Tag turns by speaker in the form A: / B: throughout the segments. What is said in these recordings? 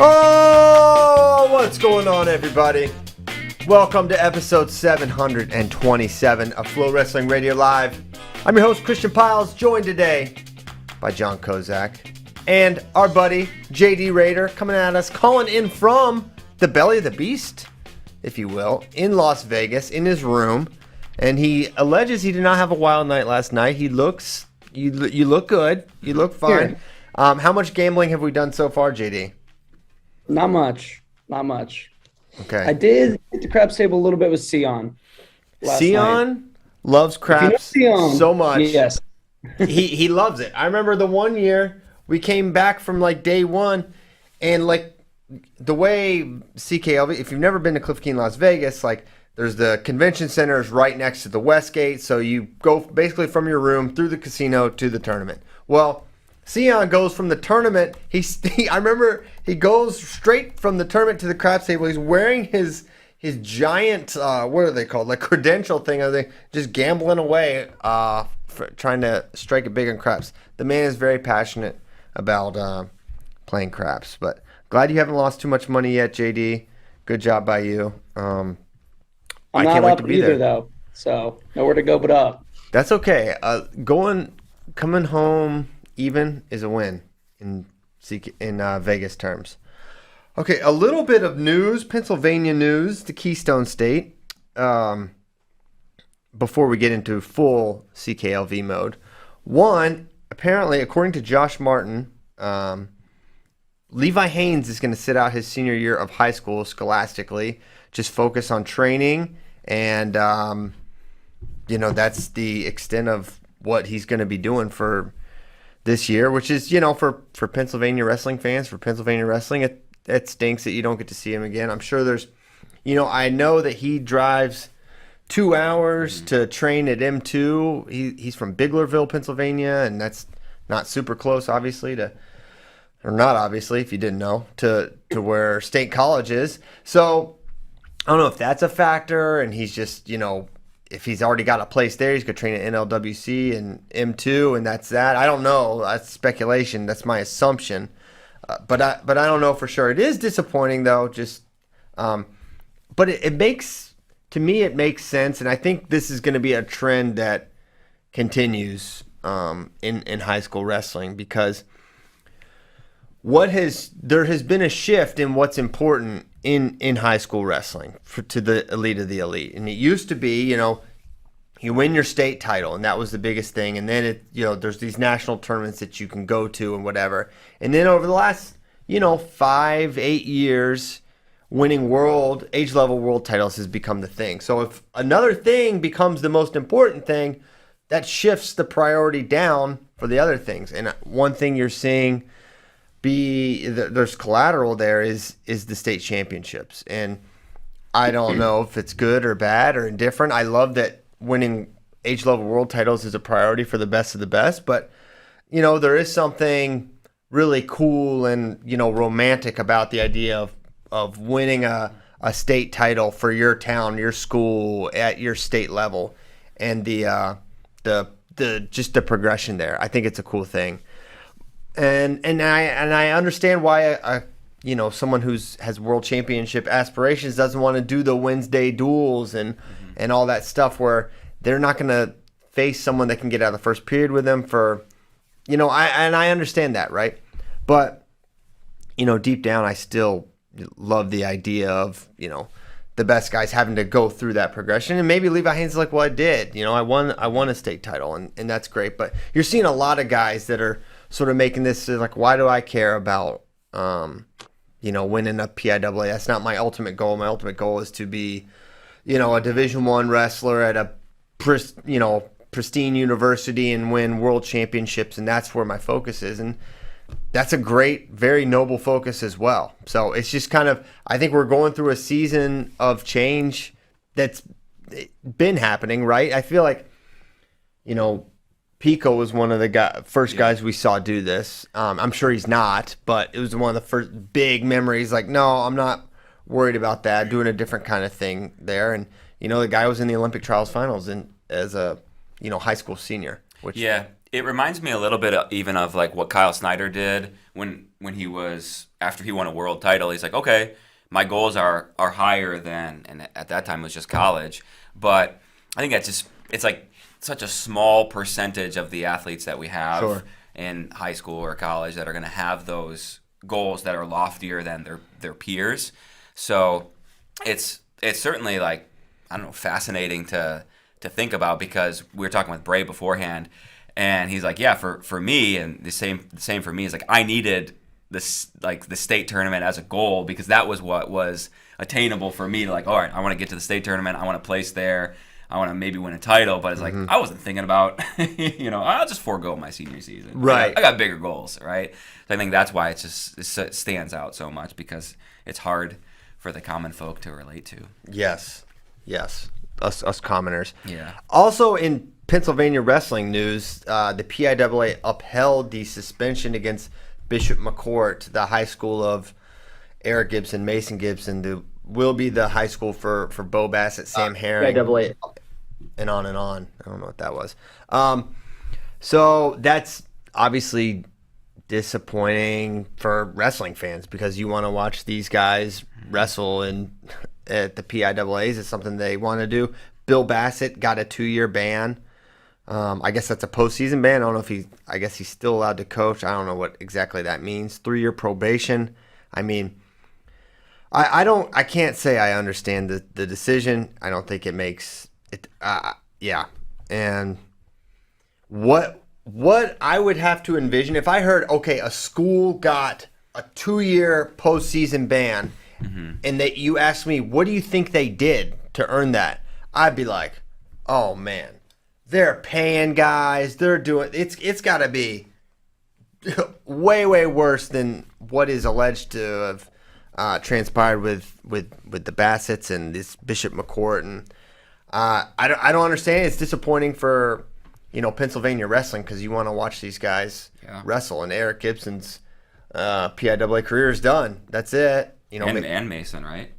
A: Oh, what's going on, everybody? Welcome to episode 727 of FloWrestling Radio Live. I'm your host, Christian Piles, joined today by John Kozak and our buddy, JD Raider, coming at us, calling in from the belly of the beast, if you will, in Las Vegas, in his room. And he alleges he did not have a wild night last night. You look good. You look fine. How much gambling have we done so far, JD?
B: Not much.
A: Okay.
B: I did hit the craps table a little bit with Sion.
A: Sion loves craps so much.
B: Yes.
A: he loves it. I remember the one year we came back from like day one, and like the way CKLV, if you've never been to Cliff Key in Las Vegas, like there's the convention center is right next to the West Gate, so you go basically from your room through the casino to the tournament. Well, Sion goes from the tournament. I remember he goes straight from the tournament to the craps table. He's wearing his giant what are they called? Like credential thing. Are they just gambling away for trying to strike it big on craps? The man is very passionate about playing craps. But glad you haven't lost too much money yet, JD. Good job by you.
B: I'm not up either though, so nowhere to go but up.
A: That's okay. Coming home even is a win in Vegas terms. Okay, a little bit of news, Pennsylvania news, the Keystone State. Before we get into full CKLV mode. One, apparently, according to Josh Martin, Levi Haynes is going to sit out his senior year of high school scholastically, just focus on training, and that's the extent of what he's going to be doing for this year, which is, for Pennsylvania wrestling fans, for Pennsylvania wrestling, it stinks that you don't get to see him again. I'm sure there's, I know that he drives 2 hours to train at M2. He's from Biglerville, Pennsylvania, and that's not super close, obviously, or not obviously, if you didn't know, to where State College is. So I don't know if that's a factor, and he's just, if he's already got a place there, he's going to train at NLWC and M2, and that's that. I don't know. That's speculation. That's my assumption. But I don't know for sure. It is disappointing, though. But it makes, to me, it makes sense, and I think this is going to be a trend that continues in high school wrestling, because there has been a shift in what's important in high school wrestling to the elite of the elite. And it used to be, you win your state title, and that was the biggest thing. And then there's these national tournaments that you can go to and whatever. And then over the last, 5-8 years, winning age level world titles has become the thing. So if another thing becomes the most important thing, that shifts the priority down for the other things. And one thing you're seeing there's collateral there is the state championships, and I don't know if it's good or bad or indifferent. I love that winning age level world titles is a priority for the best of the best, but there is something really cool and romantic about the idea of winning a state title for your town, your school, at your state level, and the just the progression there. I think it's a cool thing. And I understand why someone has world championship aspirations doesn't want to do the Wednesday duels and all that stuff, where they're not going to face someone that can get out of the first period with them for, I understand that, right? But deep down I still love the idea of the best guys having to go through that progression. And maybe Levi Haynes is like, well, I did, I won a state title, and that's great. But you're seeing a lot of guys that are sort of making this like, why do I care about, winning a PIAA? That's not my ultimate goal. My ultimate goal is to be, a Division I wrestler at a, pristine university and win world championships. And that's where my focus is. And that's a great, very noble focus as well. So it's just kind of, I think we're going through a season of change that's been happening, right? I feel like, Pico was one of the first guys we saw do this. I'm sure he's not, but it was one of the first big memories. Like, no, I'm not worried about that. Doing a different kind of thing there. And, the guy was in the Olympic trials finals as a, high school senior. Which,
C: yeah, it reminds me a little bit even of like what Kyle Snyder did when when he was after he won a world title, he's like, okay, my goals are higher than, and at that time it was just college. But I think that's just, it's like such a small percentage of the athletes that we have
A: Sure.
C: in high school or college that are going to have those goals that are loftier than their peers. So it's certainly like, I don't know, fascinating to think about, because we were talking with Bray beforehand, and he's like, yeah, for me, and the same for me, is like, I needed this, like, the state tournament as a goal, because that was what was attainable for me to, like, all right, I want to get to the state tournament, I want to place there, I want to maybe win a title. But it's like, I wasn't thinking about, I'll just forego my senior season.
A: Right.
C: I got bigger goals, right? So I think that's why it stands out so much, because it's hard for the common folk to relate to.
A: Yes. Us commoners.
C: Yeah.
A: Also in Pennsylvania wrestling news, the PIAA upheld the suspension against Bishop McCourt, the high school of Eric Gibson, Mason Gibson, will be the high school for Bo Bassett, Sam Herring,
B: PIAA.
A: and on and on. I don't know what that was. So that's obviously disappointing for wrestling fans, because you want to watch these guys wrestle at the PIAAs. It's something they want to do. Bill Bassett got a 2-year ban. I guess that's a postseason ban. I don't know if I guess he's still allowed to coach. I don't know what exactly that means. 3-year probation. I mean, I can't say I understand the decision. I don't think it makes it. Yeah. And what I would have to envision if I heard, okay, a school got a 2-year postseason ban, and that you asked me, what do you think they did to earn that? I'd be like, oh man, they're paying guys. They're doing it's got to be way worse than what is alleged to have transpired with the Bassetts and this Bishop McCourt. And I don't understand. It's disappointing for Pennsylvania wrestling, because you want to watch these guys wrestle. And Eric Gibson's PIAA career is done. That's it.
C: And Mason, right?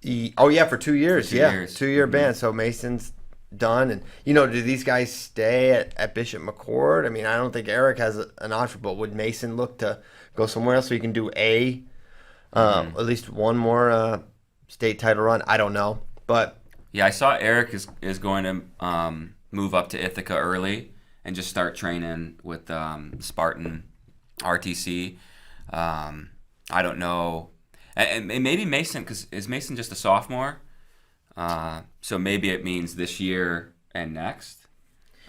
A: For 2 years.
C: For 2 years.
A: 2-year ban. So Mason's done. And do these guys stay at Bishop McCourt? I mean, I don't think Eric has an option, but would Mason look to go somewhere else so he can do at least one more state title run? I don't know, but
C: yeah, I saw Eric is going to move up to Ithaca early and just start training with Spartan RTC. I don't know, and maybe Mason, because is Mason just a sophomore? So maybe it means this year and next.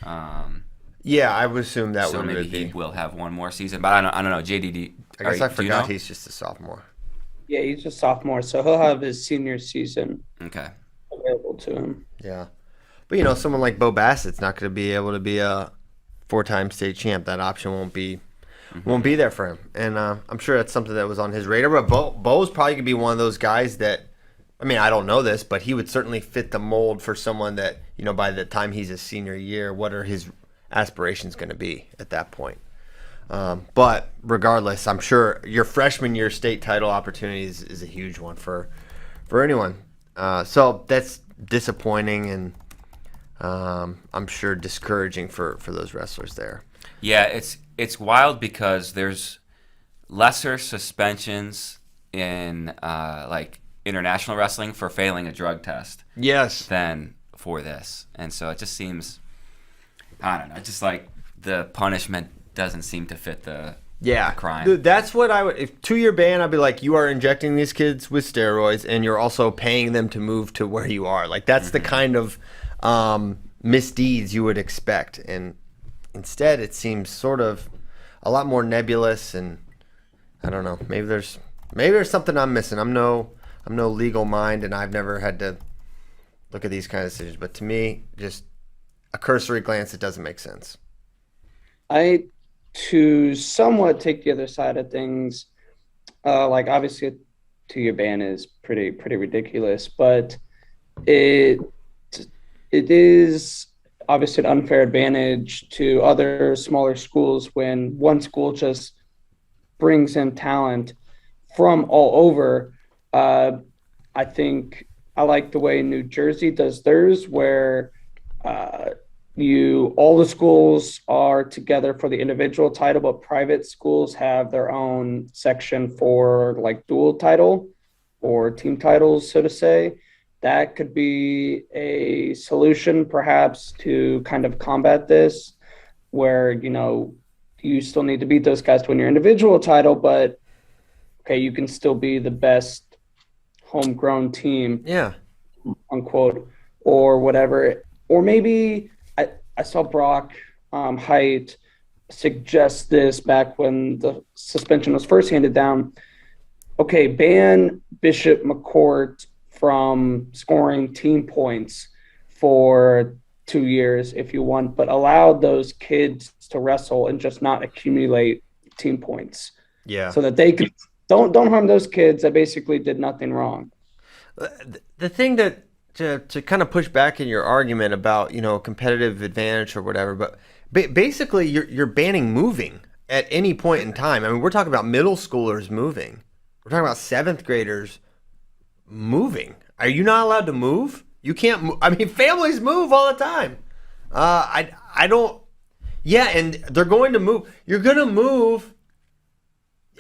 A: Yeah, I would assume that
C: so
A: would
C: maybe
A: be.
C: he will have one more season, but I don't know. JDD.
A: I guess I forgot he's just a sophomore.
B: Yeah, he's a sophomore, so he'll have his senior season
C: Okay.
B: available to him.
A: Yeah, but someone like Bo Bassett's not going to be able to be a 4-time state champ. That option won't be there for him, and I'm sure that's something that was on his radar. But Bo's probably going to be one of those guys that, I mean, I don't know this, but he would certainly fit the mold for someone that, by the time he's a senior year, what are his aspirations going to be at that point? But regardless, I'm sure your freshman year state title opportunity is a huge one for anyone. So that's disappointing, and I'm sure discouraging for those wrestlers there.
C: Yeah, it's wild, because there's lesser suspensions in like international wrestling for failing a drug test.
A: Yes.
C: Than for this. And so it just seems, I don't know, just like the punishment doesn't seem to fit the crime.
A: Dude, that's what I would, if 2-year ban, I'd be like, you are injecting these kids with steroids, and you're also paying them to move to where you are. Like, that's the kind of misdeeds you would expect. And instead, it seems sort of a lot more nebulous, and I don't know, maybe there's something I'm missing. I'm no legal mind, and I've never had to look at these kind of decisions. But to me, just a cursory glance, it doesn't make sense.
B: To somewhat take the other side of things, like obviously a 2-year ban is pretty ridiculous, but it is obviously an unfair advantage to other smaller schools when one school just brings in talent from all over. I think I like the way New Jersey does theirs, where all the schools are together for the individual title, but private schools have their own section for like dual title or team titles, so to say. That could be a solution perhaps to kind of combat this, where, you still need to beat those guys to win your individual title, but okay, you can still be the best homegrown team,
A: Yeah.
B: unquote, or whatever. Or maybe I saw Brock Haidt suggest this back when the suspension was first handed down. Okay, ban Bishop McCourt from scoring team points for 2 years if you want, but allow those kids to wrestle and just not accumulate team points.
A: Yeah.
B: So that they could don't harm those kids that basically did nothing wrong.
A: The thing that to kind of push back in your argument about competitive advantage or whatever, but basically you're banning moving at any point in time. I mean, we're talking about middle schoolers moving. We're talking about 7th graders moving. Are you not allowed to move? You can't move. I mean, families move all the time. I don't. Yeah, and they're going to move. You're going to move.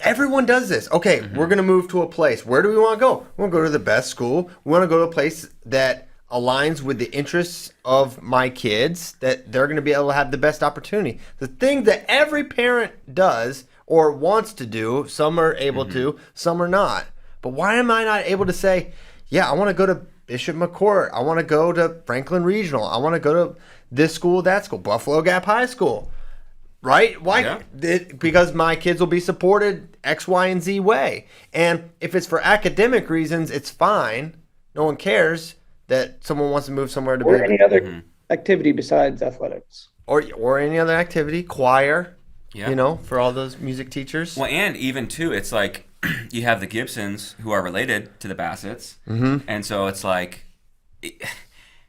A: Everyone does this. Okay, we're going to move to a place. Where do we want to go? We want to go to the best school. We want to go to a place that aligns with the interests of my kids, that they're going to be able to have the best opportunity. The thing that every parent does or wants to do, some are able to, some are not. But why am I not able to say, yeah, I want to go to Bishop McCourt. I want to go to Franklin Regional. I want to go to this school, that school, Buffalo Gap High School. Right? Why?
C: Yeah.
A: Because my kids will be supported X, Y, and Z way. And if it's for academic reasons, it's fine. No one cares that someone wants to move somewhere to
B: Or
A: be.
B: any other activity besides athletics.
A: Or any other activity, choir,
C: Yeah.
A: for all those music teachers.
C: Well, and even too, it's like you have the Gibsons who are related to the Bassetts, and so it's like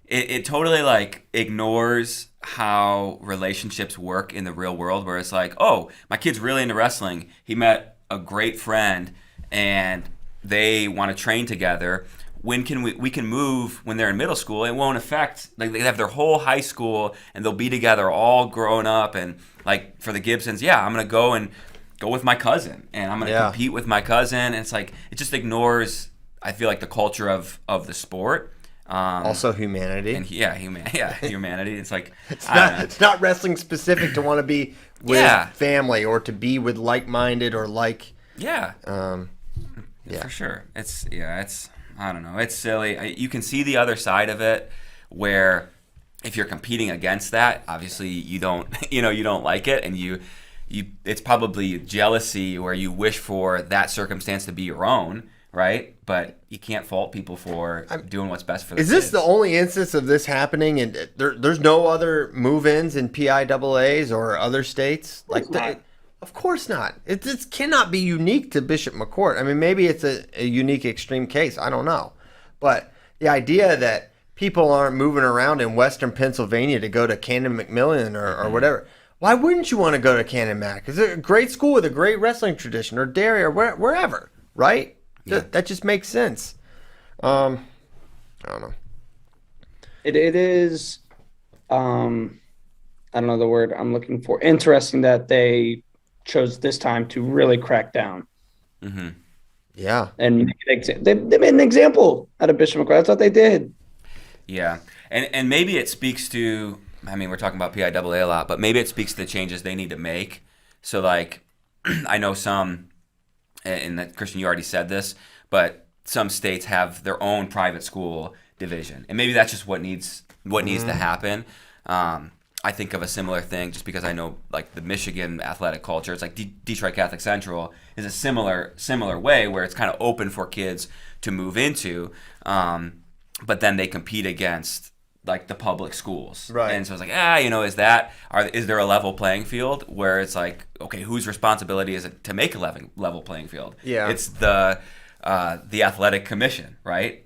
C: it totally like ignores how relationships work in the real world, where it's like, oh, my kid's really into wrestling. He met a great friend, and they want to train together. When can we can move when they're in middle school? It won't affect, like, they have their whole high school and they'll be together all grown up. And like for the Gibsons, I'm gonna go with my cousin and I'm gonna compete with my cousin. And it's like it just ignores, I feel like, the culture of the sport.
A: Also humanity.
C: And humanity. It's like
A: it's not wrestling specific to want to be with family or to be with like-minded or like.
C: For sure. It's I don't know. It's silly. You can see the other side of it, where if you're competing against that, obviously you don't like it, and you it's probably jealousy where you wish for that circumstance to be your own, right? But you can't fault people for doing what's best for them.
A: Is this the only instance of this happening? And there's no other move-ins in PIAAs or other states like that? Of course not. It cannot be unique to Bishop McCourt. I mean, maybe it's a unique extreme case. I don't know. But the idea that people aren't moving around in Western Pennsylvania to go to Cannon McMillan or whatever. Why wouldn't you want to go to Cannon Mac? It's a great school with a great wrestling tradition, or Derry, or wherever, right? Yeah. That just makes sense. I don't know.
B: It is, I don't know the word I'm looking for. Interesting that they chose this time to really crack down.
C: Mm-hmm.
A: Yeah.
B: And they made an example out of Bishop McCourt. That's what they did.
C: Yeah. And maybe it speaks to, I mean, we're talking about PIAA a lot, but maybe it speaks to the changes they need to make. So, like, I know some, and that, Christian, you already said this, but some states have their own private school division. And maybe that's just what needs to happen. I think of a similar thing just because I know, like, the Michigan athletic culture. It's like Detroit Catholic Central is a similar way where it's kind of open for kids to move into, but then they compete against, like, the public schools.
A: Right.
C: And so it's like, is there a level playing field where it's like, okay, whose responsibility is it to make a level playing field?
A: Yeah.
C: It's the athletic commission, right?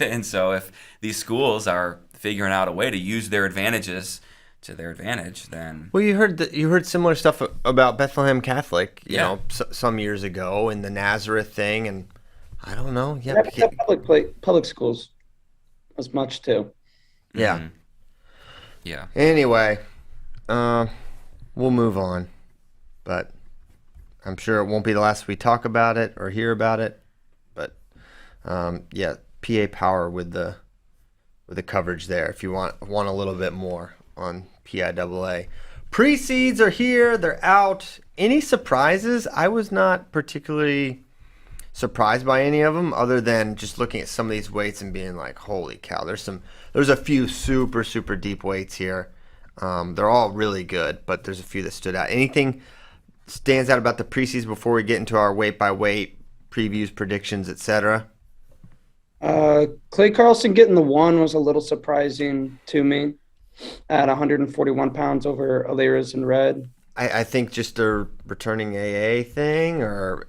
C: And so if these schools are figuring out a way to use their advantages to their advantage, then
A: you heard similar stuff about Bethlehem Catholic, you know, some years ago, and the Nazareth thing, and I don't know. Yeah,
B: Public schools as much too.
A: Yeah.
C: Mm-hmm. Yeah.
A: Anyway, we'll move on, but I'm sure it won't be the last we talk about it or hear about it. But yeah, PA Power with the coverage there. If you want a little bit more on PIAA. Pre-seeds are here. They're out. Any surprises? I was not particularly surprised by any of them, other than just looking at some of these weights and being like, "Holy cow!" There's a few super deep weights here. They're all really good, but there's a few that stood out. Anything stands out about the pre-seeds before we get into our weight by weight previews, predictions, etc.?
B: Clay Carlson getting the 1 was a little surprising to me at 141 pounds over Aliras in red.
A: I think just the returning AA thing, or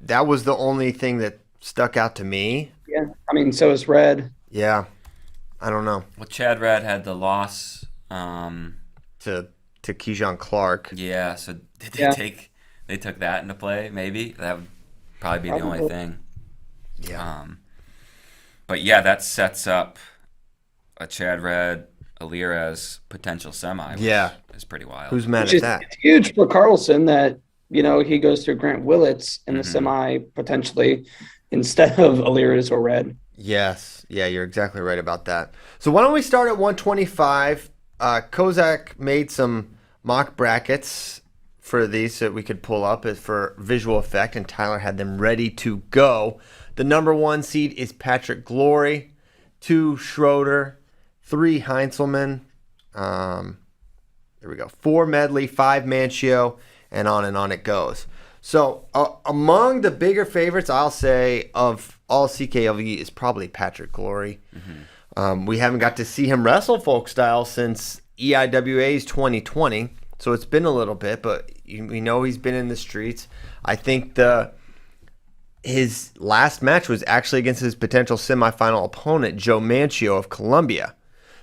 A: that was the only thing that stuck out to me.
B: Yeah, I mean, so is red.
A: Yeah, I don't know.
C: Well, Chad Red had the loss
A: to Keyshawn Clark.
C: Yeah, so did they took that into play? Maybe that would probably be the only thing.
A: Yeah.
C: But yeah, that sets up a Chad Red Aliras potential semi. Which is pretty wild.
A: Who's mad at that?
B: It's huge for Carlson that he goes through Grant Willits in the semi potentially instead of Aliras or red.
A: Yes, yeah, you're exactly right about that. So why don't we start at 125? Kozak made some mock brackets for these that we could pull up for visual effect, and Tyler had them ready to go. The number 1 seed is Patrick Glory, 2 Schroeder, 3 Heinzelman, there we go, 4 Medley, 5 Manchio, and on it goes. So among the bigger favorites, I'll say, of all CKLV is probably Patrick Glory. We haven't got to see him wrestle folk style since EIWA's 2020, so it's been a little bit, but we know he's been in the streets. I think his last match was actually against his potential semifinal opponent, Joe Manchio of Columbia.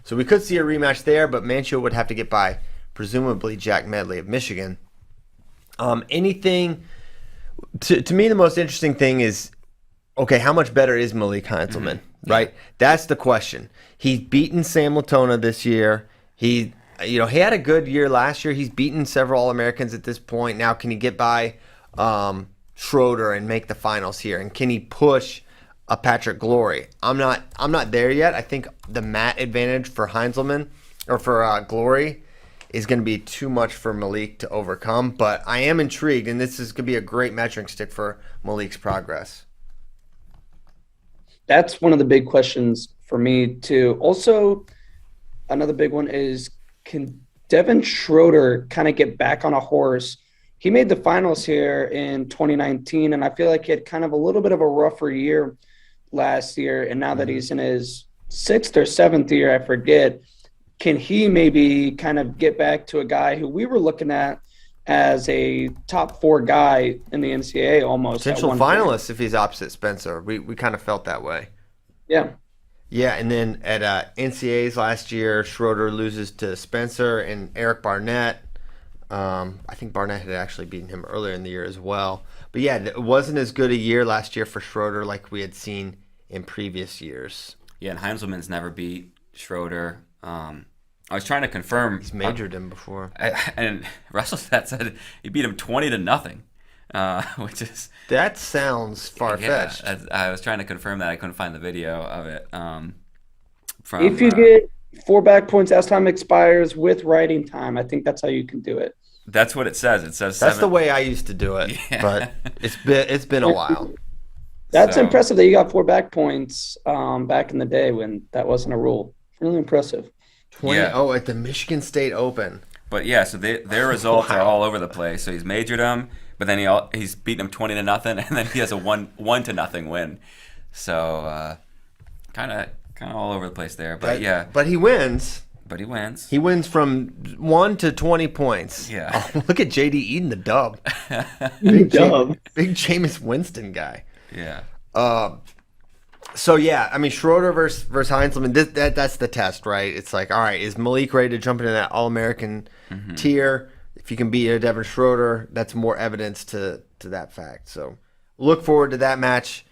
A: So we could see a rematch there, but Manchio would have to get by, presumably, Jack Medley of Michigan. Anything, to me, the most interesting thing is, okay, how much better is Malik Heinzelman, right? That's the question. He's beaten Sam Latona this year. He had a good year last year. He's beaten several All-Americans at this point. Now, can he get by Schroeder and make the finals here? And can he push a Patrick Glory? I'm not there yet. I think the mat advantage for Heinzelman or for Glory is going to be too much for Malik to overcome. But I am intrigued, and this is going to be a great measuring stick for Malik's progress.
B: That's one of the big questions for me too. Also, another big one is, can Devin Schroeder kind of get back on a horse? He made the finals here in 2019, and I feel like he had kind of a little bit of a rougher year last year. And now that he's in his 6th or 7th year, I forget, can he maybe kind of get back to a guy who we were looking at as a top 4 guy in the NCAA almost?
A: Potential finalist if he's opposite Spencer. We kind of felt that way.
B: Yeah.
A: Yeah, and then at NCAAs last year, Schroeder loses to Spencer and Eric Barnett. I think Barnett had actually beaten him earlier in the year as well. But yeah, it wasn't as good a year last year for Schroeder like we had seen in previous years.
C: Yeah, and Heinzelman's never beat Schroeder. I was trying to confirm.
A: He's majored him before.
C: And WrestleStat said he beat him 20-0, which is...
A: That sounds far-fetched.
C: Yeah, I was trying to confirm that. I couldn't find the video of it.
B: If you get 4 back points as time expires with writing time, I think that's how you can do it.
C: That's what it says. It says
A: that's the way I used to do it, but it's been a while.
B: That's impressive that you got 4 back points back in the day when that wasn't a rule. Really impressive.
A: 20. Yeah. Oh, at the Michigan State Open.
C: But yeah, so their results are all over the place. So he's majored them, but then he's beaten them 20-0, and then he has a 1-0 win. So kind of all over the place there. But
A: he wins.
C: But he wins.
A: He wins from 1 to 20 points.
C: Yeah.
A: Oh, look at JD eating the dub.
B: Big dub.
A: Big Jameis Winston guy.
C: Yeah.
A: So yeah, I mean Schroeder versus Heinzelman. That's the test, right? It's like, all right, is Malik ready to jump into that All-American tier? If you can beat a Devin Schroeder, that's more evidence to that fact. So look forward to that match.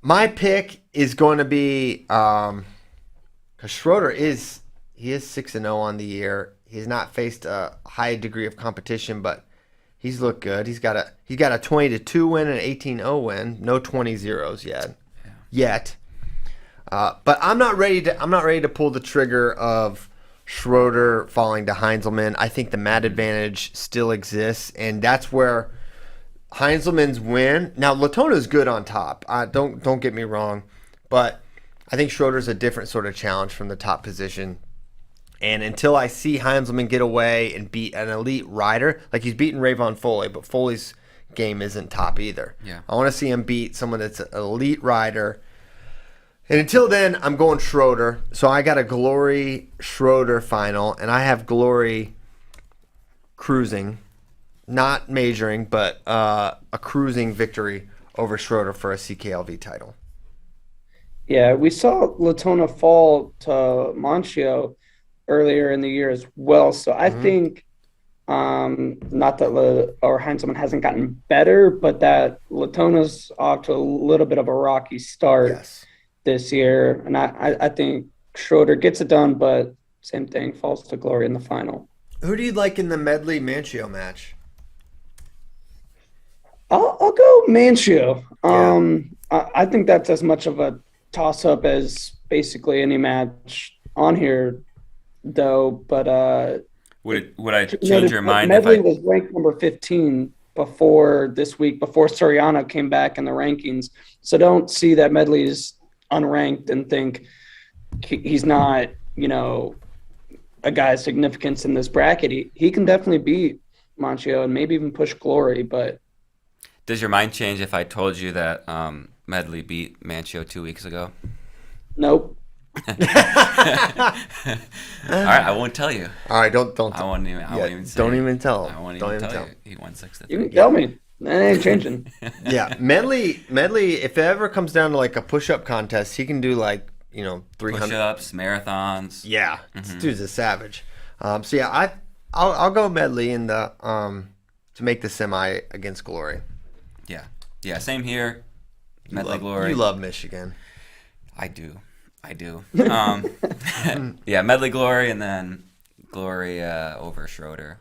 A: My pick is going to be because Schroeder is He is 6-0 on the year. He's not faced a high degree of competition, but he's looked good. He's got a 20-2 win and an 18-0 win. No 20-0s yet. But I'm not ready to pull the trigger of Schroeder falling to Heinzelman. I think the mat advantage still exists, and that's where Heinzelman's win. Now Latona's good on top. Don't get me wrong, but I think Schroeder's a different sort of challenge from the top position. And until I see Heinzelman get away and beat an elite rider, like he's beaten Rayvon Foley, but Foley's game isn't top either.
C: Yeah.
A: I want to see him beat someone that's an elite rider. And until then, I'm going Schroeder. So I got a Glory Schroeder final, and I have Glory cruising, not majoring, but a cruising victory over Schroeder for a CKLV title.
B: Yeah, we saw Latona fall to Moncio earlier in the year as well. So I think not that Heinzelman hasn't gotten better, but that Latona's off to a little bit of a rocky start this year. And I think Schroeder gets it done, but same thing, falls to Glory in the final.
A: Who do you like in the Medley Mancio match?
B: I'll go Mancio. I think that's as much of a toss-up as basically any match on here, though. But
C: would I change your mind?
B: Medley was ranked number 15 before this week, before Soriano came back in the rankings. So don't see that Medley's unranked and think he's not, a guy of significance in this bracket. He can definitely beat Mancio and maybe even push Glory. But
C: does your mind change if I told you that Medley beat Mancio 2 weeks ago?
B: Nope.
C: All right, I won't tell you.
A: All right, don't.
C: I won't even say.
A: Don't even tell him.
C: I won't
A: don't
C: even
A: tell
C: you. He won 6-3.
B: You can tell me. That ain't changing.
A: Yeah, Medley. If it ever comes down to like a push-up contest, he can do 300
C: push-ups, marathons.
A: Yeah, this dude's a savage. So yeah, I'll go Medley in the to make the semi against Glory.
C: Yeah, same here. Medley Glory.
A: You love Michigan.
C: I do. Yeah, Medley Glory, and then Glory over Schroeder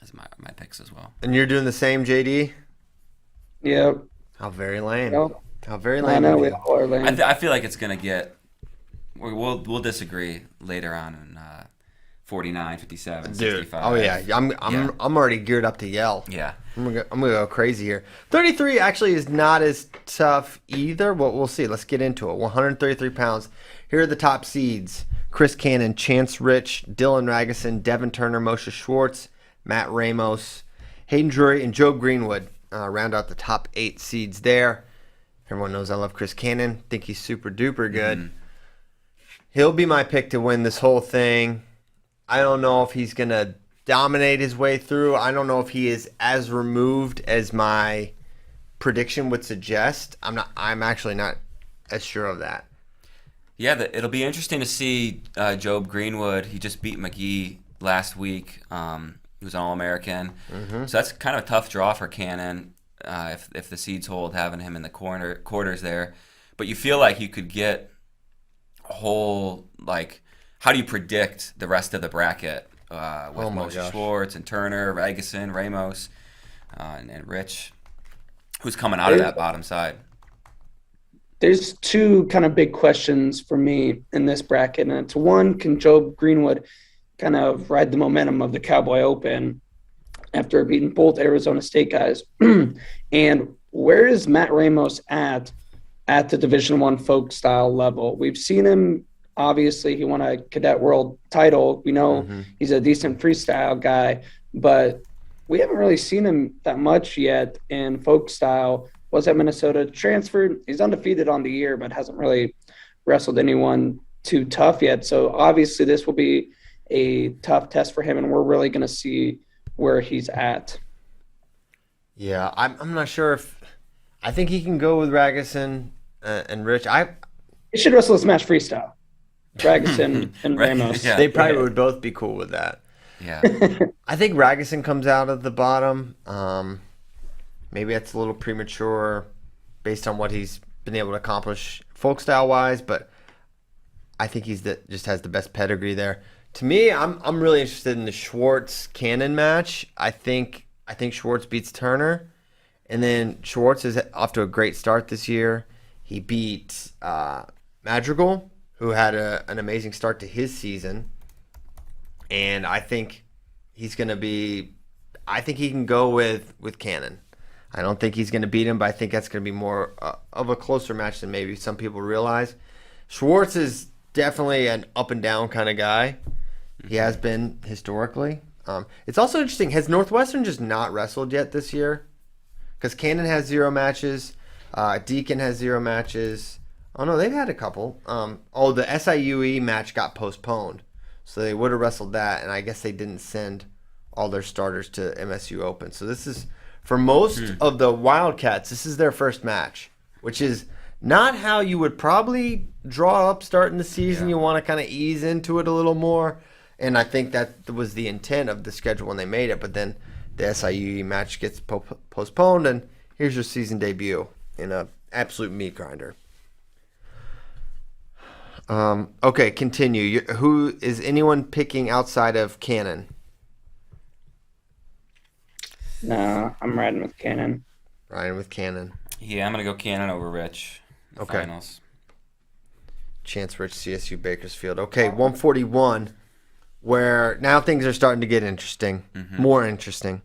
C: is my picks as well.
A: And you're doing the same, JD?
B: Yep.
A: How very lame.
B: Nope.
A: How very lame.
B: I know we all are lame.
C: I feel like it's gonna get. We'll disagree later on in 49, 57,
A: Dude.
C: 65.
A: Oh yeah, I'm already geared up to yell.
C: Yeah.
A: I'm gonna go crazy here. 33 actually is not as tough either, but we'll see. Let's get into it. 133 pounds. Here are the top seeds: Chris Cannon, Chance Rich, Dylan Ragusin, Devin Turner, Moshe Schwartz, Matt Ramos, Hayden Drury, and Joe Greenwood round out the top 8 seeds there. Everyone knows I love Chris Cannon. Think he's super duper good. Mm-hmm. He'll be my pick to win this whole thing. I don't know if he's going to dominate his way through. I don't know if he is as removed as my prediction would suggest. I'm actually not as sure of that.
C: Yeah, it'll be interesting to see Job Greenwood. He just beat McGee last week. He was an All-American. Mm-hmm. So that's kind of a tough draw for Cannon if the seeds hold, having him in the quarters there. But you feel like you could get a whole, how do you predict the rest of the bracket with Moshe Schwartz and Turner, Ragusin, Ramos, and Rich, who's coming out of that bottom side?
B: There's two kind of big questions for me in this bracket. And it's one, can Job Greenwood kind of ride the momentum of the Cowboy Open after beating both Arizona State guys? And where is Matt Ramos at the Division I folk style level? We've seen him. Obviously, he won a Cadet World title. We know he's a decent freestyle guy, but we haven't really seen him that much yet in folk style. Was at Minnesota, transferred. He's undefeated on the year, but hasn't really wrestled anyone too tough yet. So obviously this will be a tough test for him, and we're really going to see where he's at.
A: Yeah, I'm not sure if – I think he can go with Ragusin and Rich.
B: He should wrestle this match freestyle. Ragusin and Ramos.
A: Yeah. They probably would both be cool with that.
C: Yeah.
A: I think Ragusin comes out of the bottom. Maybe that's a little premature based on what he's been able to accomplish folk style wise, but I think just has the best pedigree there. To me, I'm really interested in the Schwartz Cannon match. I think Schwartz beats Turner, and then Schwartz is off to a great start this year. He beat Madrigal, who had an amazing start to his season, and I think he's going to be. I think he can go with Cannon. I don't think he's going to beat him, but I think that's going to be more of a closer match than maybe some people realize. Schwartz is definitely an up and down kind of guy. He has been historically. It's also interesting. Has Northwestern just not wrestled yet this year? Because Cannon has 0 matches. Deacon has 0 matches. Oh, no, they've had a couple. The SIUE match got postponed. So they would have wrestled that, and I guess they didn't send all their starters to MSU Open. So this is, for most of the Wildcats, this is their first match, which is not how you would probably draw up starting the season. You want to kind of ease into it a little more. And I think that was the intent of the schedule when they made it. But then the SIUE match gets postponed, and here's your season debut in a absolute meat grinder. Okay, continue. Who is anyone picking outside of Cannon?
B: No, I'm riding with Cannon.
A: Riding with Cannon.
C: Yeah, I'm going to go Cannon over Rich.
A: Okay.
C: Finals.
A: Chance Rich, CSU Bakersfield. Okay, 141, where now things are starting to get interesting, more interesting.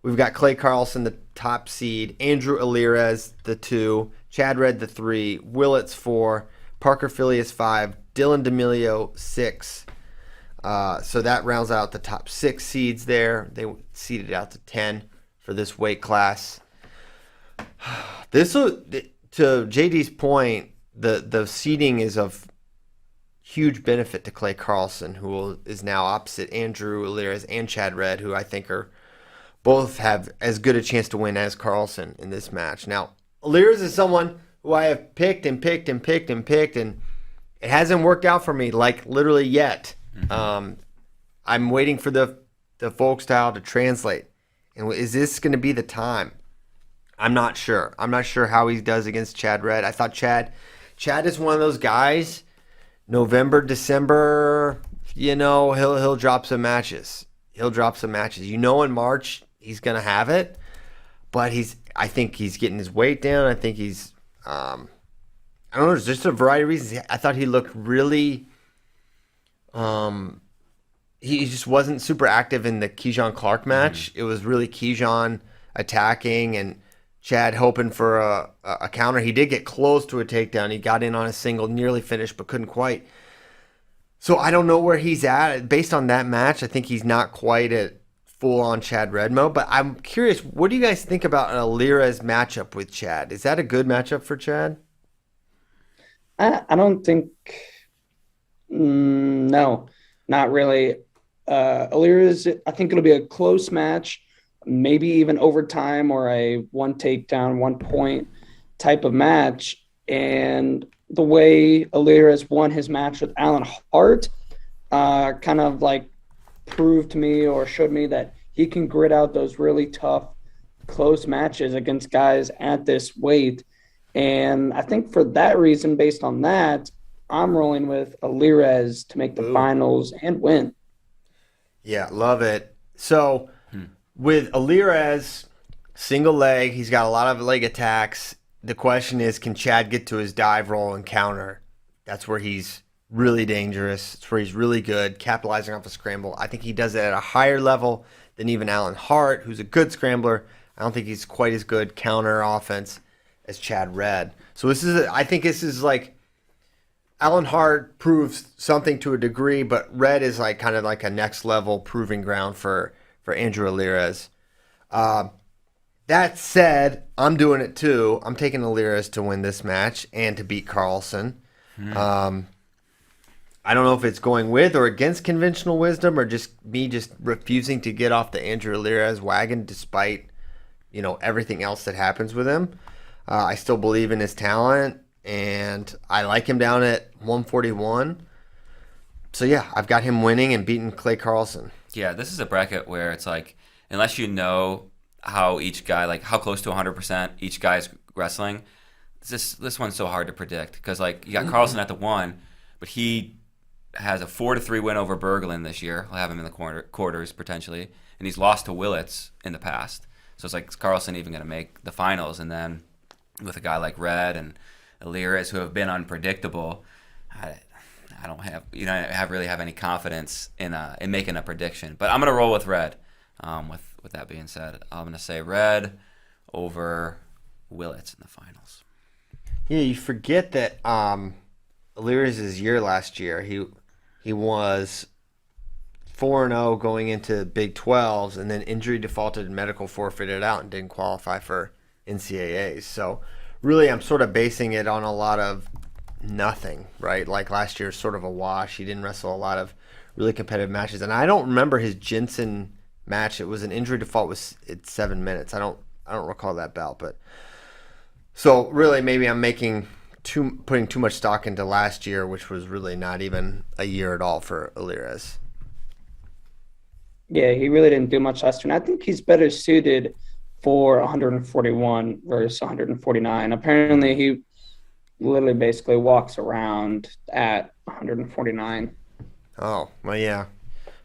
A: We've got Clay Carlson, the top seed, Andrew Alirez, the 2, Chad Red, the 3, Willits 4, Parker Phileas 5, Dylan D'Amelio 6. So that rounds out the top 6 seeds there. They seeded out to 10 for this weight class. This will, to JD's point, the seeding is of huge benefit to Clay Carlson, who is now opposite Andrew Alirez and Chad Red, who I think are both have as good a chance to win as Carlson in this match. Now, Alirez is someone who I have picked, and it hasn't worked out for me, like literally yet. I'm waiting for the folk style to translate. And is this going to be the time? I'm not sure. I'm not sure how he does against Chad Red. I thought Chad is one of those guys, November, December, he'll drop some matches. In March he's going to have it, but I think he's getting his weight down. I think he's I don't know, there's just a variety of reasons. I thought he looked really he just wasn't super active in the Keyshawn Clark match. It was really Keyshawn attacking and Chad hoping for a counter. He did get close to a takedown. He got in on a single, nearly finished, but couldn't quite. So I don't know where he's at. Based on that match, I think he's not quite at full-on Chad Red mode. But I'm curious, what do you guys think about an Alirez matchup with Chad? Is that a good matchup for Chad?
B: I don't think... no, not really. Alirez, I think it'll be a close match, maybe even overtime or a one takedown, 1 point type of match. And the way Alirez won his match with Alan Hart kind of like proved to me or showed me that he can grit out those really tough, close matches against guys at this weight. And I think for that reason, based on that, I'm rolling with Alirez to make the finals and win.
A: Yeah, love it. So with Alirez, single leg, he's got a lot of leg attacks. The question is, can Chad get to his dive, roll, and counter? That's where he's really dangerous. It's where he's really good, capitalizing off a scramble. I think he does it at a higher level than even Alan Hart, who's a good scrambler. I don't think he's quite as good counter offense as Chad Red. So I think this is like Alan Hart proves something to a degree, but Red is like kind of like a next level proving ground for Andrew Alirez. That said, I'm doing it too. I'm taking Alirez to win this match and to beat Carlson. I don't know if it's going with or against conventional wisdom or just me just refusing to get off the Andrew Alirez wagon despite, everything else that happens with him. I still believe in his talent, and I like him down at 141. So, yeah, I've got him winning and beating Clay Carlson.
C: Yeah, this is a bracket where it's like, unless you know how each guy, like how close to 100% each guy's wrestling, this one's so hard to predict because, like, you got Carlson at the 1, but he has a 4-3 win over Berglund this year. He'll have him in the quarters potentially, and he's lost to Willits in the past. So it's like, is Carlson even going to make the finals? And then with a guy like Red and Aliris, who have been unpredictable, I don't have really have any confidence in making a prediction. But I'm going to roll with Red. With that being said, I'm going to say Red over Willits in the finals.
A: Yeah, you forget that Aliris' year last year, he was 4-0 going into Big 12s, and then injury defaulted and medical forfeited out and didn't qualify for NCAAs. So really, I'm sort of basing it on a lot of nothing, right? Like last year, sort of a wash. He didn't wrestle a lot of really competitive matches, and I don't remember his Jensen match. It was an injury default. It's 7 minutes. I don't recall that bout, but so really maybe I'm putting too much stock into last year, which was really not even a year at all for Aliris.
B: Yeah, he really didn't do much last year. And I think he's better suited for 141 versus 149. Apparently, he literally basically walks around at 149.
A: Oh, well, yeah.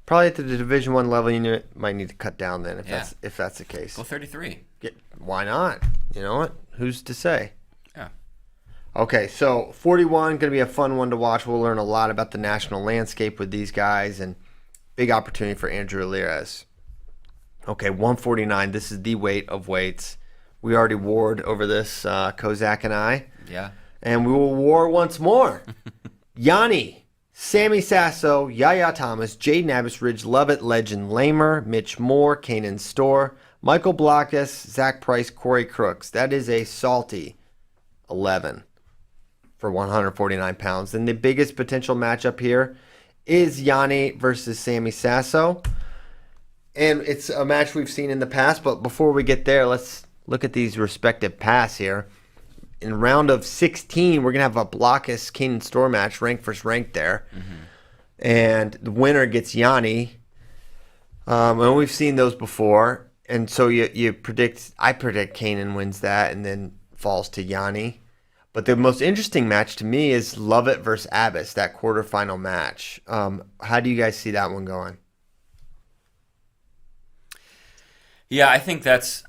A: Probably at the Division I level, you might need to cut down then if that's the case.
C: Go 33.
A: Why not? You know what? Who's to say?
C: Yeah.
A: Okay, so 41, going to be a fun one to watch. We'll learn a lot about the national landscape with these guys, and big opportunity for Andrew Aliris. Okay, 149. This is the weight of weights. We already warred over this, Kozak and I.
C: Yeah.
A: And we will war once more. Yanni, Sammy Sasso, Yaya Thomas, Jaden Abbas, Ridge Lovett, Legend Lamer, Mitch Moore, Kanan Storr, Michael Blockus, Zach Price, Corey Crooks. That is a salty 11 for 149 pounds. And the biggest potential matchup here is Yanni versus Sammy Sasso. And it's a match we've seen in the past, but before we get there, let's look at these respective paths here. In round of 16, we're going to have a Blockus Kanan Storr match, rank versus rank there. Mm-hmm. And the winner gets Yanni. And we've seen those before. And so I predict Kanan wins that and then falls to Yanni. But the most interesting match to me is Lovett versus Abbas, that quarterfinal match. How do you guys see that one going?
C: Yeah, I think that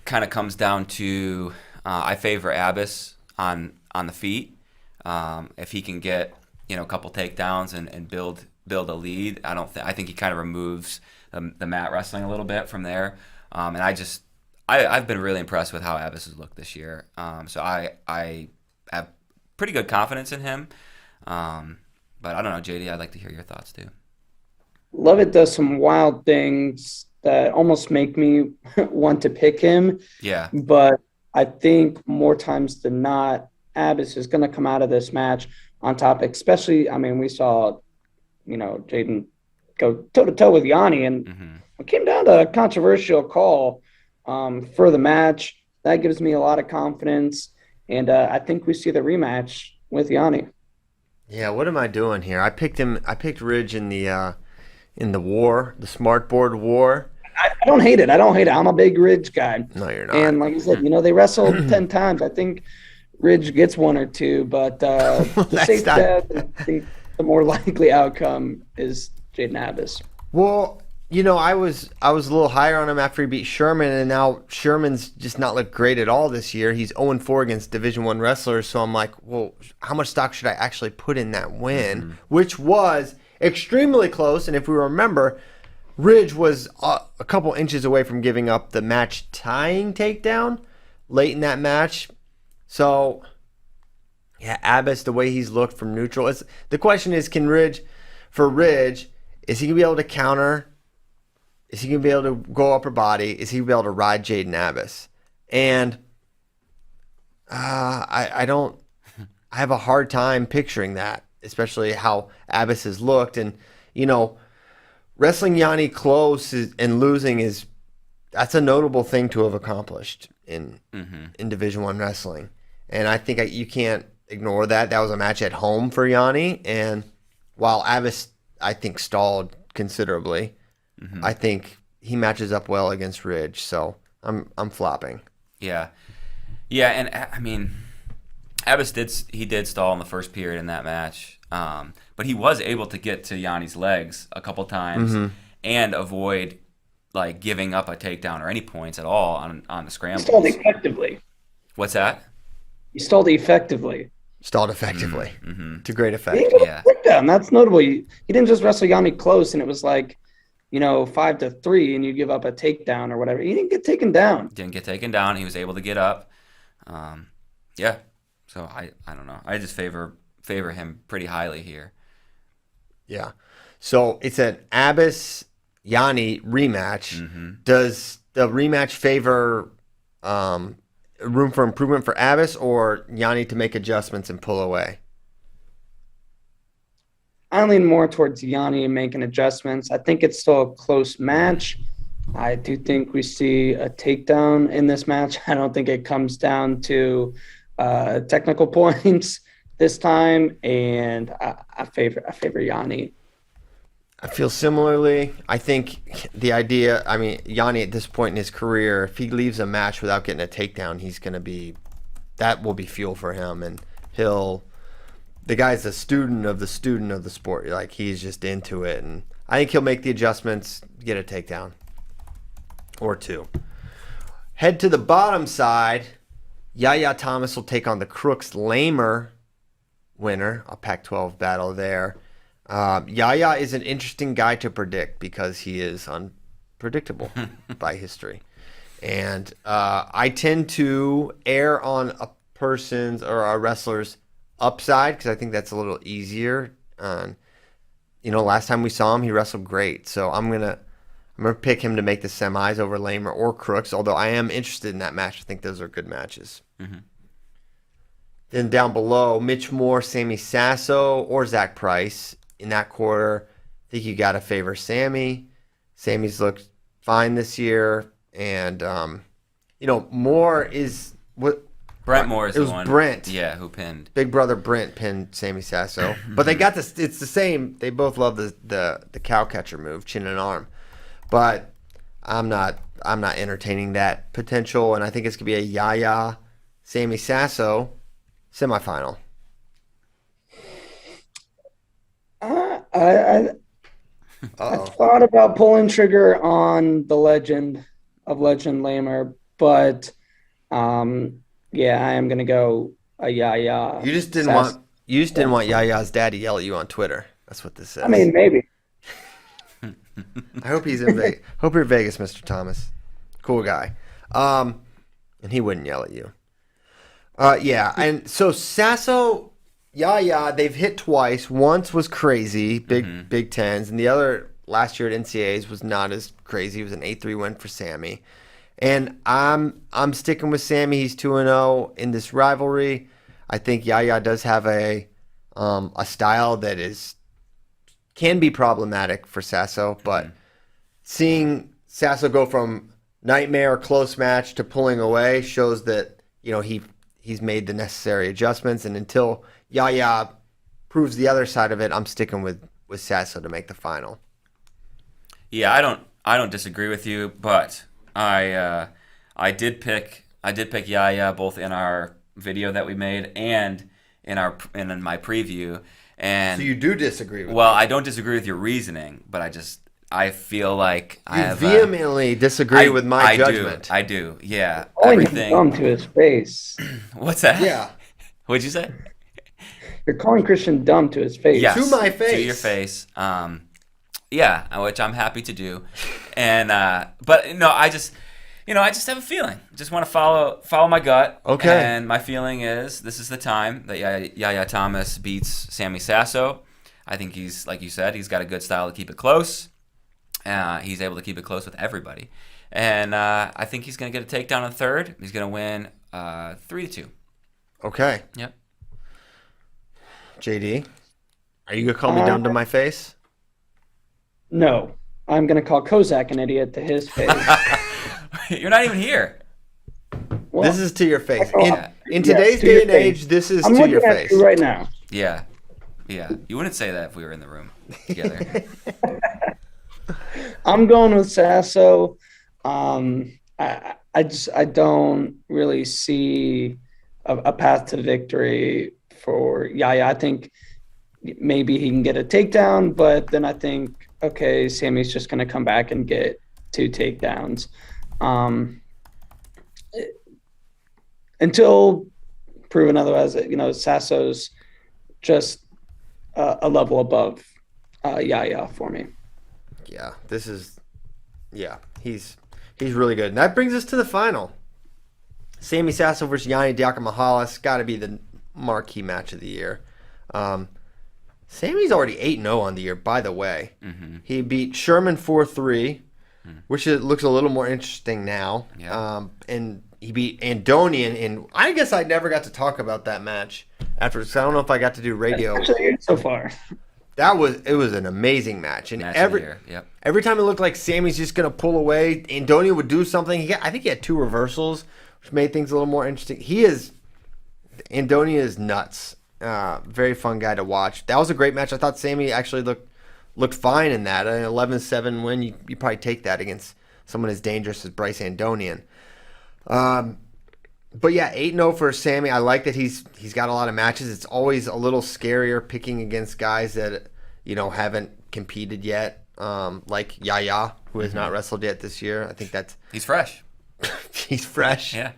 C: kind of comes down to I favor Abbas on the feet. If he can get a couple takedowns and build a lead, I think he kind of removes the mat wrestling a little bit from there. And I've been really impressed with how Abbas has looked this year. So I have pretty good confidence in him. But I don't know, JD, I'd like to hear your thoughts too.
B: Lovett does some wild things that almost make me want to pick him.
C: Yeah.
B: But I think more times than not, Abbas is going to come out of this match on top, especially, we saw, Jaden go toe-to-toe with Yanni, and it came down to a controversial call for the match. That gives me a lot of confidence, and I think we see the rematch with Yanni.
A: Yeah, what am I doing here? I picked Ridge in the war, the smart board war.
B: I don't hate it. I'm a big Ridge guy.
A: No, you're not.
B: And like you said, they wrestled 10 times. I think Ridge gets one or two, but the safe bet, I think the more likely outcome is Jaden Abbas.
A: Well, I was a little higher on him after he beat Sherman, and now Sherman's just not looked great at all this year. He's 0-4 against Division I wrestlers, so I'm like, well, how much stock should I actually put in that win, which was extremely close. And if we remember, Ridge was a couple inches away from giving up the match-tying takedown late in that match. So, yeah, Abbas, the way he's looked from neutral. The question is, Ridge, is he going to be able to counter? Is he going to be able to go upper body? Is he going to be able to ride Jaden Abbas? And I have a hard time picturing that, especially how Abbas has looked. And, wrestling Yanni close and losing that's a notable thing to have accomplished in Division I wrestling. And I think you can't ignore that. That was a match at home for Yanni. And while Abbas, I think, stalled considerably, I think he matches up well against Ridge. So I'm flopping.
C: Yeah. Yeah, and Abbas did stall in the first period in that match, but he was able to get to Yanni's legs a couple times and avoid like giving up a takedown or any points at all on the scrambles.
B: He stalled effectively.
C: What's that?
B: He stalled effectively.
A: Stalled effectively to great
B: He
A: effect.
B: didn't get
C: Yeah.
B: a takedown. That's notable. He didn't just wrestle Yanni close and it was like, 5-3 and you give up a takedown or whatever. He didn't get taken down.
C: Didn't get taken down. He was able to get up. Yeah. So I don't know. I just favor him pretty highly here.
A: Yeah. So it's an Abbas Yanni rematch. Does the rematch favor room for improvement for Abbas or Yanni to make adjustments and pull away?
B: I lean more towards Yanni making adjustments. I think it's still a close match. I do think we see a takedown in this match. I don't think it comes down to technical points this time, and I favor Yanni.
A: I feel similarly. I think the idea, Yanni at this point in his career, if he leaves a match without getting a takedown, that will be fuel for him. And the guy's a student of the sport. Like, he's just into it. And I think he'll make the adjustments, get a takedown or two. Head to the bottom side. Yaya Thomas will take on the Crooks Lamer winner, a Pac-12 battle there. Yaya is an interesting guy to predict because he is unpredictable by history. And I tend to err on a person's or a wrestler's upside because I think that's a little easier. Last time we saw him, he wrestled great. So I'm gonna pick him to make the semis over Lamer or Crooks, although I am interested in that match. I think those are good matches. Then down below, Mitch Moore, Sammy Sasso, or Zach Price. In that quarter, I think you got to favor Sammy. Sammy's looked fine this year. And, Moore is what?
C: Brent Moore is the one.
A: It was Brent.
C: Yeah, who pinned.
A: Big brother Brent pinned Sammy Sasso. But they got this. It's the same. They both love the cow catcher move, chin and arm. But I'm not entertaining that potential. And I think it's going to be a Yaya Sammy Sasso semifinal.
B: I thought about pulling trigger on the legend Lamer, but I am gonna go a Yaya.
A: You just didn't want Yaya's daddy yell at you on Twitter. That's what this is.
B: I mean, maybe.
A: I hope he's in Vegas. Hope you're in Vegas, Mr. Thomas. Cool guy. And he wouldn't yell at you. And so Sasso, Yaya, they've hit twice. Once was crazy, Big Tens, and the other last year at NCAAs was not as crazy. It was an 8-3 win for Sammy. And I'm sticking with Sammy. He's 2-0 in this rivalry. I think Yaya does have a style that can be problematic for Sasso, but seeing Sasso go from nightmare close match to pulling away shows that he's made the necessary adjustments, and until Yaya proves the other side of it, I'm sticking with Sasso to make the final.
C: Yeah, I don't disagree with you, but I did pick Yaya both in our video that we made and in my preview. And
A: so you do disagree with me?
C: I don't disagree with your reasoning, but I feel like
A: you vehemently disagree with my judgment.
C: I do. Yeah.
B: Calling him dumb to his face.
C: What's that?
A: Yeah.
C: What'd you say?
B: You're calling Christian dumb to his face.
C: Yes,
A: to my face.
C: To your face. Which I'm happy to do. And but no, I just have a feeling. Just want to follow my gut.
A: Okay.
C: And my feeling is this is the time that Yaya Thomas beats Sammy Sasso. I think he's, like you said, he's got a good style to keep it close. He's able to keep it close with everybody. And I think he's going to get a takedown in the third. He's going to win 3-2.
A: Okay.
C: Yep.
A: JD, are you going to call me dumb to my face?
B: No. I'm going to call Kozak an idiot to his face.
C: You're not even here.
B: Well,
A: this is to your face.
C: Yeah.
A: In today's day and age, this is to your face.
B: I'm looking at you right now.
C: Yeah. Yeah. You wouldn't say that if we were in the room together.
B: I'm going with Sasso. I don't really see a path to victory for Yaya. I think maybe he can get a takedown, but then I think, okay, Sammy's just going to come back and get 2 takedowns. Until proven otherwise, Sasso's just a level above Yaya for me.
A: Yeah, he's really good. And that brings us to the final. Sammy Sasso versus Yanni Diakomahalis. Got to be the marquee match of the year. Sammy's already 8-0 on the year, by the way.
C: Mm-hmm.
A: He beat Sherman 4-3, which looks a little more interesting now.
C: Yeah.
A: And he beat Andonian, and I guess I never got to talk about that match afterwards. I don't know if I got to do radio.
B: Actually, so far.
A: It was an amazing match. And
C: Match of the year. Yep.
A: every time it looked like Sammy's just going to pull away, Andonian would do something. I think he had 2 reversals, which made things a little more interesting. Andonian is nuts. Very fun guy to watch. That was a great match. I thought Sammy actually looked fine in that. An 11-7 win, you probably take that against someone as dangerous as Bryce Andonian. But yeah, 8-0 for Sammy. I like that he's got a lot of matches. It's always a little scarier picking against guys that haven't competed yet, like Yaya, who has not wrestled yet this year. I think
C: He's fresh.
A: he's fresh.
C: Yeah.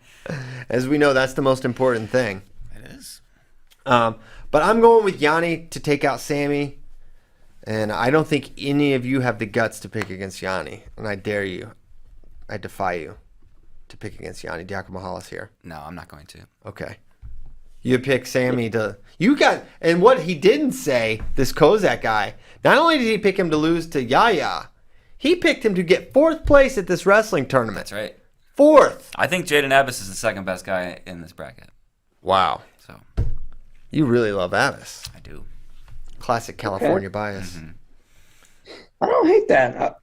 A: As we know, that's the most important thing.
C: It is.
A: But I'm going with Yanni to take out Sammy, and I don't think any of you have the guts to pick against Yanni, and I dare you. I defy you to pick against Yanni Diakomahalis here.
C: No, I'm not going to.
A: Okay. You pick Sammy and what he didn't say, this Kozak guy, not only did he pick him to lose to Yaya, he picked him to get 4th place at this wrestling tournament.
C: That's right.
A: 4th.
C: I think Jaden Abbas is the second best guy in this bracket.
A: Wow.
C: So
A: You really love Abbas.
C: I do.
A: Classic California bias.
C: Mm-hmm.
B: I don't hate that.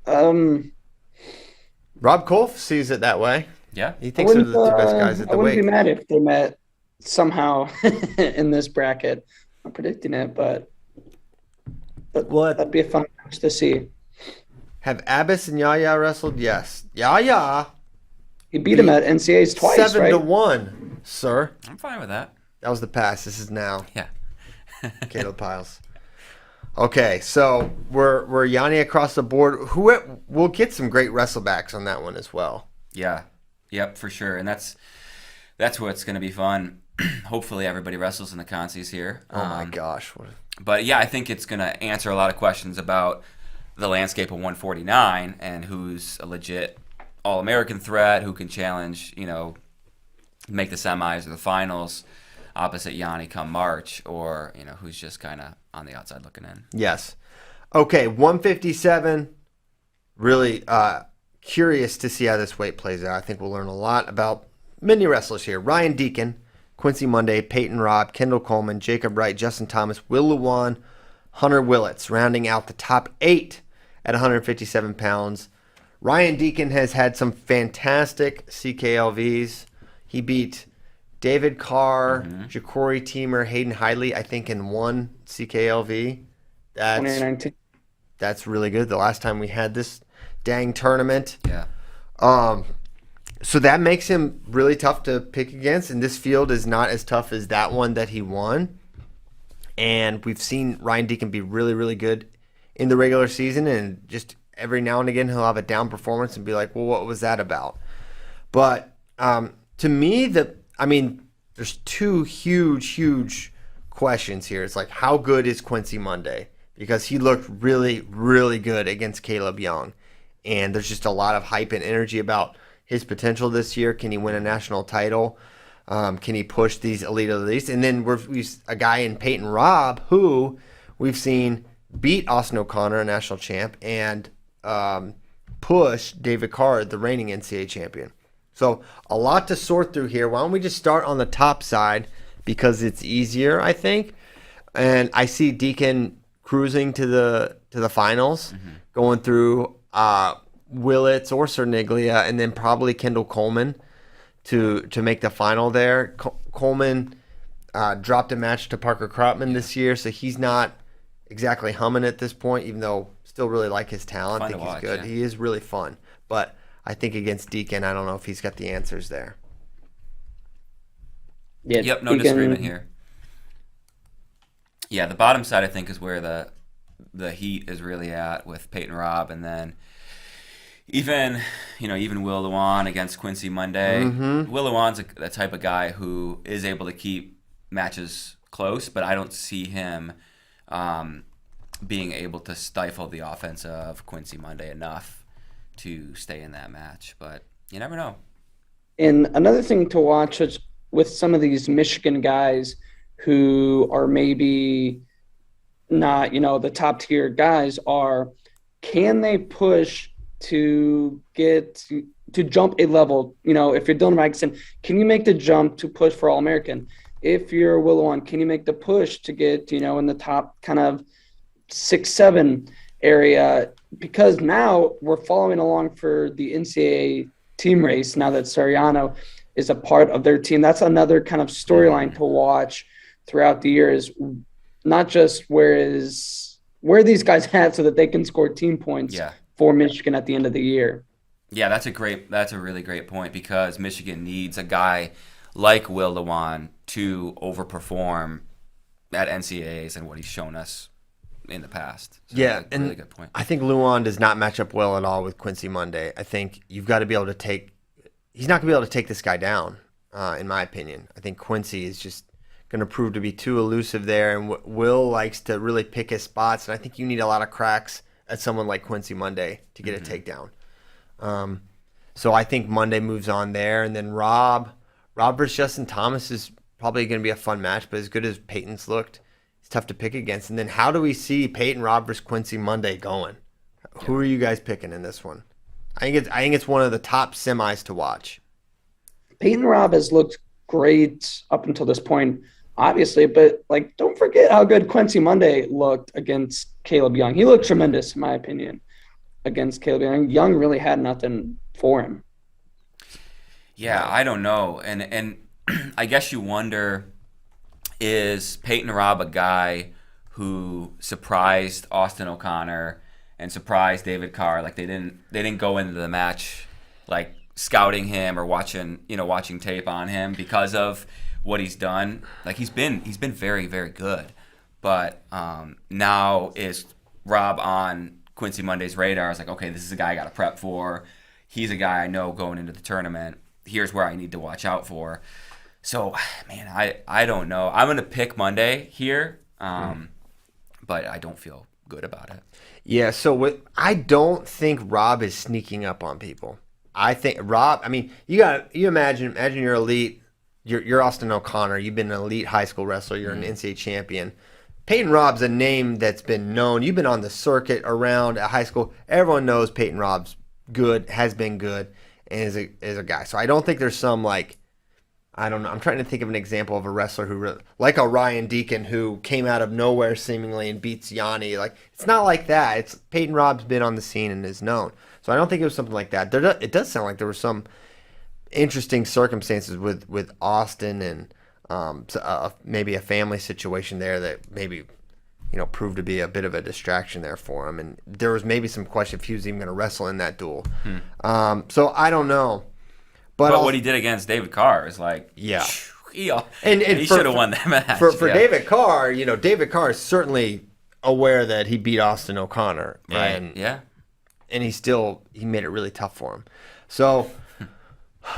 A: Rob Kolf sees it that way.
C: Yeah.
A: He thinks they're the 2 best guys at the
B: I wouldn't
A: weight.
B: be mad if they met somehow in this bracket. I'm predicting it, but that'd be a fun match to see.
A: Have Abbas and Yaya wrestled? Yes. Yaya.
B: He beat him at NCAAs twice,
A: 7-1, sir.
C: I'm fine with that.
A: That was the past. This is now.
C: Yeah.
A: Caleb Piles. Okay, so we're Yanni across the board. We'll get some great wrestlebacks on that one as well.
C: Yeah. Yep, for sure. And that's what's going to be fun. Hopefully everybody wrestles in the consies here.
A: Oh my gosh.
C: But yeah, I think it's going to answer a lot of questions about the landscape of 149 and who's a legit All-American threat, who can challenge, make the semis or the finals opposite Yanni come March, or, who's just kind of on the outside looking in.
A: Yes. Okay, 157. Really curious to see how this weight plays out. I think we'll learn a lot about many wrestlers here. Ryan Deacon, Quincy Monday, Peyton Robb, Kendall Coleman, Jacob Wright, Justin Thomas, Will Luwan, Hunter Willits, rounding out the top 8 at 157 pounds. Ryan Deacon has had some fantastic CKLVs. He beat David Carr, Ja'Cory Teemer, Hayden Hidley, I think, in one CKLV.
B: 2019.
A: That's really good. The last time we had this dang tournament.
C: Yeah.
A: So that makes him really tough to pick against, and this field is not as tough as that one that he won. And we've seen Ryan Deacon be really, really good in the regular season, and just every now and again he'll have a down performance and be like, well, what was that about? But to me, there's 2 huge questions here. It's like, how good is Quincy Monday? Because he looked really, really good against Caleb Young. And there's just a lot of hype and energy about his potential this year. Can he win a national title? Can he push these elite elites? And then we've a guy in Peyton Robb who we've seen beat Austin O'Connor, a national champ, and push David Carr, the reigning NCAA champion. So a lot to sort through here. Why don't we just start on the top side because it's easier, I think. And I see Deacon cruising to the finals, going through Willits or Cerniglia, and then probably Kendall Coleman to make the final there. Coleman dropped a match to Parker Krotman this year, so he's not exactly humming at this point, even though still really like his talent. I think he's good. Yeah. He is really fun. But I think against Deacon, I don't know if he's got the answers there.
B: Yeah,
C: Yep, no disagreement here. Yeah, the bottom side I think is where the heat is really at with Peyton Robb, and then even Will Lewan against Quincy Monday. Will Lewan's a type of guy who is able to keep matches close, but I don't see him being able to stifle the offense of Quincy Monday enough to stay in that match. But you never know.
B: And another thing to watch is with some of these Michigan guys who are maybe not, the top tier guys can they push to jump a level? If you're Dylan Magnuson, can you make the jump to push for All-American? If you're Willowan, can you make the push to get, in the top kind of 6-7 area? Because now we're following along for the NCAA team race now that Soriano is a part of their team. That's another kind of storyline to watch throughout the year, is not just where these guys at so that they can score team points for Michigan at the end of the year.
C: Yeah, that's a really great point, because Michigan needs a guy like Will Lewan to overperform at NCAAs and what he's shown us in the past. So
A: yeah,
C: and really good point.
A: I think Lewan does not match up well at all with Quincy Monday. I think you've got to be able to take – he's not going to be able to take this guy down, in my opinion. I think Quincy is just going to prove to be too elusive there, and Will likes to really pick his spots, and I think you need a lot of cracks at someone like Quincy Monday to get a takedown. So I think Monday moves on there, and then Rob versus Justin Thomas is probably going to be a fun match, but as good as Peyton's looked, it's tough to pick against. And then how do we see Peyton Robb versus Quincy Monday going? Who are you guys picking in this one? I think it's one of the top semis to watch.
B: Peyton Robb has looked great up until this point, obviously, but don't forget how good Quincy Monday looked against Caleb Young. He looked tremendous, in my opinion, against Caleb Young. Young really had nothing for him.
C: Yeah, I don't know. And I guess you wonder, is Peyton Robb a guy who surprised Austin O'Connor and surprised David Carr? Like they didn't go into the match scouting him or watching tape on him because of what he's done. Like he's been very, very good. But now is Rob on Quincy Monday's radar? It's like, okay, this is a guy I got to prep for. He's a guy I know going into the tournament. Here's where I need to watch out for. So, man, I don't know. I'm going to pick Monday here, but I don't feel good about it.
A: Yeah, so I don't think Rob is sneaking up on people. I think Rob, I mean, you imagine you're elite, you're Austin O'Connor, you've been an elite high school wrestler, you're an NCAA champion. Peyton Robb's a name that's been known. You've been on the circuit around at high school. Everyone knows Peyton Robb's good, has been good, and is a guy. So I don't think there's some I don't know. I'm trying to think of an example of a wrestler who, like a Ryan Deacon, who came out of nowhere seemingly and beats Yanni. It's not like that. It's Peyton Robb's been on the scene and is known. So I don't think it was something like that. It does sound like there were some interesting circumstances with Austin and maybe a family situation there that maybe proved to be a bit of a distraction there for him. And there was maybe some question if he was even going to wrestle in that duel. So I don't know.
C: But what he did against David Carr is he should have won that match.
A: For David Carr, David Carr is certainly aware that he beat Austin O'Connor,
C: right?
A: And he made it really tough for him. So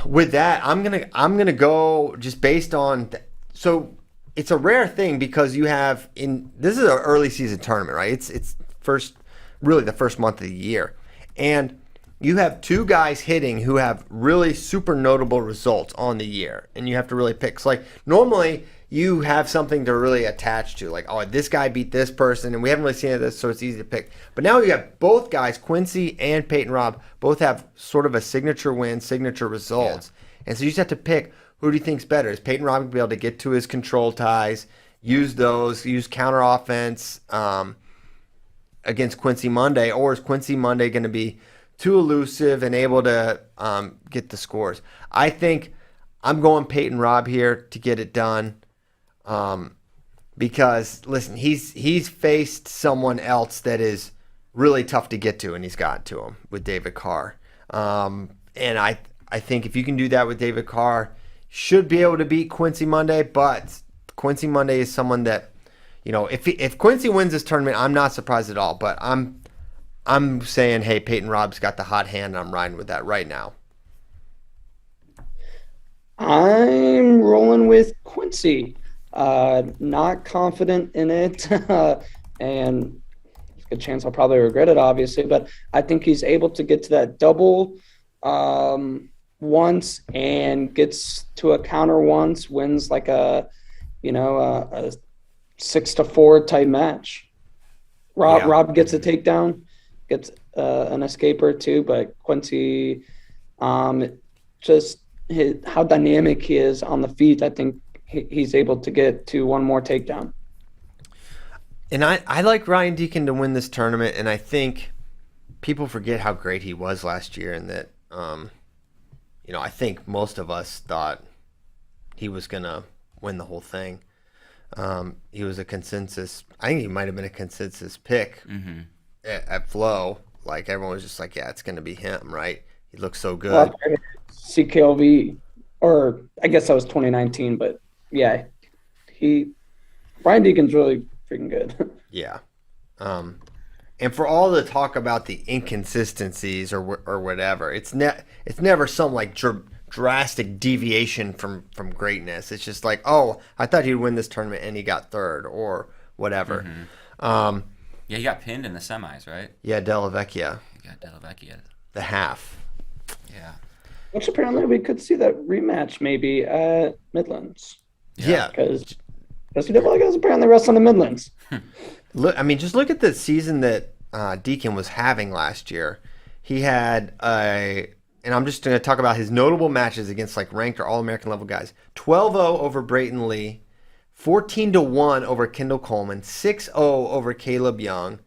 A: with that, I'm gonna go just based on. So it's a rare thing because this is an early season tournament, right? It's the first month of the year, and you have two guys hitting who have really super notable results on the year, and you have to really pick. So normally you have something to really attach to, this guy beat this person, and we haven't really seen this, so it's easy to pick. But now you have both guys, Quincy and Peyton Robb, both have sort of a signature win, signature results, and so you just have to pick who do you think's better. Is Peyton Robb going to be able to get to his control ties, use counter offense against Quincy Monday, or is Quincy Monday going to be too elusive and able to get the scores? I think I'm going Peyton Robb here to get it done because, listen, he's faced someone else that is really tough to get to, and he's gotten to him with David Carr. And I think if you can do that with David Carr, should be able to beat Quincy Monday, but Quincy Monday is someone that, if Quincy wins this tournament, I'm not surprised at all. But I'm saying, hey, Peyton Robb's got the hot hand, and I'm riding with that right now.
B: I'm rolling with Quincy. Not confident in it, and there's a good chance I'll probably regret it, obviously. But I think he's able to get to that double once and gets to a counter once, wins like a 6-4 type match. Rob gets a takedown, gets an escape or two, but Quincy, just how dynamic he is on the feet, I think he's able to get to one more takedown.
A: And I like Ryan Deacon to win this tournament, and I think people forget how great he was last year, and that I think most of us thought he was gonna win the whole thing. He was a consensus. I think he might have been a consensus pick at Flow. Like everyone was just like, yeah, it's gonna be him, right? He looks so good.
B: Well, CKLV, or I guess that was 2019, but yeah, Ryan Deacon's really freaking good.
A: Yeah. And for all the talk about the inconsistencies or whatever, it's never some like drastic deviation from greatness. It's just like, oh, I thought he'd win this tournament and he got third or whatever.
C: Yeah, he got pinned in the semis, right?
A: Yeah, Della Vecchia.
C: He got Della Vecchia.
A: The half.
C: Yeah.
B: Which apparently we could see that rematch maybe at Midlands.
A: Yeah.
B: Because CWL guys apparently wrestle in the Midlands.
A: Just look at the season that Deacon was having last year. He had and I'm just going to talk about his notable matches against like ranked or All-American level guys. 12-0 over Brayton Lee, 14-1 over Kendall Coleman, 6-0 over Caleb Young,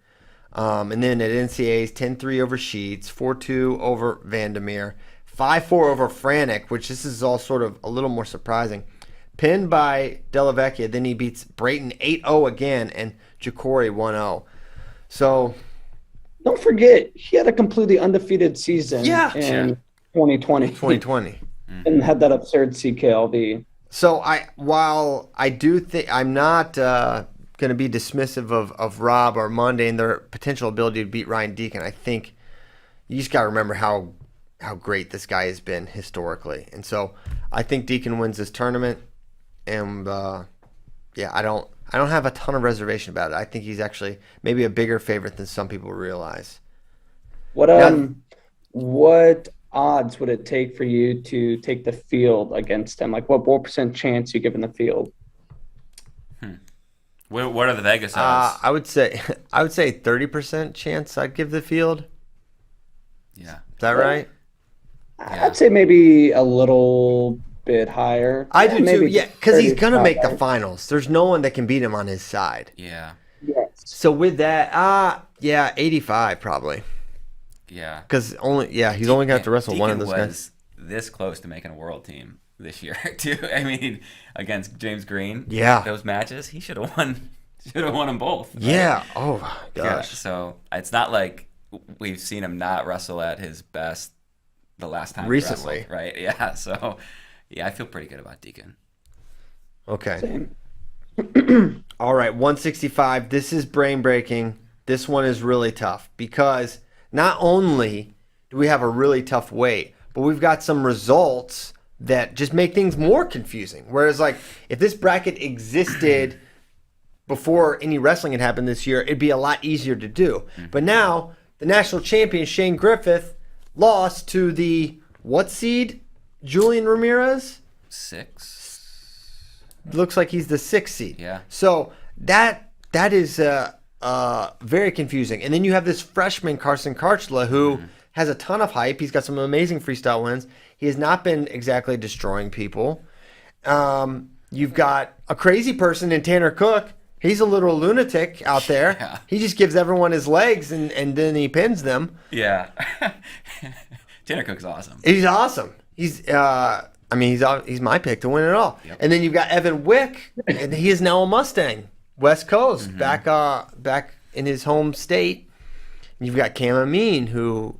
A: and then at NCAAs 10-3 over Sheets, 4-2 over Vandermeer, 5-4 over Franek, which this is all sort of a little more surprising. Pinned by Della Vecchia, then he beats Brayton 8-0 again, and Ja'Cory 1-0. So
B: don't forget, he had a completely undefeated season in 2020.
A: 2020.
B: And had that absurd CKLV.
A: So while I do think I'm not going to be dismissive of Rob or Monday and their potential ability to beat Ryan Deacon, I think you just got to remember how great this guy has been historically. And so I think Deacon wins this tournament. And I don't have a ton of reservation about it. I think he's actually maybe a bigger favorite than some people realize.
B: What odds would it take for you to take the field against him? Like what % chance you give in the field?
C: What are the Vegas odds?
A: I would say 30% chance I'd give the field.
C: Yeah.
A: Is that right?
B: I'd say maybe a little bit higher.
A: I do too, yeah, because he's going to make the
B: higher.
A: Finals. There's no one that can beat him on his side.
C: Yeah.
B: Yes.
A: So with that, 85 probably.
C: Yeah.
A: Because he's only going to have to wrestle one of those
C: Deacon
A: guys.
C: was this close to making a world team this year too. I mean, against James Green.
A: Yeah.
C: Those matches, he should have won. Should have won them both. Right?
A: Yeah. Oh my
C: Yeah,
A: gosh.
C: so it's not like we've seen him not wrestle at his best the last time he
A: Recently.
C: wrestled, right? Yeah. So yeah, I feel pretty good about Deacon.
A: Okay.
B: Same.
A: All right, 165. This is brain breaking. This one is really tough because not only do we have a really tough weight, but we've got some results that just make things more confusing. Whereas, like, if this bracket existed before any wrestling had happened this year, it'd be a lot easier to do. But now, the national champion, Shane Griffith, lost to the what seed? Julian Ramirez?
C: 6.
A: Looks like he's the 6th seed.
C: Yeah.
A: So that is very confusing. And then you have this freshman, Carson Karchla, who has a ton of hype. He's got some amazing freestyle wins. He has not been exactly destroying people. You've got a crazy person in Tanner Cook. He's a little lunatic out there.
C: Yeah.
A: He just gives everyone his legs and then he pins them.
C: Yeah. Tanner Cook's awesome.
A: He's awesome. He's my pick to win it all.
C: Yep.
A: And then you've got Evan Wick, and he is now a Mustang, West Coast, back in his home state. And you've got Cam Amin, who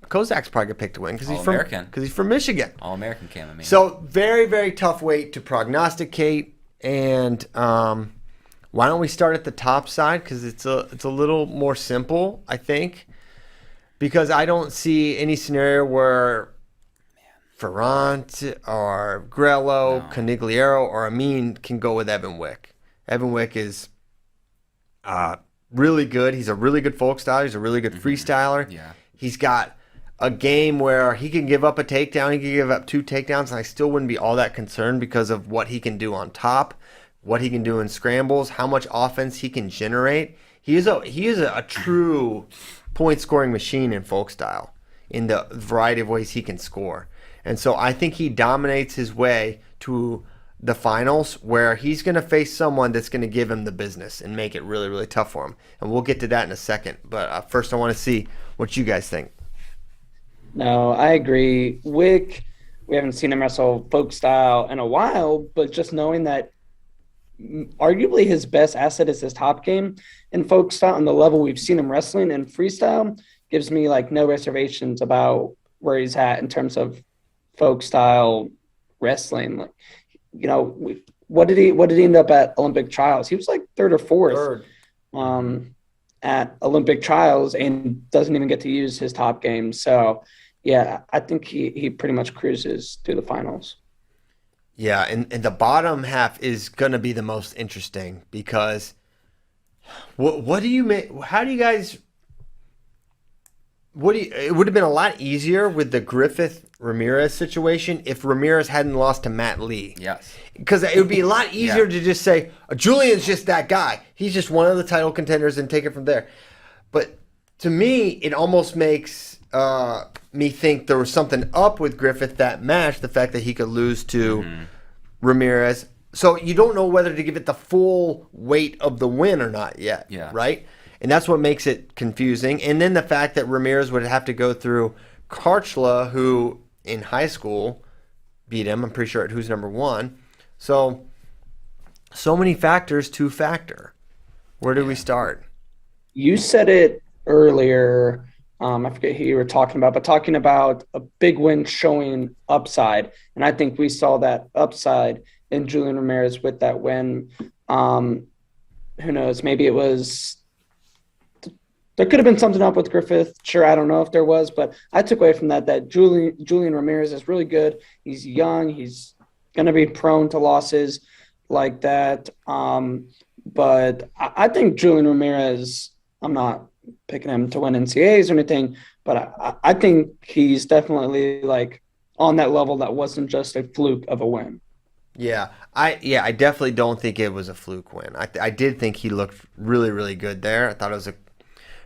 A: Kozak's probably gonna pick to win because
C: All-American.
A: he's from Michigan.
C: All-American came,
A: So very, very tough weight to prognosticate. And why don't we start at the top side, because it's a little more simple, I think, because I don't see any scenario where Ferrant or Grello, Canigliaro, or Amin can go with Evan Wick. Evan Wick is really good. He's a really good folk styler. He's a really good freestyler.
C: Yeah.
A: He's got a game where he can give up a takedown. He can give up 2 takedowns, and I still wouldn't be all that concerned because of what he can do on top, what he can do in scrambles, how much offense he can generate. He is a true point-scoring machine in folk style in the variety of ways he can score. And so I think he dominates his way to the finals, where he's going to face someone that's going to give him the business and make it really, really tough for him. And we'll get to that in a second. But first I want to see what you guys think.
B: No, I agree. Wick, we haven't seen him wrestle folk style in a while, but just knowing that arguably his best asset is his top game in folk style and the level we've seen him wrestling in freestyle gives me like no reservations about where he's at in terms of folk style wrestling. Like, you know, what did he end up at Olympic trials? He was like third or fourth at Olympic trials and doesn't even get to use his top game. So yeah, I think he pretty much cruises through the finals.
A: Yeah, and the bottom half is going to be the most interesting because what do you make? How do you guys? It would have been a lot easier with the Griffith Ramirez situation if Ramirez hadn't lost to Matt Lee.
C: Yes.
A: Because it would be a lot easier to just say, Julian's just that guy. He's just one of the title contenders and take it from there. But to me, it almost makes me think there was something up with Griffith that match, the fact that he could lose to Ramirez. So you don't know whether to give it the full weight of the win or not yet, right? And that's what makes it confusing. And then the fact that Ramirez would have to go through Karchla, who in high school beat him. I'm pretty sure at Who's Number One. So many factors to factor. Where do we start?
B: You said it earlier. I forget who you were talking about, but talking about a big win showing upside. And I think we saw that upside in Julian Ramirez with that win. Who knows? Maybe it was – there could have been something up with Griffith. Sure, I don't know if there was, but I took away from that Julian Ramirez is really good. He's young. He's going to be prone to losses like that. But I think Julian Ramirez, I'm not picking him to win NCAAs or anything, but I think he's definitely like on that level that wasn't just a fluke of a win.
A: Yeah, I definitely don't think it was a fluke win. I did think he looked really, really good there. I thought it was a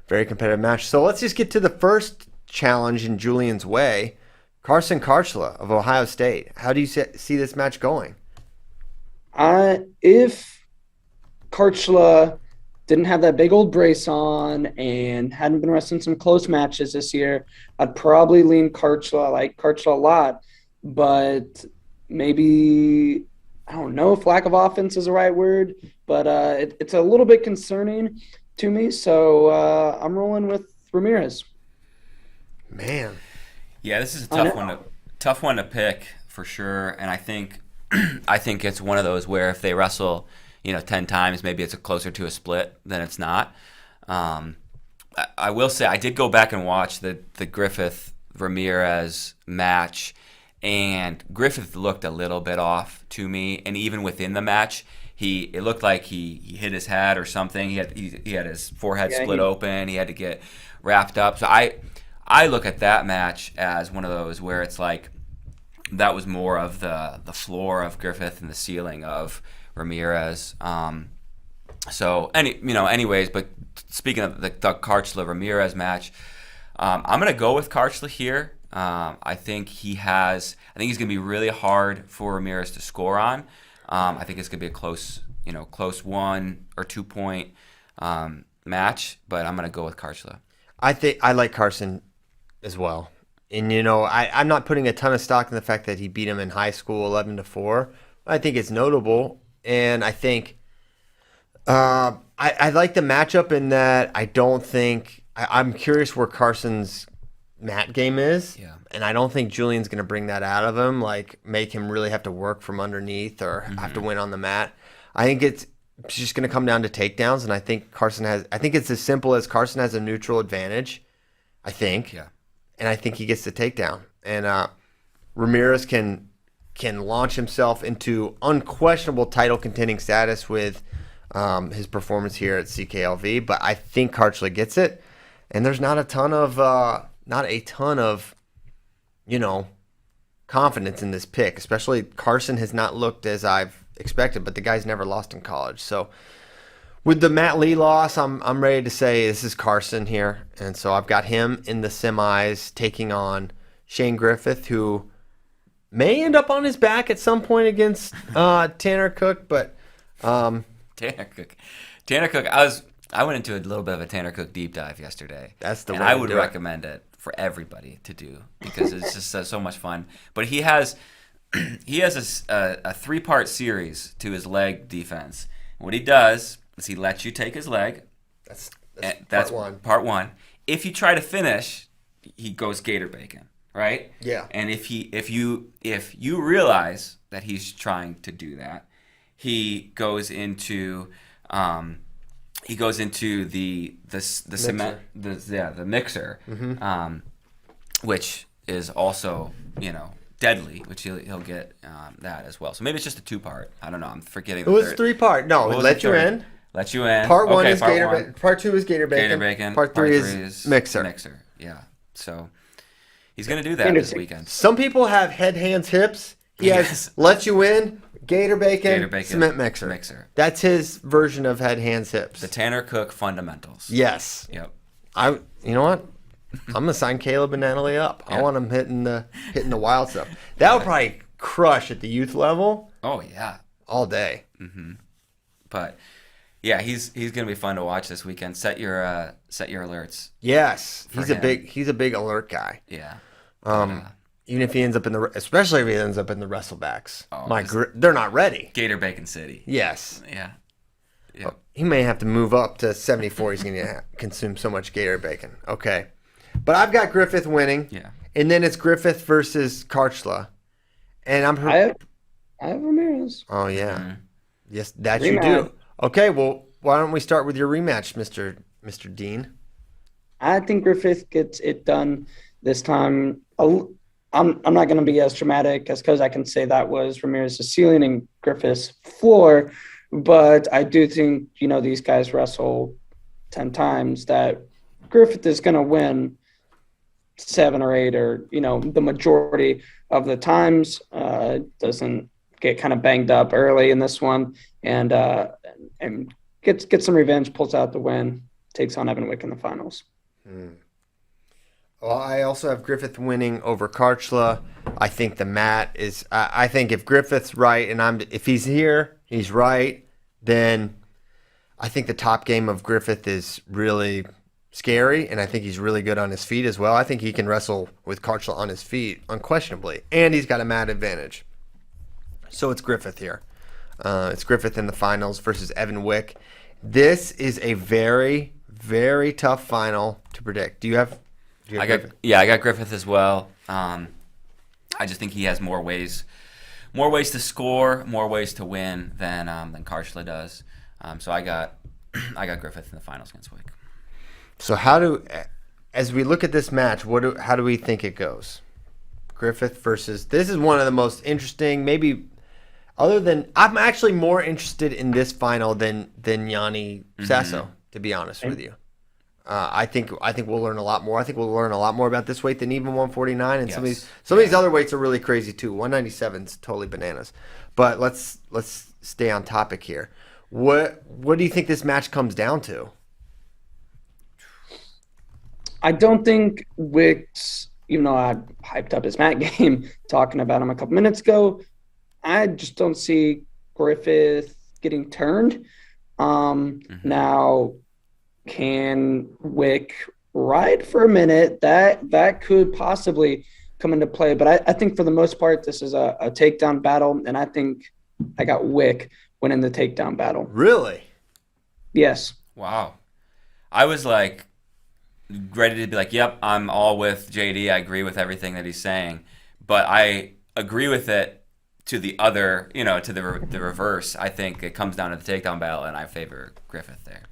A: very competitive match. So let's just get to the first challenge in Julian's way. Carson Karchla of Ohio State. How do you see this match going?
B: If Karchla didn't have that big old brace on and hadn't been wrestling some close matches this year, I'd probably lean Karchla. I like Karchla a lot, but maybe, I don't know if lack of offense is the right word, but it's a little bit concerning to me. So I'm rolling with Ramirez.
A: Man.
C: Yeah, this is a tough one to pick for sure. And I think it's one of those where if they wrestle, 10 times, maybe it's closer to a split than it's not. I will say I did go back and watch the Griffith Ramirez match, and Griffith looked a little bit off to me. And even within the match, it looked like he hit his head or something. He had his forehead split open. He had to get wrapped up. So I look at that match as one of those where it's like that was more of the floor of Griffith and the ceiling of Ramirez. Anyways, but speaking of the Karchla Ramirez match, I'm gonna go with Karchla here. I think he's gonna be really hard for Ramirez to score on. I think it's gonna be a close 1 or 2 point match, but I'm gonna go with Karchla.
A: I think I like Carson as well. And I'm not putting a ton of stock in the fact that he beat him in high school 11-4. I think it's notable, and I think I like the matchup in that I don't think I'm curious where Carson's mat game is.
C: Yeah.
A: And I don't think Julian's going to bring that out of him, like make him really have to work from underneath or have to win on the mat. I think it's just going to come down to takedowns, and I think it's as simple as Carson has a neutral advantage, I think.
C: Yeah.
A: And I think he gets the takedown. And Ramirez can launch himself into unquestionable title contending status with his performance here at CKLV, but I think Karchla gets it. And there's not a ton of confidence in this pick, especially Carson has not looked as I've expected, but the guy's never lost in college. So with the Matt Lee loss, I'm ready to say this is Carson here. And so I've got him in the semis taking on Shane Griffith, who may end up on his back at some point against Tanner Cook, but
C: Tanner Cook. I went into a little bit of a Tanner Cook deep dive yesterday.
A: That's the way
C: I
A: to
C: would
A: do it.
C: recommend it for everybody to do because it's just so much fun. But he has a 3-part series to his leg defense. What he does is he lets you take his leg.
A: That's part one.
C: Part one. If you try to finish, he goes gator bacon, right?
A: Yeah.
C: And if you realize that he's trying to do that, he goes into the cement the mixer, which is also deadly, which he'll get that as well. So maybe it's just a 2-part. I don't know. I'm forgetting.
A: It was 3-part. No, let you in.
C: Let you in.
A: Part one
C: okay,
A: is gator bacon. Part 2 is gator bacon.
C: Gator bacon.
A: Part 3 is mixer.
C: Mixer. Yeah. So he's gonna do that this weekend.
A: Some people have head, hands, hips. He has let you in, gator bacon, cement mixer. That's his version of head, hands, hips.
C: The Tanner Cook fundamentals.
A: Yes.
C: Yep.
A: You know what? I'm gonna sign Caleb and Natalie up. I want him hitting the wild stuff. That would probably crush at the youth level.
C: Oh yeah.
A: All day.
C: But yeah, he's gonna be fun to watch this weekend. Set your alerts.
A: Yes, he's a big alert guy.
C: Yeah.
A: Even if he ends up especially if he ends up in the wrestlebacks. They're not ready.
C: Gator Bacon City.
A: Yes.
C: Yeah.
A: Yeah. He may have to move up to 74. He's going to consume so much gator bacon. Okay. But I've got Griffith winning.
C: Yeah.
A: And then it's Griffith versus Karchla. And
B: I have Ramirez.
A: Oh, yeah.
C: Mm-hmm.
A: Yes, that
B: Rematch.
A: you do. Okay, well, why don't we start with your rematch, Mr. Dean?
B: I think Griffith gets it done this time. I'm not going to be as dramatic as because I can say that was Ramirez's ceiling and Griffith's floor, but I do think, these guys wrestle 10 times that Griffith is going to win 7 or 8 or, the majority of the times. Doesn't get kind of banged up early in this one and gets some revenge, pulls out the win, takes on Evan Wick in the finals.
A: Well, I also have Griffith winning over Karchla. I think the mat is. I think if Griffith's right, and if he's here, he's right. Then I think the top game of Griffith is really scary, and I think he's really good on his feet as well. I think he can wrestle with Karchla on his feet unquestionably, and he's got a mat advantage. So it's Griffith here. It's Griffith in the finals versus Evan Wick. This is a very, very tough final to predict. Do you have?
C: I got Griffith as well. I just think he has more ways to score, more ways to win than Karchla does. So I got Griffith in the finals against Wick.
A: So as we look at this match, how do we think it goes? Griffith versus. This is one of the most interesting, maybe. Other than, I'm actually more interested in this final than Yanni Sasso, to be honest with you. I think we'll learn a lot more. I think we'll learn a lot more about this weight than even 149, and some of these other weights are really crazy too. 197 is totally bananas. But let's stay on topic here. What do you think this match comes down to?
B: I don't think Wick's, even though I hyped up his mat game talking about him a couple minutes ago, I just don't see Griffith getting turned. Now, can Wick ride for a minute? That could possibly come into play. But I think for the most part, this is a takedown battle, and I think I got Wick winning the takedown battle.
A: Really?
B: Yes.
C: Wow. I was like ready to be like, yep, I'm all with JD. I agree with everything that he's saying, but I agree with it to the other, to the reverse. I think it comes down to the takedown battle, and I favor Griffith there.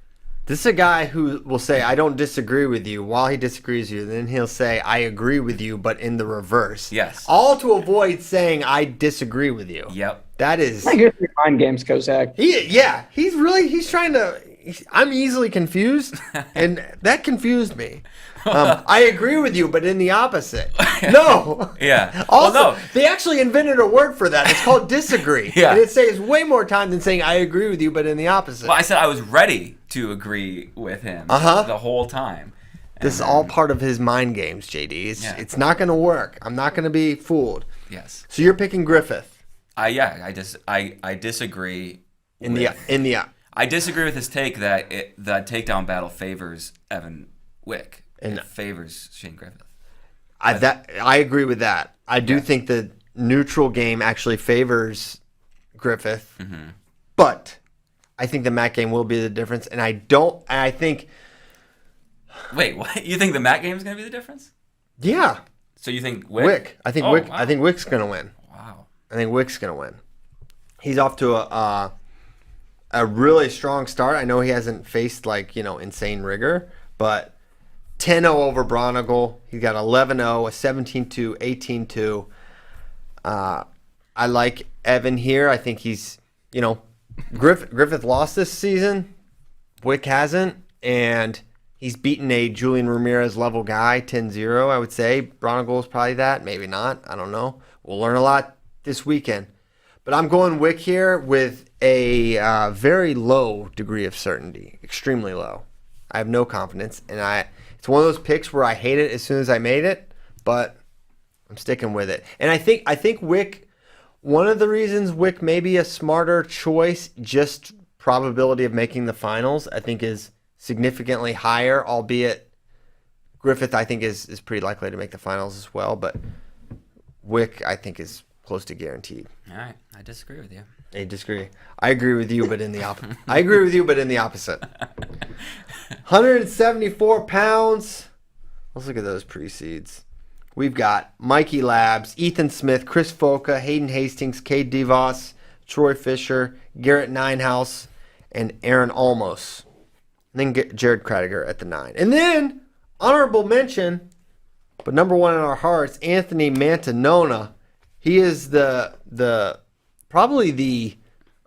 A: This is a guy who will say, I don't disagree with you while he disagrees with you. Then he'll say, I agree with you, but in the reverse.
C: Yes.
A: All to avoid saying, I disagree with you.
C: Yep.
A: That is.
B: I get your mind games, Kozak.
A: He's trying to. I'm easily confused, and that confused me. I agree with you, but in the opposite. No.
C: Yeah.
A: Also,
C: Well, no.
A: they actually invented a word for that. It's called disagree.
C: Yeah.
A: And it saves way more time than saying I agree with you, but in the opposite.
C: Well, I said I was ready to agree with him the whole time.
A: This is all part of his mind games, JD. It's not going to work. I'm not going to be fooled.
C: Yes.
A: So you're picking Griffith.
C: I disagree. I disagree with his take that the takedown battle favors Evan Wick. And it favors Shane Griffith.
A: I agree with that. I do think the neutral game actually favors Griffith, but I think the mat game will be the difference. And I think.
C: Wait, what? You think the mat game is going to be the difference?
A: Yeah.
C: So you think Wick?
A: I think Wick. Wow. I think Wick's going to win.
C: Wow.
A: I think Wick's going to win. He's off to a really strong start. I know he hasn't faced insane rigor, but 10-0 over Bronigal. He's got 11-0, a 17-2, 18-2. I like Evan here. I think he's, Griffith lost this season. Wick hasn't, and he's beaten a Julian Ramirez level guy 10-0, I would say. Bronigal is probably that. Maybe not. I don't know. We'll learn a lot this weekend. But I'm going Wick here with a very low degree of certainty. Extremely low. I have no confidence. And it's one of those picks where I hate it as soon as I made it, but I'm sticking with it. And I think Wick, one of the reasons Wick may be a smarter choice, just probability of making the finals, I think is significantly higher, albeit Griffith, I think, is pretty likely to make the finals as well. But Wick, I think, is close to guaranteed.
C: All right. I disagree with you.
A: I disagree. I agree with you, but in the opposite. I agree with you, but in the opposite. 174 pounds. Let's look at those pre-seeds. We've got Mikey Labs, Ethan Smith, Chris Foca, Hayden Hastings, Cade DeVos, Troy Fisher, Garrett Ninehouse, and Aaron Olmos. And then Jared Kradiger at the 9. And then, honorable mention, but number one in our hearts, Anthony Mantanona. He is probably the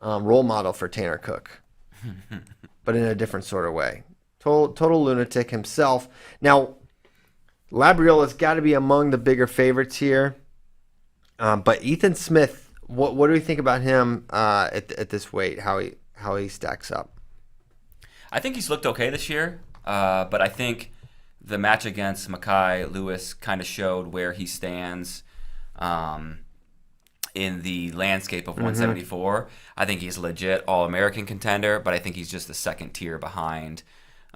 A: role model for Tanner Cook, but in a different sort of way. Total lunatic himself. Now, Labriola's got to be among the bigger favorites here, but Ethan Smith, what do we think about him at this weight? How he stacks up?
C: I think he's looked okay this year, but I think the match against Mackay Lewis kind of showed where he stands in the landscape of 174. I think he's a legit All-American contender, but I think he's just the second tier behind,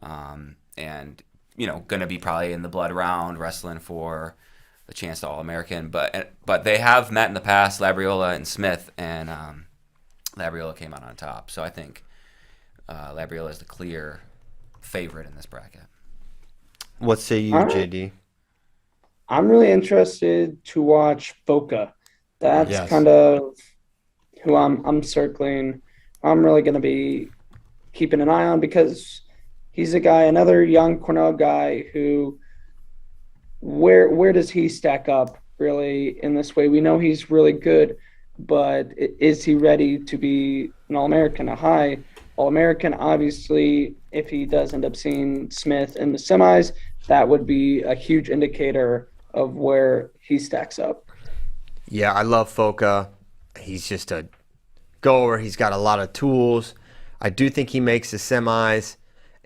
C: and going to be probably in the blood round, wrestling for the chance to All-American. But they have met in the past, Labriola and Smith, and Labriola came out on top. So I think Labriola is the clear favorite in this bracket.
A: What say you, JD?
B: I'm really interested to watch Foca. That's kind of who I'm circling. I'm really going to be keeping an eye on because he's another young Cornell guy who, where does he stack up really in this way? We know he's really good, but is he ready to be an All-American, a high All-American? Obviously, if he does end up seeing Smith in the semis, that would be a huge indicator of where he stacks up.
A: Yeah, I love Foca. He's just a goer. He's got a lot of tools. I do think he makes the semis.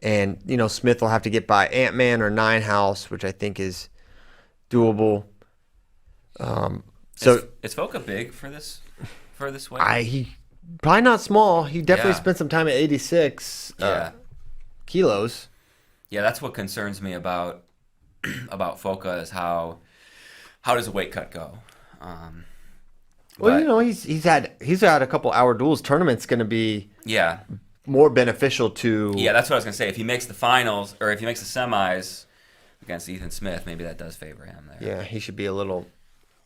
A: And, Smith will have to get by Ant-Man or Ninehouse, which I think is doable.
C: Is Foca big for this weight?
A: He probably not small. He definitely spent some time at 86 kilos.
C: Yeah, that's what concerns me about Foca is how does a weight cut go?
A: He's had a couple hour duels. Tournament's going to be more beneficial to.
C: Yeah, that's what I was going to say. If he makes the finals or if he makes the semis, against Ethan Smith, maybe that does favor him there.
A: Yeah, he should be a little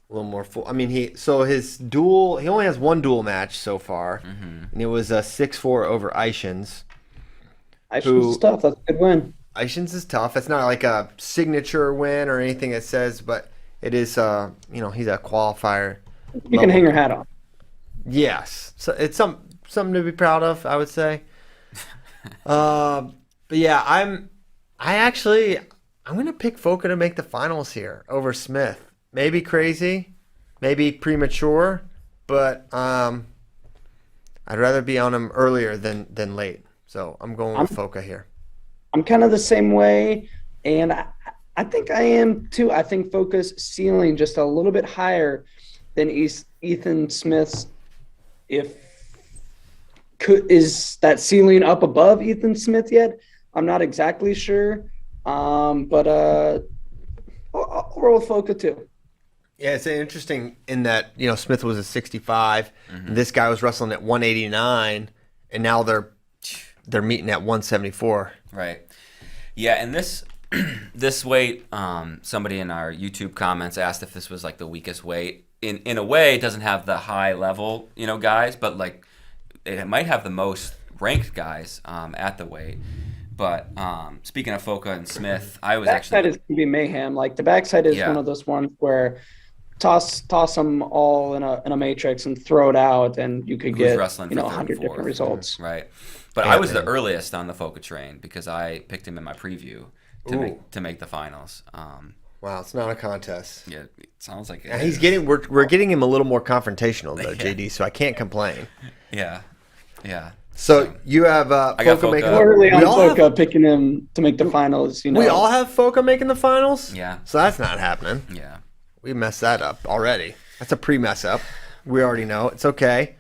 A: more full. I mean, he only has one duel match so far, and it was a 6-4 over Ishins.
B: Ishins is tough. That's a good win.
A: Ishins is tough. It's not like a signature win or anything it says, but it is. He's a qualifier.
B: You can hang your hat on.
A: Yes, so it's something to be proud of, I would say. But yeah, I'm gonna pick Foka to make the finals here over Smith. Maybe crazy, maybe premature, but I'd rather be on him earlier than late. So I'm going with Foka here.
B: I'm kind of the same way, and I think I am too. I think Foka's ceiling just a little bit higher than Ethan Smith's. Is that ceiling up above Ethan Smith yet? I'm not exactly sure, but I'll roll with Foka too.
A: Yeah, it's interesting in that Smith was a 65, and this guy was wrestling at 189, and now they're meeting at 174.
C: Right. Yeah, and this weight, somebody in our YouTube comments asked if this was like the weakest weight. In a way, it doesn't have the high level, guys, but like it might have the most ranked guys at the weight. But speaking of Foka and Smith, I was
B: backside is going to be mayhem. Like the backside is one of those ones where toss them all in a matrix and throw it out, and you could get 100 different results.
C: Right. But I was the earliest on the Foka train because I picked him in my preview to make the finals.
A: Wow, it's not a contest.
C: Yeah, it sounds like it.
A: And we're getting him a little more confrontational though, JD. So I can't complain.
C: Yeah.
A: So you have Foka making.
B: Early on Foka picking him to make the finals.
A: We all have Foka making the finals.
C: Yeah.
A: So that's not happening.
C: Yeah.
A: We messed that up already. That's a pre-mess up. We already know. It's okay.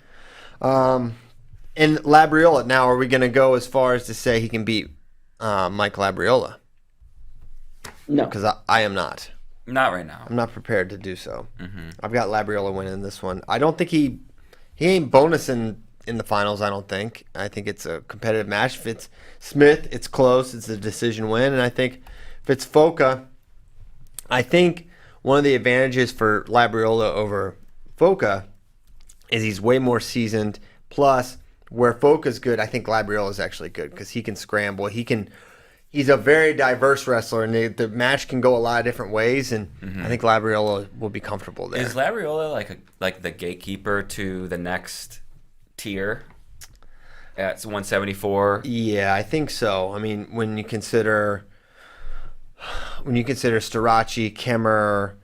A: And Labriola, now are we going to go as far as to say he can beat Mike Labriola?
B: No.
A: Because I am not.
C: Not right now.
A: I'm not prepared to do so. I've got Labriola winning this one. I don't think he ain't bonusing in the finals, I don't think. I think it's a competitive match. If it's Smith, it's close. It's a decision win. And I think if it's Foka, I think one of the advantages for Labriola over Foka is he's way more seasoned. Plus, where Foka's good, I think Labriola is actually good because he can scramble. He's a very diverse wrestler, and the match can go a lot of different ways. And I think Labriola will be comfortable there.
C: Is Labriola like the gatekeeper to the next tier at 174?
A: Yeah, I think so. I mean, when you consider Starachi, Kemmer,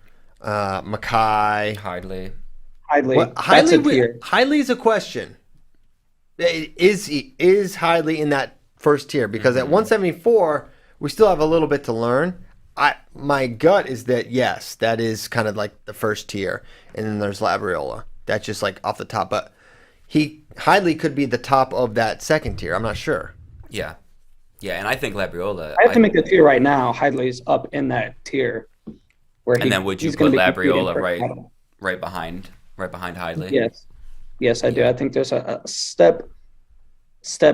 A: Mackay,
C: Hidley.
B: That's a tier.
A: Hidley's a question. Is Hidley in that first tier? Because at 174, we still have a little bit to learn. My gut is that yes, that is kind of like the first tier, and then there's Labriola. That's just like off the top, but Hidley could be the top of that second tier. I'm not sure.
C: Yeah, and I think Labriola.
B: I have to make the tier right now. Hidley's up in that tier.
C: Then would you put Labriola right behind Hidley?
B: Yes, I do. I think there's a step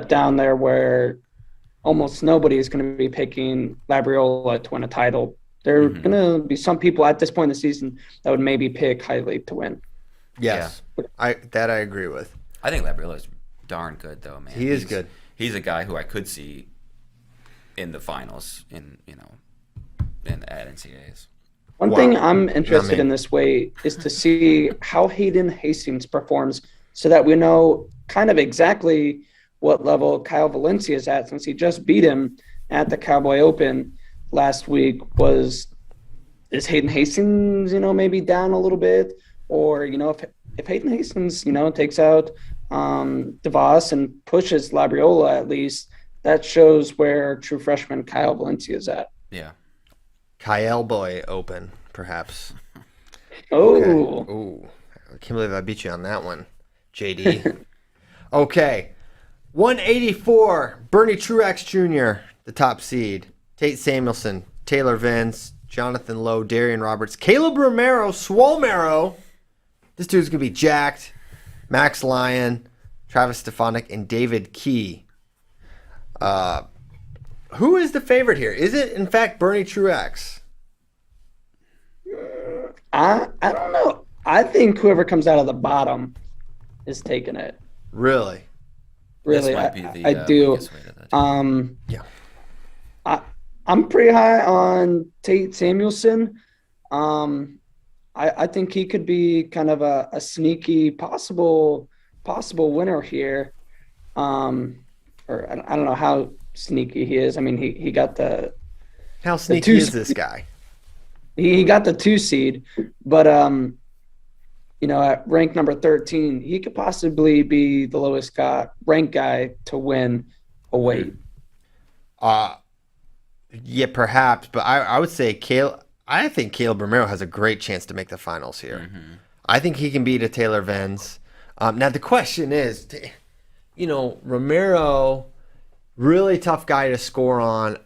B: down there where almost nobody is going to be picking Labriola to win a title. There are going to be some people at this point in the season that would maybe pick Hidley to win.
A: Yes, I agree with.
C: I think Labriola is darn good, though, man.
A: He's good.
C: He's a guy who I could see in the finals at NCAAs.
B: One thing I'm interested in this way is to see how Hayden Hastings performs so that we know kind of exactly what level Kyle Valencia is at, since he just beat him at the Cowboy Open last week. Is Hayden Hastings, maybe down a little bit? Or, if Hayden Hastings, takes out DeVos and pushes Labriola at least, that shows where true freshman Kyle Valencia is at.
C: Yeah.
A: Kyle Boy Open, perhaps.
B: Oh.
A: Okay. Ooh. I can't believe I beat you on that one, JD. Okay. 184, Bernie Truax Jr., the top seed. Tate Samuelson, Taylor Vince, Jonathan Lowe, Darian Roberts, Caleb Romero, Swole Marrow. This dude's going to be jacked. Max Lyon, Travis Stefanik, and David Key. Who is the favorite here? Is it, in fact, Bernie Truex?
B: I don't know. I think whoever comes out of the bottom is taking it.
A: Really?
B: Really,
C: This might be the
B: I do.
C: weakest way to the
A: Yeah.
B: I'm pretty high on Tate Samuelson. I think he could be kind of a sneaky possible winner here. Or I don't know how sneaky he is. I mean, he got
A: How sneaky is this guy?
B: he got the 2 seed, but at rank number 13, he could possibly be the lowest ranked guy to win a weight.
A: Yeah, perhaps, but I would say I think Caleb Romero has a great chance to make the finals here. I think he can beat a Taylor Venz. Now the question is, Romero, really tough guy to score on.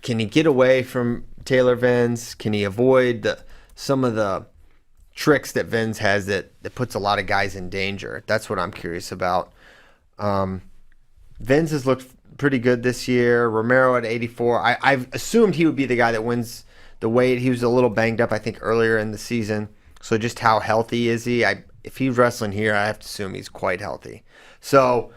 A: Can he get away from Taylor Venz? Can he avoid some of the tricks that Venz has that puts a lot of guys in danger? That's what I'm curious about. Venz has looked pretty good this year. Romero at 84. I've assumed he would be the guy that wins the weight. He was a little banged up, I think, earlier in the season. So just how healthy is he? If he's wrestling here, I have to assume he's quite healthy. So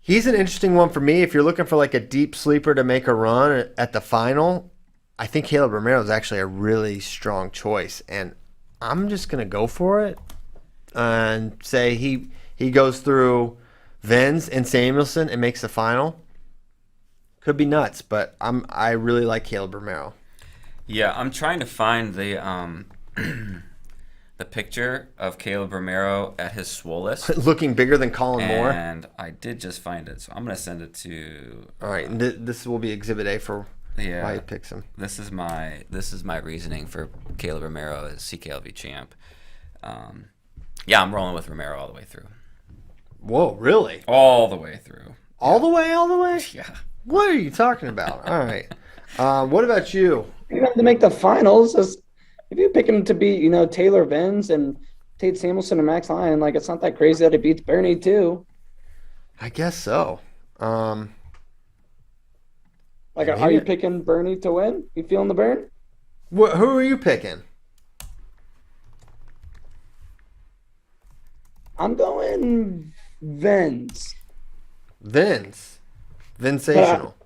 A: he's an interesting one for me. If you're looking for like a deep sleeper to make a run at the final, I think Caleb Romero is actually a really strong choice. And I'm just going to go for it and say he goes through Venz and Samuelson and makes the final. Could be nuts, but I really like Caleb Romero.
C: Yeah, I'm trying to find the the picture of Caleb Romero at his swollest.
A: Looking bigger than Colin Moore.
C: And I did just find it, so I'm going to send it to...
A: All right, this will be Exhibit A for why he picks him.
C: This is my reasoning for Caleb Romero as CKLV champ. Yeah, I'm rolling with Romero all the way through.
A: Whoa, really?
C: All the way through.
A: All the way?
C: Yeah.
A: What are you talking about? All right. What about you?
B: You have to make the finals. If you pick him to beat, Taylor Venz and Tate Samuelson and Max Lyon, like it's not that crazy that he beats Bernie too.
A: I guess so.
B: Are you picking Bernie to win? You feeling the burn?
A: Who are you picking?
B: I'm going Venz.
A: Sensational.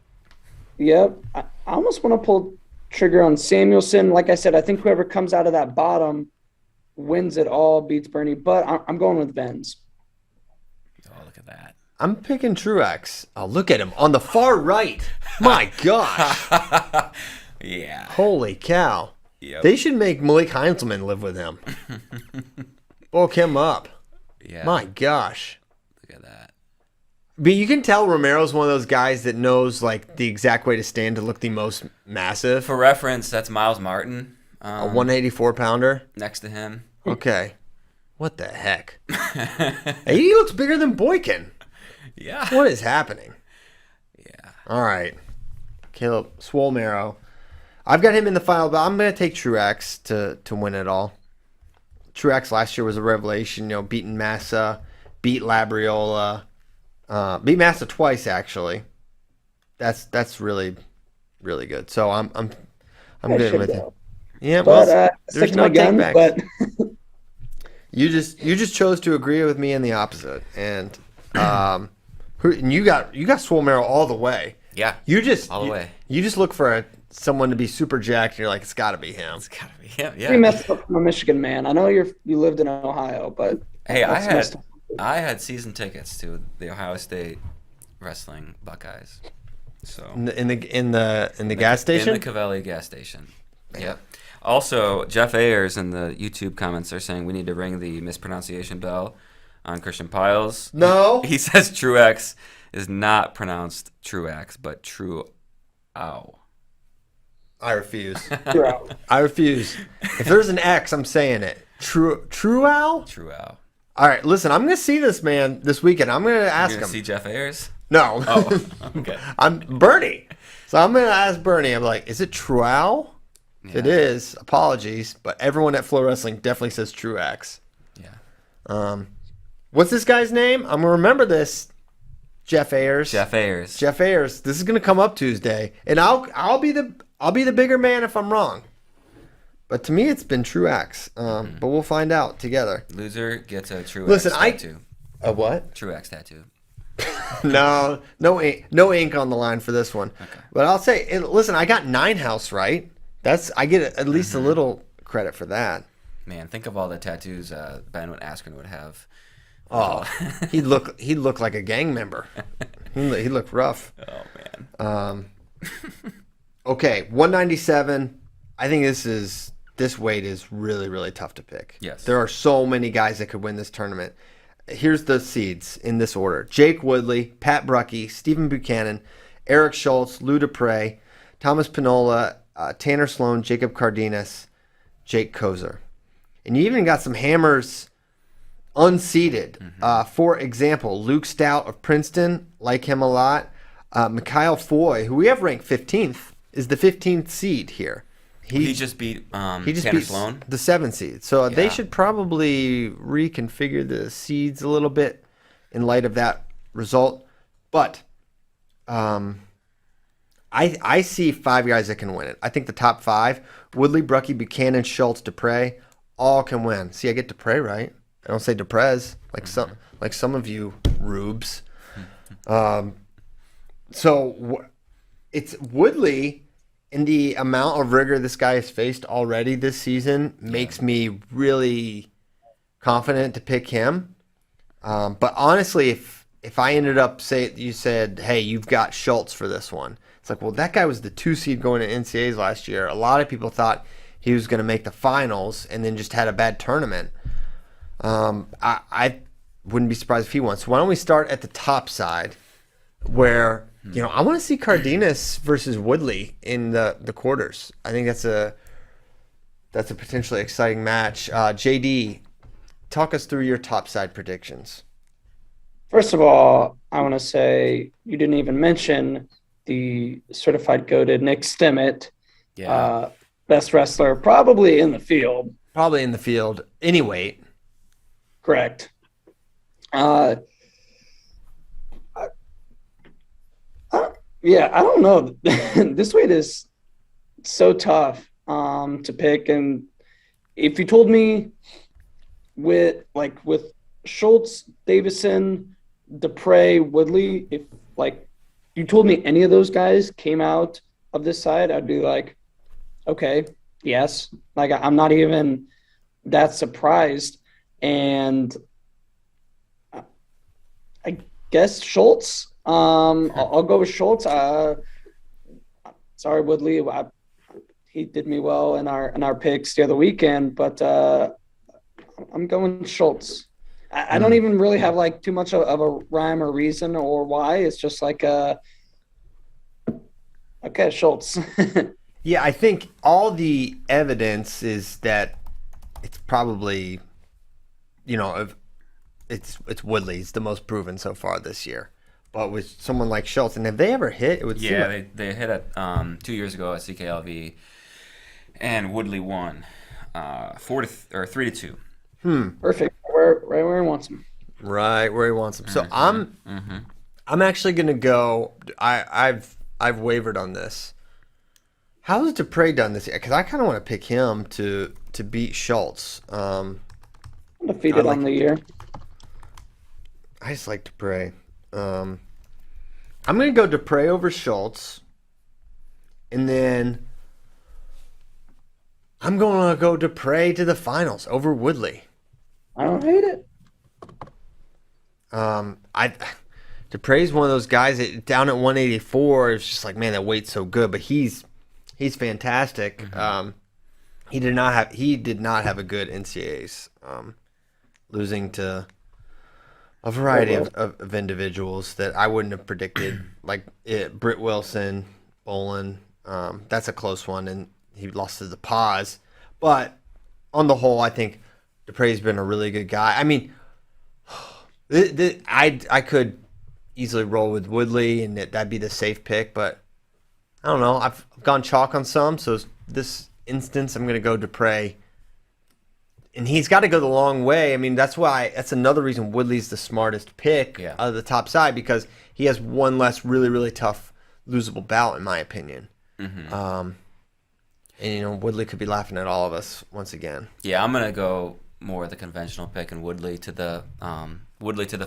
B: Yep. I almost want to pull trigger on Samuelson. Like I said, I think whoever comes out of that bottom wins it all, beats Bernie. But I'm going with Venz.
C: Oh, look at that.
A: I'm picking Truex. Oh, look at him on the far right. My gosh.
C: Yeah.
A: Holy cow.
C: Yep.
A: They should make Malik Heinzelman live with him. Bulk him up.
C: Yeah.
A: My gosh.
C: Look at that.
A: But you can tell Romero's one of those guys that knows like the exact way to stand to look the most massive.
C: For reference, that's Miles Martin.
A: A 184 pounder.
C: Next to him.
A: Okay. What the heck? Hey, he looks bigger than Boykin.
C: Yeah.
A: What is happening?
C: Yeah.
A: All right. Caleb Swolmero. I've got him in the final, but I'm going to take Truex to win it all. Truex last year was a revelation, beating Massa, beat Labriola, beat Massa twice actually. That's really, really good. So I'm good with it. Yeah, well, there's no takebacks.
B: But
A: You just chose to agree with me in the opposite, and you got Swolmero all the way.
C: Yeah. All the way.
A: You just look for someone to be super jacked, and you're like, it's got to be him.
C: It's gotta be him. Yeah.
B: pretty messed up from a Michigan man. I know you lived in Ohio, but
C: Hey,
B: that's
C: I had season tickets to the Ohio State wrestling Buckeyes. So
A: In the gas station.
C: In the Cavelli gas station. Yep. Also, Jeff Ayers in the YouTube comments are saying we need to ring the mispronunciation bell on Christian Piles.
A: No.
C: He says Truex is not pronounced Truex, but True-ow.
A: I refuse.
B: true.
A: I refuse. If there's an X, I'm saying it. True-ow?
C: True-ow.
A: All right, listen, I'm going to see this man this weekend. I'm going to ask
C: You're
A: him.
C: gonna see Jeff Ayers?
A: No.
C: Oh, okay.
A: I'm Bernie. So I'm going to ask Bernie. I'm like, is it True-ow? If it is, apologies, but everyone at FloWrestling definitely says Truex.
C: Yeah.
A: What's this guy's name? I'm going to remember this. Jeff Ayers.
C: Jeff Ayers.
A: Jeff Ayers. This is gonna come up Tuesday, and I'll be the bigger man if I'm wrong. But to me, it's been Truax. But we'll find out together.
C: Loser gets a Truax tattoo.
A: A what?
C: Truax tattoo.
A: No ink on the line for this one.
C: Okay.
A: But I'll say, listen, I got Nine House right. I get at least a little credit for that.
C: Man, think of all the tattoos Ben Askren would have.
A: Oh, he'd look like a gang member. He looked rough.
C: Oh man.
A: Okay, 197. I think this weight is really, really tough to pick.
C: Yes.
A: There are so many guys that could win this tournament. Here's the seeds in this order: Jake Woodley, Pat Bruckey, Stephen Buchanan, Eric Schultz, Lou Dupre, Thomas Pinola, Tanner Sloan, Jacob Cardenas, Jake Kozer. And you even got some hammers unseeded. For example, Luke Stout of Princeton, like him a lot. Mikhail Foy, who we have ranked 15th, is the 15th seed here.
C: He just beat Tanner
A: beat
C: Sloan,
A: the 7th seed. So they should probably reconfigure the seeds a little bit in light of that result. But I see 5 guys that can win it. I think the top 5, Woodley, Bruckey, Buchanan, Schultz, Dupre, all can win. See, I get Dupre right. I don't say Duprez like some of you rubes. So it's Woodley, and the amount of rigor this guy has faced already this season makes me really confident to pick him. But honestly, if I ended up you said, hey, you've got Schultz for this one, it's like, well, that guy was the 2 seed going to NCAAs last year. A lot of people thought he was going to make the finals and then just had a bad tournament. I wouldn't be surprised if he won. So why don't we start at the top side, where I want to see Cardenas versus Woodley in the quarters. I think that's a potentially exciting match. JD, talk us through your top side predictions.
B: First of all, I want to say you didn't even mention the certified goated Nick Stimmett, best wrestler probably in the field.
A: Probably in the field, any weight.
B: Correct. Yeah, I don't know. This weight is so tough to pick. And if you told me with Schultz, Davison, Dupre, Woodley, if you told me any of those guys came out of this side, I'd be like, okay, yes. I'm not even that surprised. And I guess Schultz. I'll go with Schultz. Sorry, Woodley. He did me well in our picks the other weekend, but I'm going Schultz. I don't even really have too much of a rhyme or reason or why. It's just okay, Schultz.
A: Yeah, I think all the evidence is that it's probably, it's Woodley's the most proven so far this year. But with someone like Schultz, and have they ever hit? It would seem
C: they hit it 2 years ago at CKLV, and Woodley won 3-2.
B: Perfect. Right where he wants him.
A: Right where he wants him. So I'm actually gonna go. I've wavered on this. How has Dupre done this year? Because I kind of want to pick him to beat Schultz.
B: Undefeated on the year.
A: I just like Dupre. I'm going to go Dupre over Schultz. And then I'm going to go Dupre to the finals over Woodley.
B: I don't hate it.
A: Dupre's one of those guys that down at 184 is just like, man, that weight's so good, but he's fantastic. He did not have a good NCAAs. Losing to a variety of individuals that I wouldn't have predicted, like Britt Wilson, Bolin. That's a close one, and he lost to the Paz. But on the whole, I think Dupre's been a really good guy. I mean, I could easily roll with Woodley, and that'd be the safe pick. But I don't know. I've gone chalk on some, so this instance, I'm going to go Dupre and he's got to go the long way. I mean, that's another reason Woodley's the smartest pick out of the top side, because he has one less really, really tough losable bout, in my opinion. And, Woodley could be laughing at all of us once again.
C: Yeah, I'm going to go more the conventional pick and Woodley to the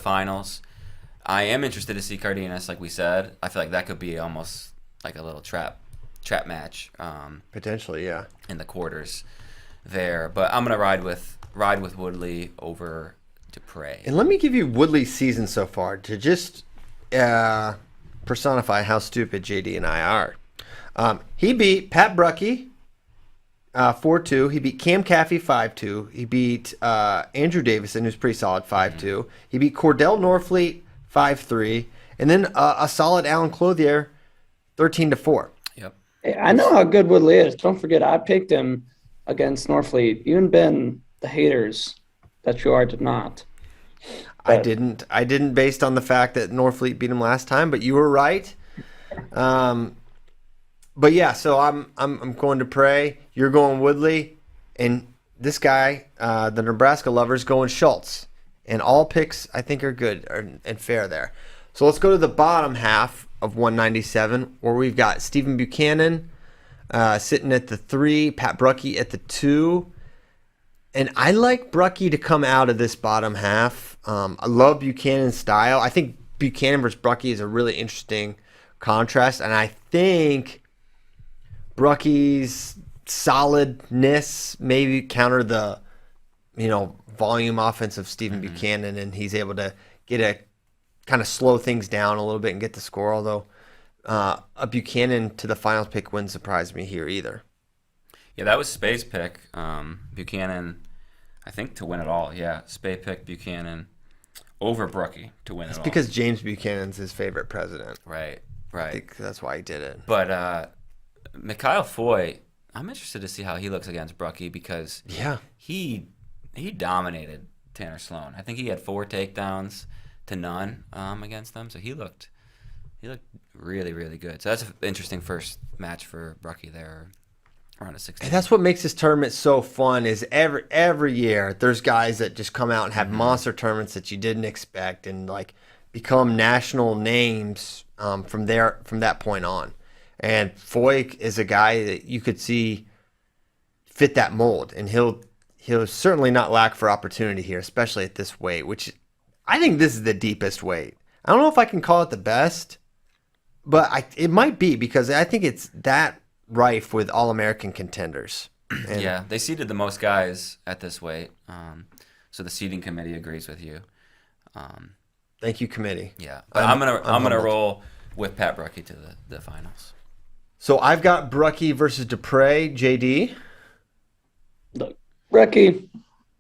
C: finals. I am interested to see Cardenas, like we said. I feel like that could be almost like a little trap match.
A: Potentially, yeah.
C: In the quarters there. But I'm going to ride with Woodley over Dupre.
A: And let me give you Woodley's season so far to just personify how stupid JD and I are. He beat Pat Bruckey 4-2. He beat Cam Caffey 5-2. He beat Andrew Davison, who's pretty solid, 5-2. He beat Cordell Norfleet 5-3. And then a solid Alan Clothier 13-4.
C: Yep.
B: Hey, I know how good Woodley is. Don't forget, I picked him against Norfleet. You and Ben, the haters that you are, did not.
A: I didn't based on the fact that Norfleet beat him last time, but you were right. But yeah, so I'm going to pray. You're going Woodley, and this guy, the Nebraska lover's going Schultz. And all picks I think are good and fair there. So let's go to the bottom half of 197, where we've got Stephen Buchanan sitting at the 3, Pat Bruckey at the 2. And I like Bruckey to come out of this bottom half. I love Buchanan's style. I think Buchanan versus Bruckey is a really interesting contrast. And I think Bruckey's solidness maybe counter the, volume offense of Stephen Buchanan. And he's able to kind of slow things down a little bit and get the score. Although a Buchanan to the finals pick wouldn't surprise me here either.
C: Yeah, that was Spay's pick. Buchanan, I think, to win it all. Yeah, Spay picked Buchanan over Bruckey to win it all.
A: It's because James Buchanan's his favorite president.
C: Right.
A: I think that's why he did it.
C: But Mikhail Foy, I'm interested to see how he looks against Bruckey, because he dominated Tanner Sloan. I think he had 4 takedowns to none against them. So he looked really, really good. So that's an interesting first match for Bruckey there. Around a 16.
A: And that's what makes this tournament so fun is every year there's guys that just come out and have monster tournaments that you didn't expect and like become national names from that point on. And Foy is a guy that you could see fit that mold, and he'll certainly not lack for opportunity here, especially at this weight, which I think this is the deepest weight. I don't know if I can call it the best, but it might be, because I think it's that rife with All-American contenders. And
C: yeah, they seeded the most guys at this weight, so the seeding committee agrees with you.
A: Thank you, committee.
C: Yeah, but I'm gonna roll with Pat Bruckey to the finals.
A: So I've got Bruckey versus Dupre. JD.
B: Look, Bruckey,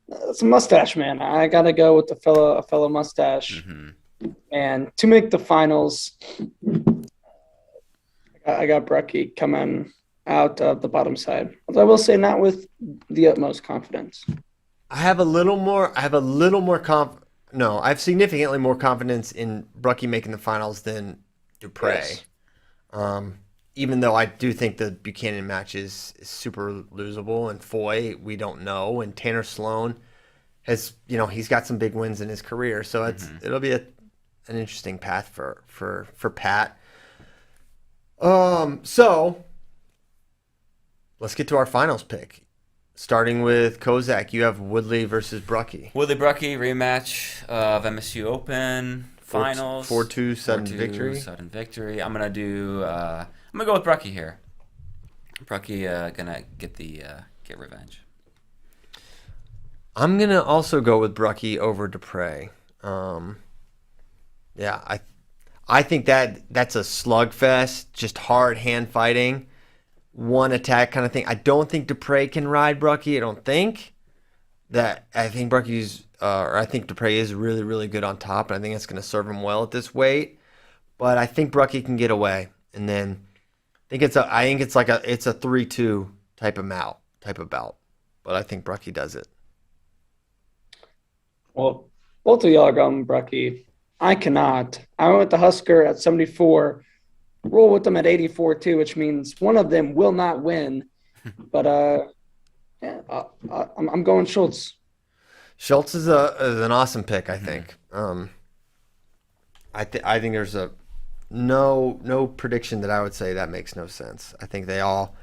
B: it's a mustache, man. I gotta go with a fellow mustache, and to make the finals, I got Bruckey coming out of the bottom side. Although I will say, not with the utmost confidence.
A: I have significantly more confidence in Bruckey making the finals than Dupre.
B: Yes.
A: Even though I do think the Buchanan match is super losable, and Foy, we don't know, and Tanner Sloan has, he's got some big wins in his career, so it'll be an interesting path for Pat. So let's get to our finals pick. Starting with Kozak, you have Woodley versus Bruckey.
C: Woodley Bruckey rematch of MSU Open finals.
A: 4-2 sudden victory.
C: Sudden victory. I'm gonna go with Bruckey here. Bruckey gonna get revenge.
A: I'm gonna also go with Bruckey over Dupre. I think that's a slugfest, just hard hand fighting, one attack kind of thing. I don't think Dupre can ride Bruckey. I think Dupre is really, really good on top, and I think it's going to serve him well at this weight. But I think Bruckey can get away, and then I think it's a 3-2 type of bout. But I think Bruckey does it.
B: Well, both of y'all are going Bruckey. I cannot. I went with the Husker at 74, roll with them at 84 too, which means one of them will not win. But I'm going Schultz.
A: Schultz is an awesome pick, I think. I think there's no prediction that I would say that makes no sense. I think they all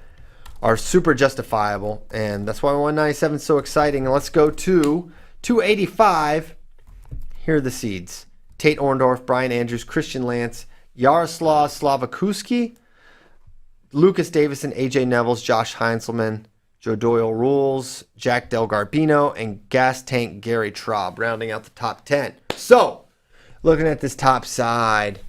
A: are super justifiable, and that's why 197 is so exciting. And let's go to 285. Here are the seeds: Tate Orndorff, Brian Andrews, Christian Lance, Yaroslav Slavakuski, Lucas Davison, AJ Nevels, Josh Heinzelman, Joe Doyle Rules, Jack Del Garbino, and Gas Tank Gary Traub, rounding out the top 10. So, looking at this top side,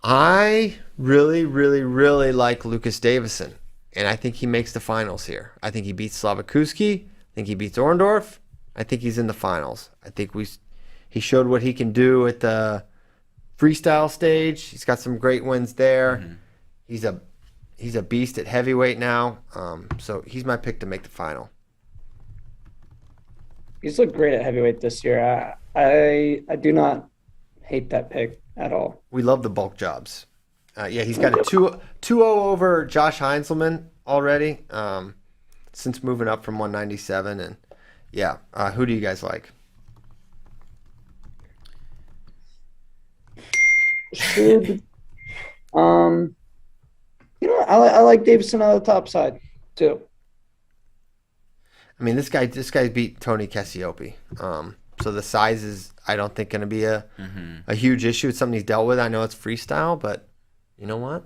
A: I really, really, really like Lucas Davison, and I think he makes the finals here. I think he beats Slavakuski. I think he beats Orndorff. I think he's in the finals. I think he showed what he can do at the freestyle stage. He's got some great wins there. Mm-hmm. He's a beast at heavyweight now. So he's my pick to make the final.
B: He's looked great at heavyweight this year. I do not hate that pick at all.
A: We love the bulk jobs. Yeah, he's got a 2-0 over Josh Heinzelman already since moving up from 197. And yeah, who do you guys like?
B: I like Davison on the top side too.
A: I mean, this guy beat Tony Cassiope. So the size is, I don't think, going to be a huge issue. It's something he's dealt with. I know it's freestyle, but you know what?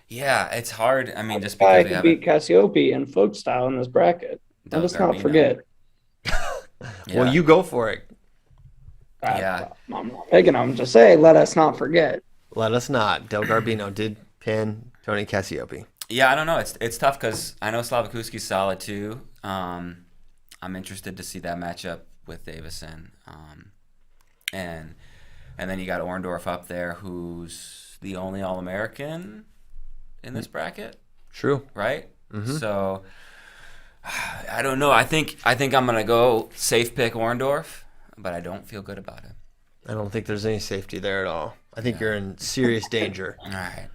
C: Yeah, it's hard. I mean, just
B: because
C: we
B: beat Cassiope in folk style in this bracket. Let's not forget.
A: Well, you go for it.
B: I'm not picking him. Just say, let us not forget.
A: Let us not. Del Garbino did pin Tony Cassiope.
C: Yeah, I don't know. It's tough because I know Slavakuski's solid too. I'm interested to see that matchup with Davison. And then you got Orndorff up there, who's the only All-American in this bracket.
A: True.
C: Right? Mm-hmm. So I don't know. I think I'm gonna go safe pick Orndorff, but I don't feel good about it.
A: I don't think there's any safety there at all. I think you're in serious danger.
C: All right.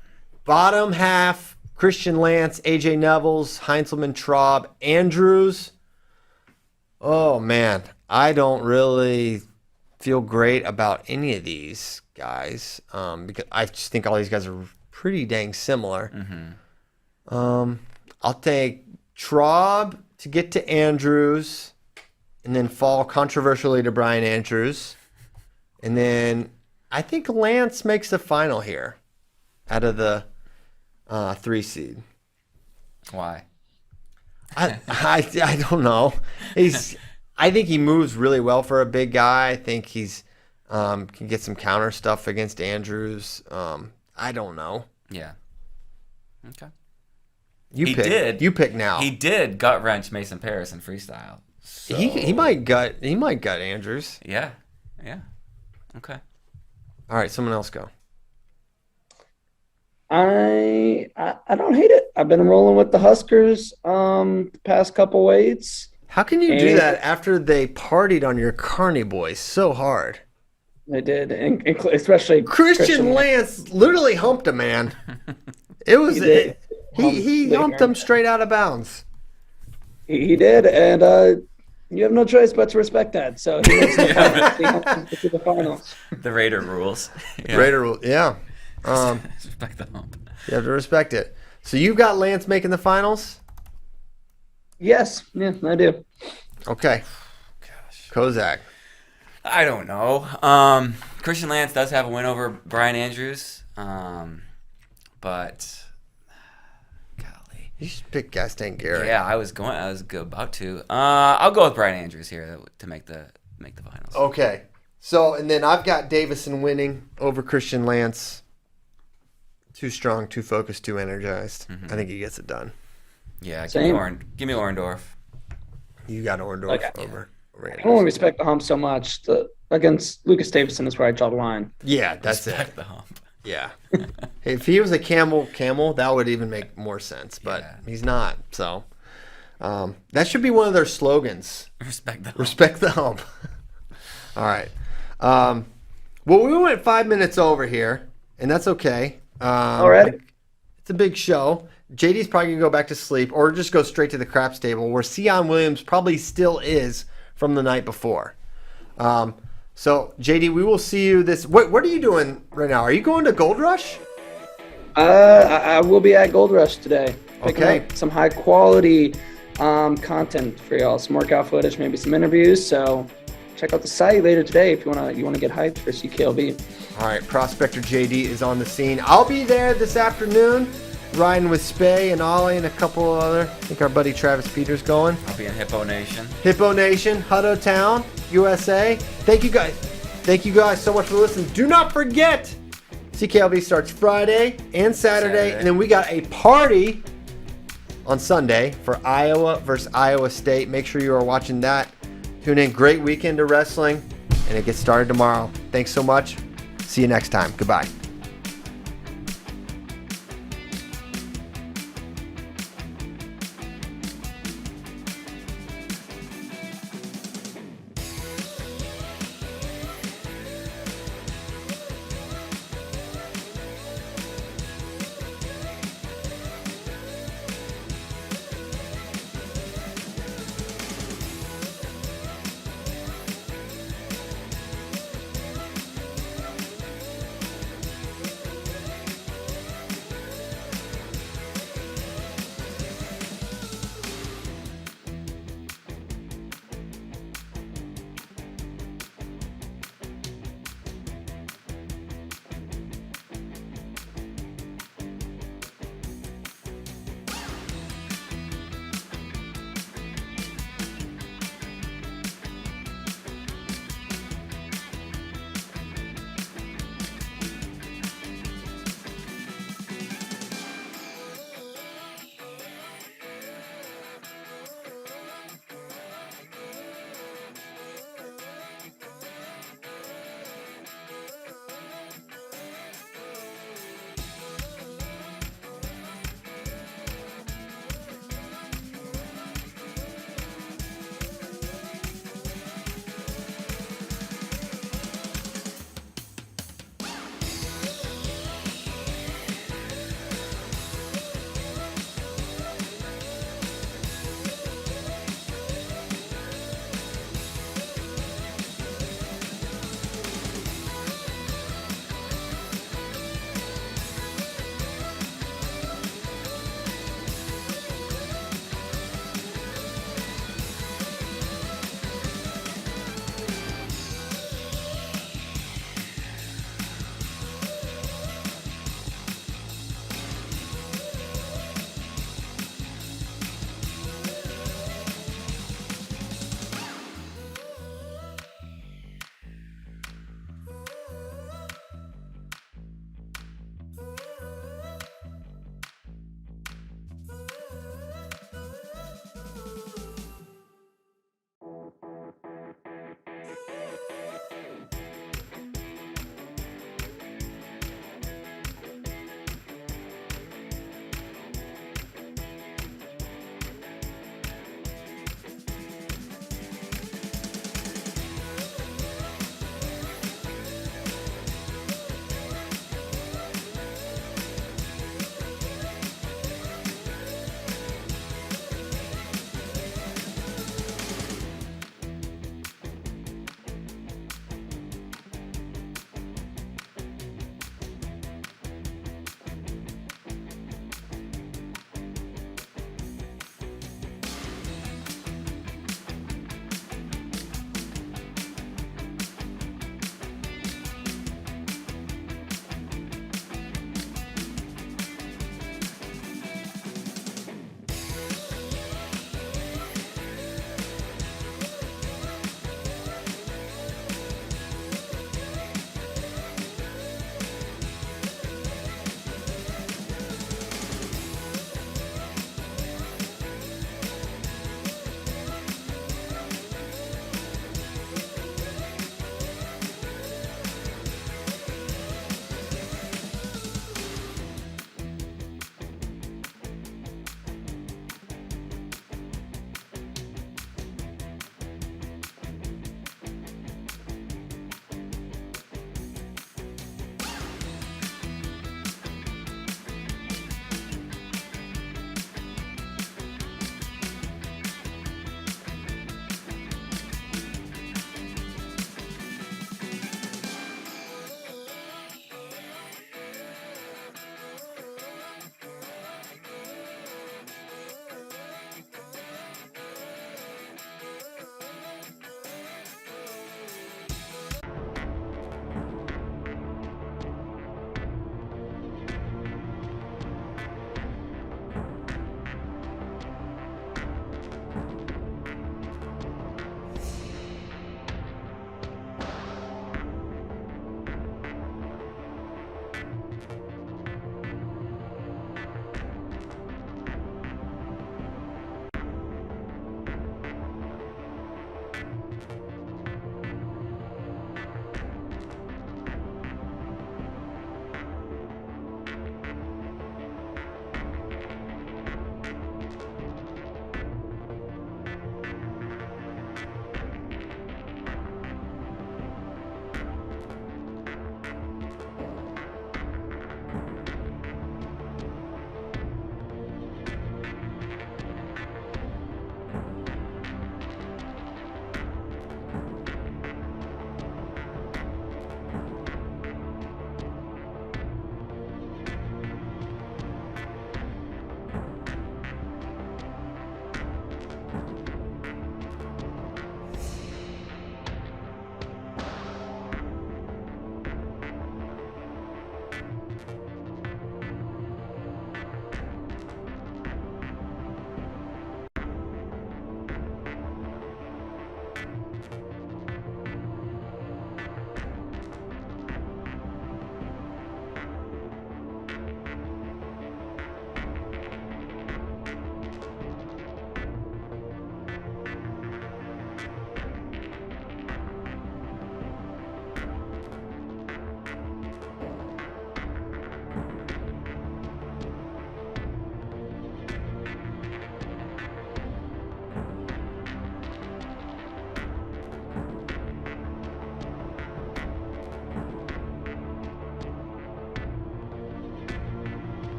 A: Bottom half: Christian Lance, AJ Nevels, Heinzelman, Traub, Andrews. Oh man, I don't really feel great about any of these guys because I just think all these guys are pretty dang similar. Mm-hmm. I'll take Traub to get to Andrews, and then fall controversially to Brian Andrews, and then I think Lance makes the final here out of the 3 seed.
C: Why?
A: I don't know. I think he moves really well for a big guy. I think he's can get some counter stuff against Andrews. I don't know.
C: Yeah. Okay.
A: You pick now.
C: He did gut wrench Mason Paris in freestyle. So.
A: He might gut Andrews.
C: Yeah. Okay.
A: All right, someone else go.
B: I don't hate it. I've been rolling with the Huskers the past couple weights.
A: How can you do that after they partied on your Carney boys so hard?
B: They did, especially
A: Christian Lance literally humped a man. It was he humped him straight out of bounds.
B: He did, and you have no choice but to respect that. So he makes the finals.
C: The Raider rules.
A: Yeah. Raider rule, yeah.
C: Respect the hump.
A: You have to respect it. So you've got Lance making the finals?
B: Yes, yeah, I do.
A: Okay.
C: Gosh.
A: Kozak.
C: I don't know. Christian Lance does have a win over Brian Andrews, but golly,
A: you should pick Gaston Garrett.
C: Yeah, I was about to. I'll go with Brian Andrews here to make the finals.
A: Okay. So and then I've got Davison winning over Christian Lance. Too strong, too focused, too energized. Mm-hmm. I think he gets it done.
C: Yeah, give me Orndorff.
A: You got Orndorff over.
B: I don't respect the hump so much. Against Lucas Davison is where I draw the line.
A: Yeah, that's
C: respect
A: it.
C: The hump.
A: Yeah. If he was a camel, that would even make more sense. But he's not. So that should be one of their slogans.
C: Respect the hump.
A: Respect the hump. All right. Well, we went 5 minutes over here, and that's okay.
B: All right.
A: It's a big show. JD's probably going to go back to sleep or just go straight to the craps table where Sion Williams probably still is from the night before. So, JD, we will see you this. What are you doing right now? Are you going to Gold Rush?
B: I will be at Gold Rush today. Picking
A: Okay.
B: up some high quality content for y'all. Some workout footage, maybe some interviews. So check out the site later today if you wanna get hyped for CKLV.
A: All right, Prospector JD is on the scene. I'll be there this afternoon, riding with Spay and Ollie and a couple of other. I think our buddy Travis Peters going.
C: I'll be in Hippo Nation.
A: Hippo Nation, Hutto Town, USA. Thank you guys. Thank you guys so much for listening. Do not forget, CKLV starts Friday and Saturday, and then we got a party on Sunday for Iowa versus Iowa State. Make sure you are watching that. Tune in. Great weekend of wrestling, and it gets started tomorrow. Thanks so much. See you next time. Goodbye.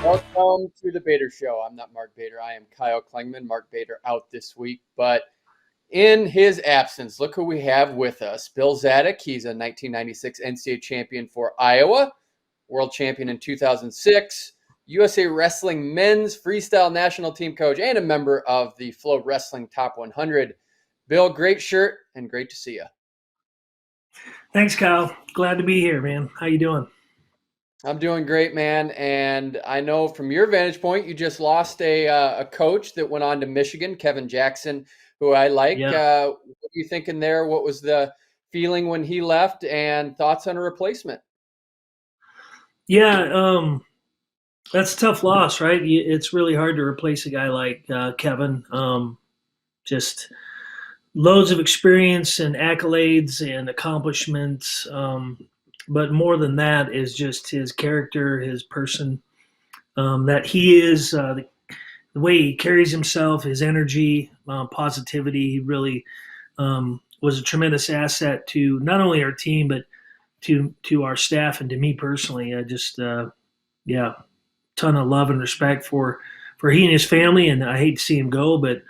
D: Welcome to the Bader Show. I'm not Mark Bader. I am Kyle Klingman. Mark Bader out this week, but in his absence, look who we have with us. Bill Zadick. He's a 1996 NCAA champion for Iowa, world champion in 2006, USA Wrestling men's freestyle national team coach, and a member of the FloWrestling Top 100. Bill, great shirt and great to see you.
E: Thanks, Kyle. Glad to be here, man. How you doing?
D: I'm doing great, man. And I know from your vantage point, you just lost a coach that went on to Michigan, Kevin Jackson, who I like.
E: Yeah.
D: What are you thinking there? What was the feeling when he left, and thoughts on a replacement?
E: Yeah, that's a tough loss, right? It's really hard to replace a guy like Kevin. Just loads of experience and accolades and accomplishments. But more than that is just his character, his person, that he is, the way he carries himself, his energy, positivity. He really was a tremendous asset to not only our team, but to our staff and to me personally. I just, yeah, ton of love and respect for he and his family, and I hate to see him go, but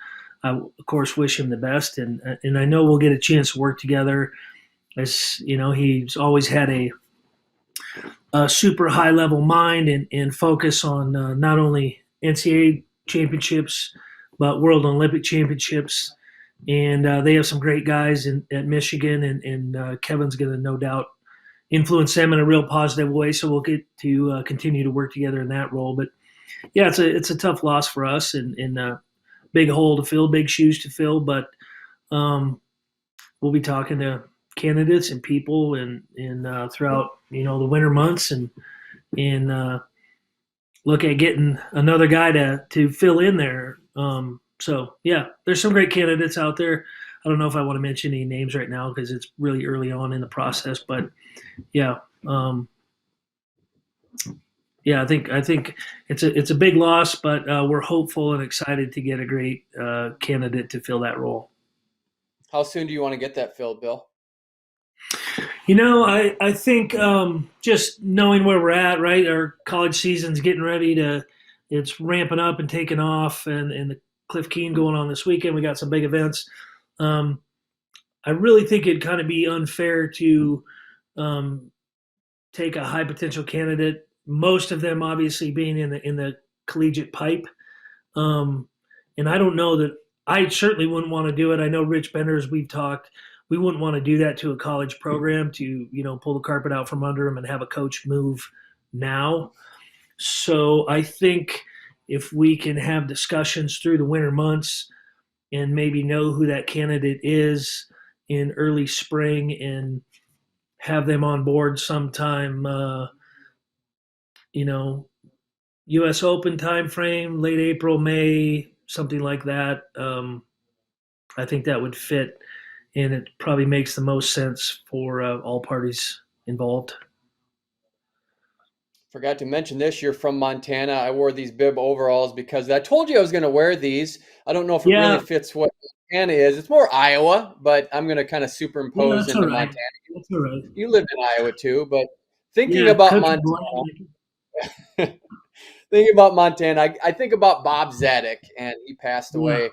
E: I of course wish him the best, and I know we'll get a chance to work together. As you know, he's always had a super high level mind and focus on not only NCAA championships but World Olympic championships. And they have some great guys at Michigan, and Kevin's going to no doubt influence them in a real positive way. So we'll get to continue to work together in that role. But yeah, it's a tough loss for us, and big hole to fill, big shoes to fill. But we'll be talking to candidates and people and throughout the winter months and look at getting another guy to fill in there. So yeah, there's some great candidates out there. I don't know if I want to mention any names right now because it's really early on in the process, but yeah, yeah, I think it's a big loss, but we're hopeful and excited to get a great candidate to fill that role.
D: How soon do you want to get that filled, Bill?
E: I think just knowing where we're at, right? Our college season's getting ready it's ramping up and taking off, and the Cliff Keen going on this weekend. We got some big events. I really think it'd kind of be unfair to take a high potential candidate, most of them obviously being in the collegiate pipe. And I don't know that I certainly wouldn't want to do it. I know Rich Benders, we've talked, we wouldn't want to do that to a college program to, pull the carpet out from under them and have a coach move now. So I think if we can have discussions through the winter months and maybe know who that candidate is in early spring and have them on board sometime, U.S. Open timeframe, late April, May, something like that. I think that would fit, and it probably makes the most sense for all parties involved.
D: Forgot to mention this. You're from Montana. I wore these bib overalls because I told you I was going to wear these. I don't know if it really fits what Montana is. It's more Iowa, but I'm going to kind of superimpose into Montana.
E: That's all right.
D: You lived in Iowa too, but thinking about Montana. Thinking about Montana, I think about Bob Zadick, and he passed away, a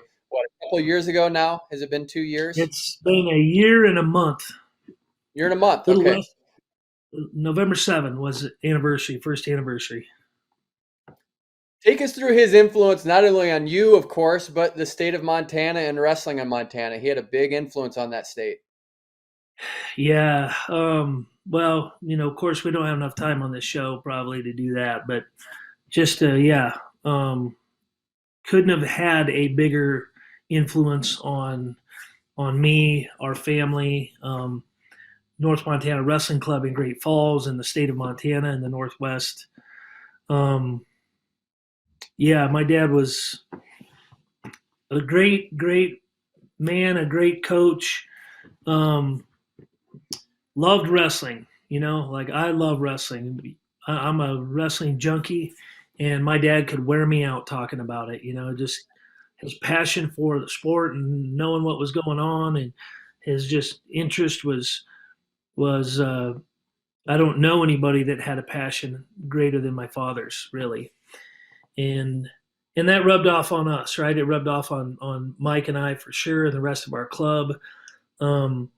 D: couple of years ago now? Has it been 2 years?
E: It's been a year and a month.
D: Year and a month, okay.
E: November 7th was anniversary, first anniversary.
D: Take us through his influence, not only on you, of course, but the state of Montana and wrestling in Montana. He had a big influence on that state.
E: Yeah. Well, of course, we don't have enough time on this show probably to do that, but just, couldn't have had a bigger influence on me, our family, North Montana Wrestling Club in Great Falls, and the state of Montana in the Northwest. Yeah, my dad was a great man, a great coach. Loved wrestling, like I love wrestling. I'm a wrestling junkie, and my dad could wear me out talking about it, just his passion for the sport and knowing what was going on, and his just interest was I don't know anybody that had a passion greater than my father's, really. and that rubbed off on us, right? It rubbed off on Mike and I for sure, and the rest of our club. And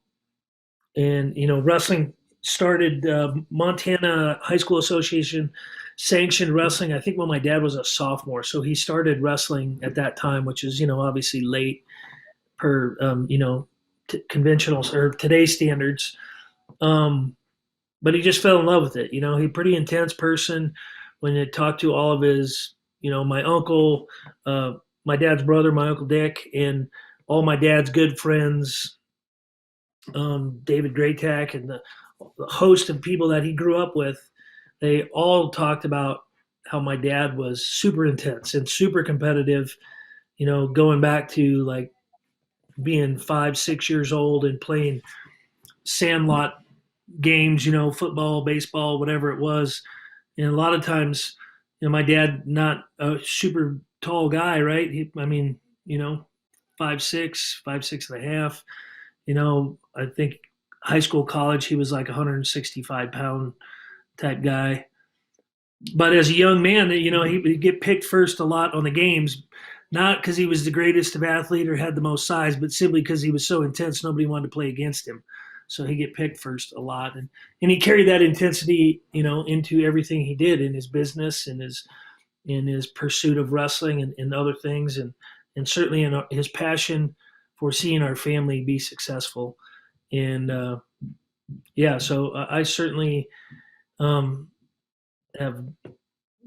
E: wrestling started. Montana High School Association sanctioned wrestling, I think, when my dad was a sophomore, so he started wrestling at that time, which is obviously late per conventional or today's standards. But he just fell in love with it. He pretty intense person. When you talk to all of his, my uncle, my dad's brother, my uncle Dick, and all my dad's good friends, David Graytack, and the host of people that he grew up with, they all talked about how my dad was super intense and super competitive, going back to like being 5, 6 years old and playing sandlot games, football, baseball, whatever it was. And a lot of times, my dad, not a super tall guy, right? 5'6", 5'6.5". I think high school, college, he was like 165-pound type guy. But as a young man, he would get picked first a lot on the games, not because he was the greatest of athlete or had the most size, but simply because he was so intense, nobody wanted to play against him. So he get picked first a lot, and he carried that intensity, into everything he did in his business and in his pursuit of wrestling and other things, and certainly in his passion for seeing our family be successful. And so I certainly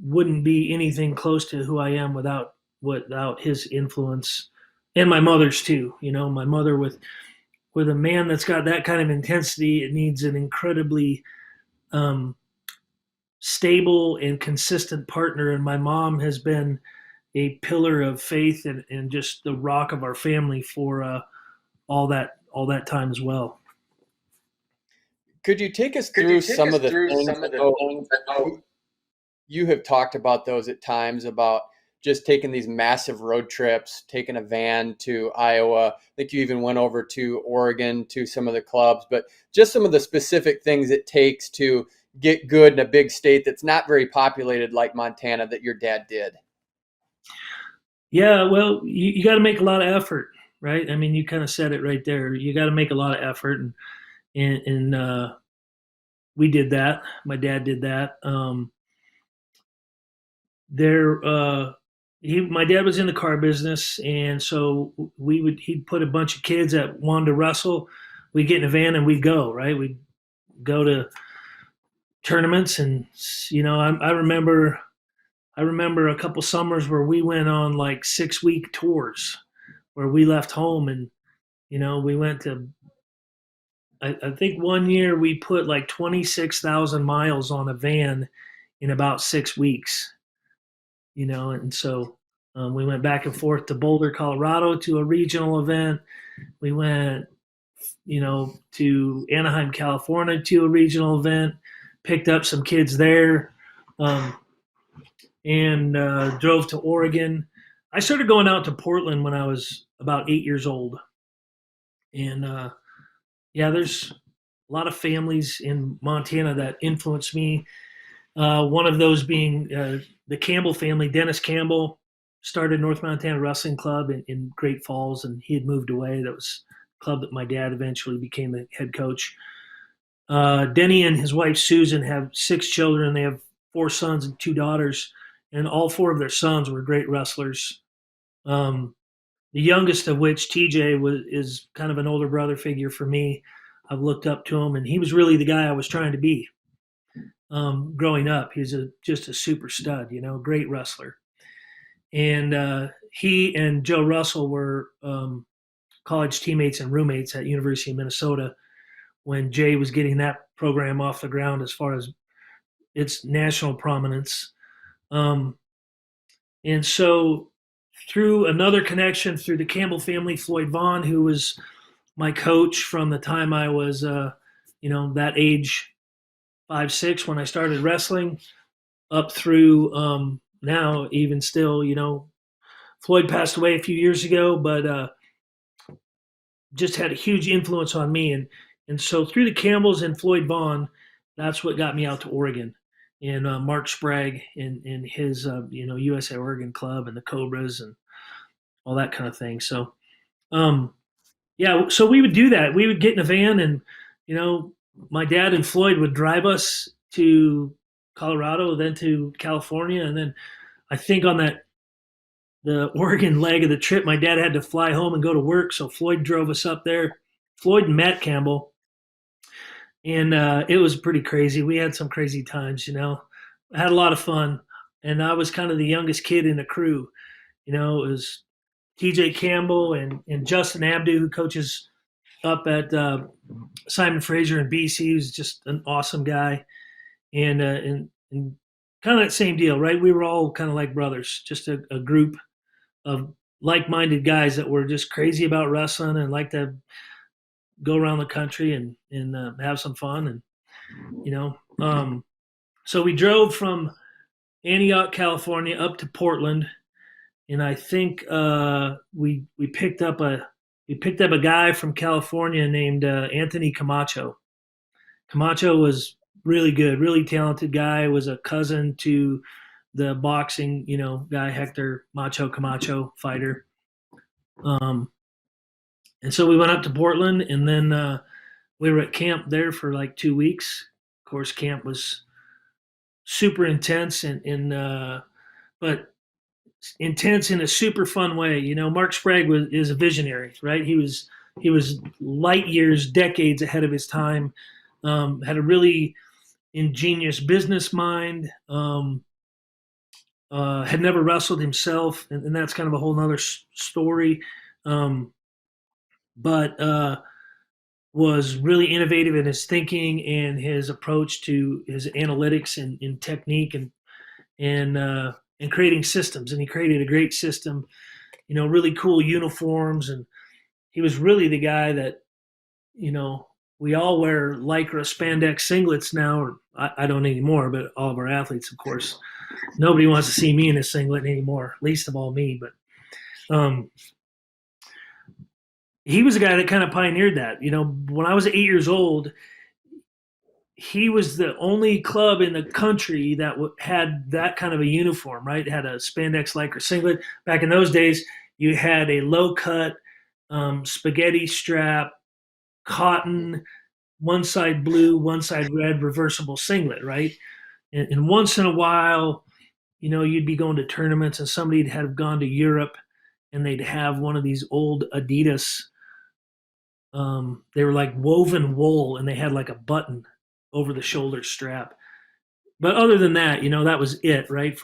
E: wouldn't be anything close to who I am without his influence, and my mother's too. My mother, with a man that's got that kind of intensity, it needs an incredibly stable and consistent partner. And my mom has been a pillar of faith and just the rock of our family for all that time as well.
D: Could you take us through some of the things? You have talked about those at times, about just taking these massive road trips, taking a van to Iowa. I think you even went over to Oregon to some of the clubs, but just some of the specific things it takes to get good in a big state that's not very populated like Montana that your dad did.
E: Yeah, well, you got to make a lot of effort, right? You kind of said it right there. You got to make a lot of effort, and we did that. My dad did that. My dad was in the car business, and so he'd put a bunch of kids that wanted to wrestle. We'd get in a van and we'd go, right? We'd go to tournaments, and I remember a couple summers where we went on like 6-week tours where we left home, and we went to, I think one year we put like 26,000 miles on a van in about 6 weeks. And so we went back and forth to Boulder, Colorado to a regional event. We went, to Anaheim, California to a regional event, picked up some kids there, and drove to Oregon. I started going out to Portland when I was about 8 years old. And there's a lot of families in Montana that influenced me. One of those being the Campbell family. Dennis Campbell started North Montana Wrestling Club in Great Falls, and he had moved away. That was a club that my dad eventually became the head coach. Denny and his wife Susan have 6 children. They have 4 sons and 2 daughters, and all 4 of their sons were great wrestlers. The youngest of which, TJ, is kind of an older brother figure for me. I've looked up to him, and he was really the guy I was trying to be. Growing up, he's just a super stud, great wrestler. And he and Joe Russell were college teammates and roommates at University of Minnesota when Jay was getting that program off the ground as far as its national prominence. And so through another connection through the Campbell family, Floyd Vaughn, who was my coach from the time I was, that age, 5, 6, when I started wrestling, up through now, even still, Floyd passed away a few years ago, but just had a huge influence on me. And so through the Campbells and Floyd Vaughn, that's what got me out to Oregon. and Mark Sprague in his USA Oregon club and the Cobras and all that kind of thing. So yeah, so we would do that. We would get in a van, and my dad and Floyd would drive us to Colorado, then to California, and then I think on the Oregon leg of the trip, my dad had to fly home and go to work, so Floyd drove us up there. Floyd and Matt Campbell, and it was pretty crazy. We had some crazy times, I had a lot of fun, and I was kind of the youngest kid in the crew. It was TJ Campbell and Justin Abdu, who coaches up at Simon Fraser in BC, who's just an awesome guy, and kind of that same deal, right? We were all kind of like brothers, just a group of like-minded guys that were just crazy about wrestling and like to go around the country and have some fun, and so we drove from Antioch, California, up to Portland, and I think we picked up a guy from California named Anthony Camacho. Camacho was really good, really talented guy. Was a cousin to the boxing, guy Hector Macho Camacho fighter. And so we went up to Portland, and then we were at camp there for like 2 weeks. Of course, camp was super intense, but intense in a super fun way. Mark Sprague is a visionary, right? He was light years, decades ahead of his time. Had a really ingenious business mind. Had never wrestled himself, and that's kind of a whole nother story. But was really innovative in his thinking and his approach to his analytics and technique and creating systems. And he created a great system, really cool uniforms. And he was really the guy that, we all wear Lycra spandex singlets now, or I don't anymore, but all of our athletes, of course. Nobody wants to see me in a singlet anymore, least of all me. But he was a guy that kind of pioneered that. When I was 8 years old, he was the only club in the country that had that kind of a uniform, right? It had a spandex Lycra singlet. Back in those days, you had a low cut spaghetti strap, cotton, one side blue, one side red, reversible singlet, right? And once in a while, you'd be going to tournaments and somebody'd have gone to Europe and they'd have one of these old Adidas. They were like woven wool and they had like a button over the shoulder strap. But other than that, that was it, right?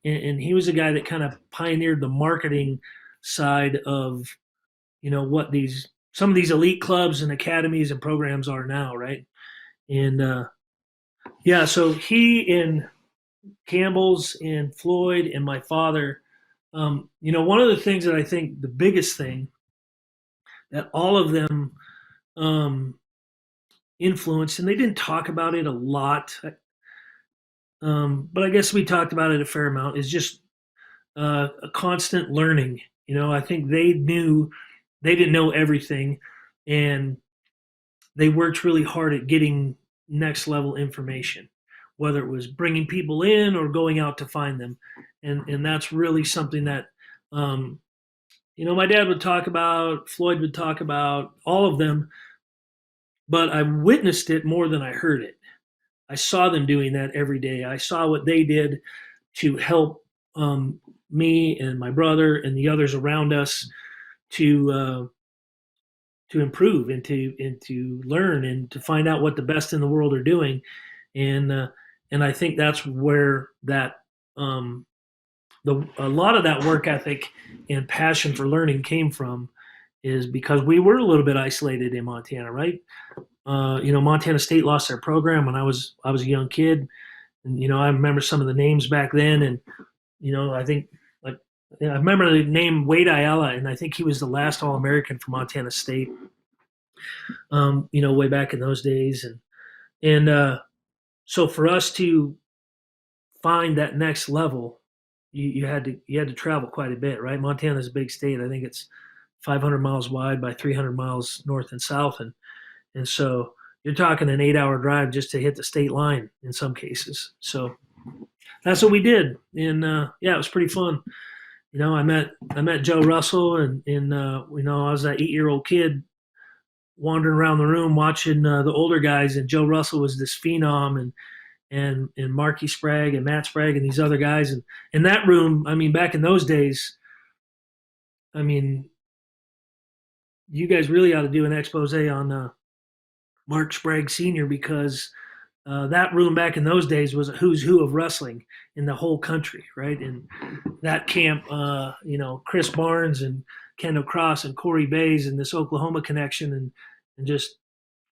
E: And he was a guy that kind of pioneered the marketing side of, what some of these elite clubs and academies and programs are now, right? And yeah, so he and Campbell's and Floyd and my father, one of the things that I think the biggest thing that all of them influenced, and they didn't talk about it a lot, but I guess we talked about it a fair amount, is just a constant learning. I think they knew they didn't know everything, and they worked really hard at getting next level information, whether it was bringing people in or going out to find them. And that's really something that, my dad would talk about, Floyd would talk about, all of them, but I witnessed it more than I heard it. I saw them doing that every day. I saw what they did to help me and my brother and the others around us to improve and to learn and to find out what the best in the world are doing. And I think that's where that a lot of that work ethic and passion for learning came from, is because we were a little bit isolated in Montana, right? Montana State lost their program when I was a young kid, and I remember some of the names back then, and I think I remember the name Wade Ayala, and I think he was the last All-American for Montana State, way back in those days, and so for us to find that next level, you had to travel quite a bit, right? Montana's a big state. I think it's 500 miles wide by 300 miles north and south, and so you're talking an 8-hour drive just to hit the state line in some cases. So that's what we did. And yeah, it was pretty fun. I met Joe Russell, and I was that 8-year-old kid wandering around the room watching the older guys, and Joe Russell was this phenom, and Marky Sprague and Matt Sprague and these other guys, and in that room, I mean, back in those days, I mean, you guys really ought to do an expose on Mark Sprague Sr. because that room back in those days was a who's who of wrestling in the whole country, right? And that camp, Chris Barnes and Kendall Cross and Corey Bays and this Oklahoma connection, and just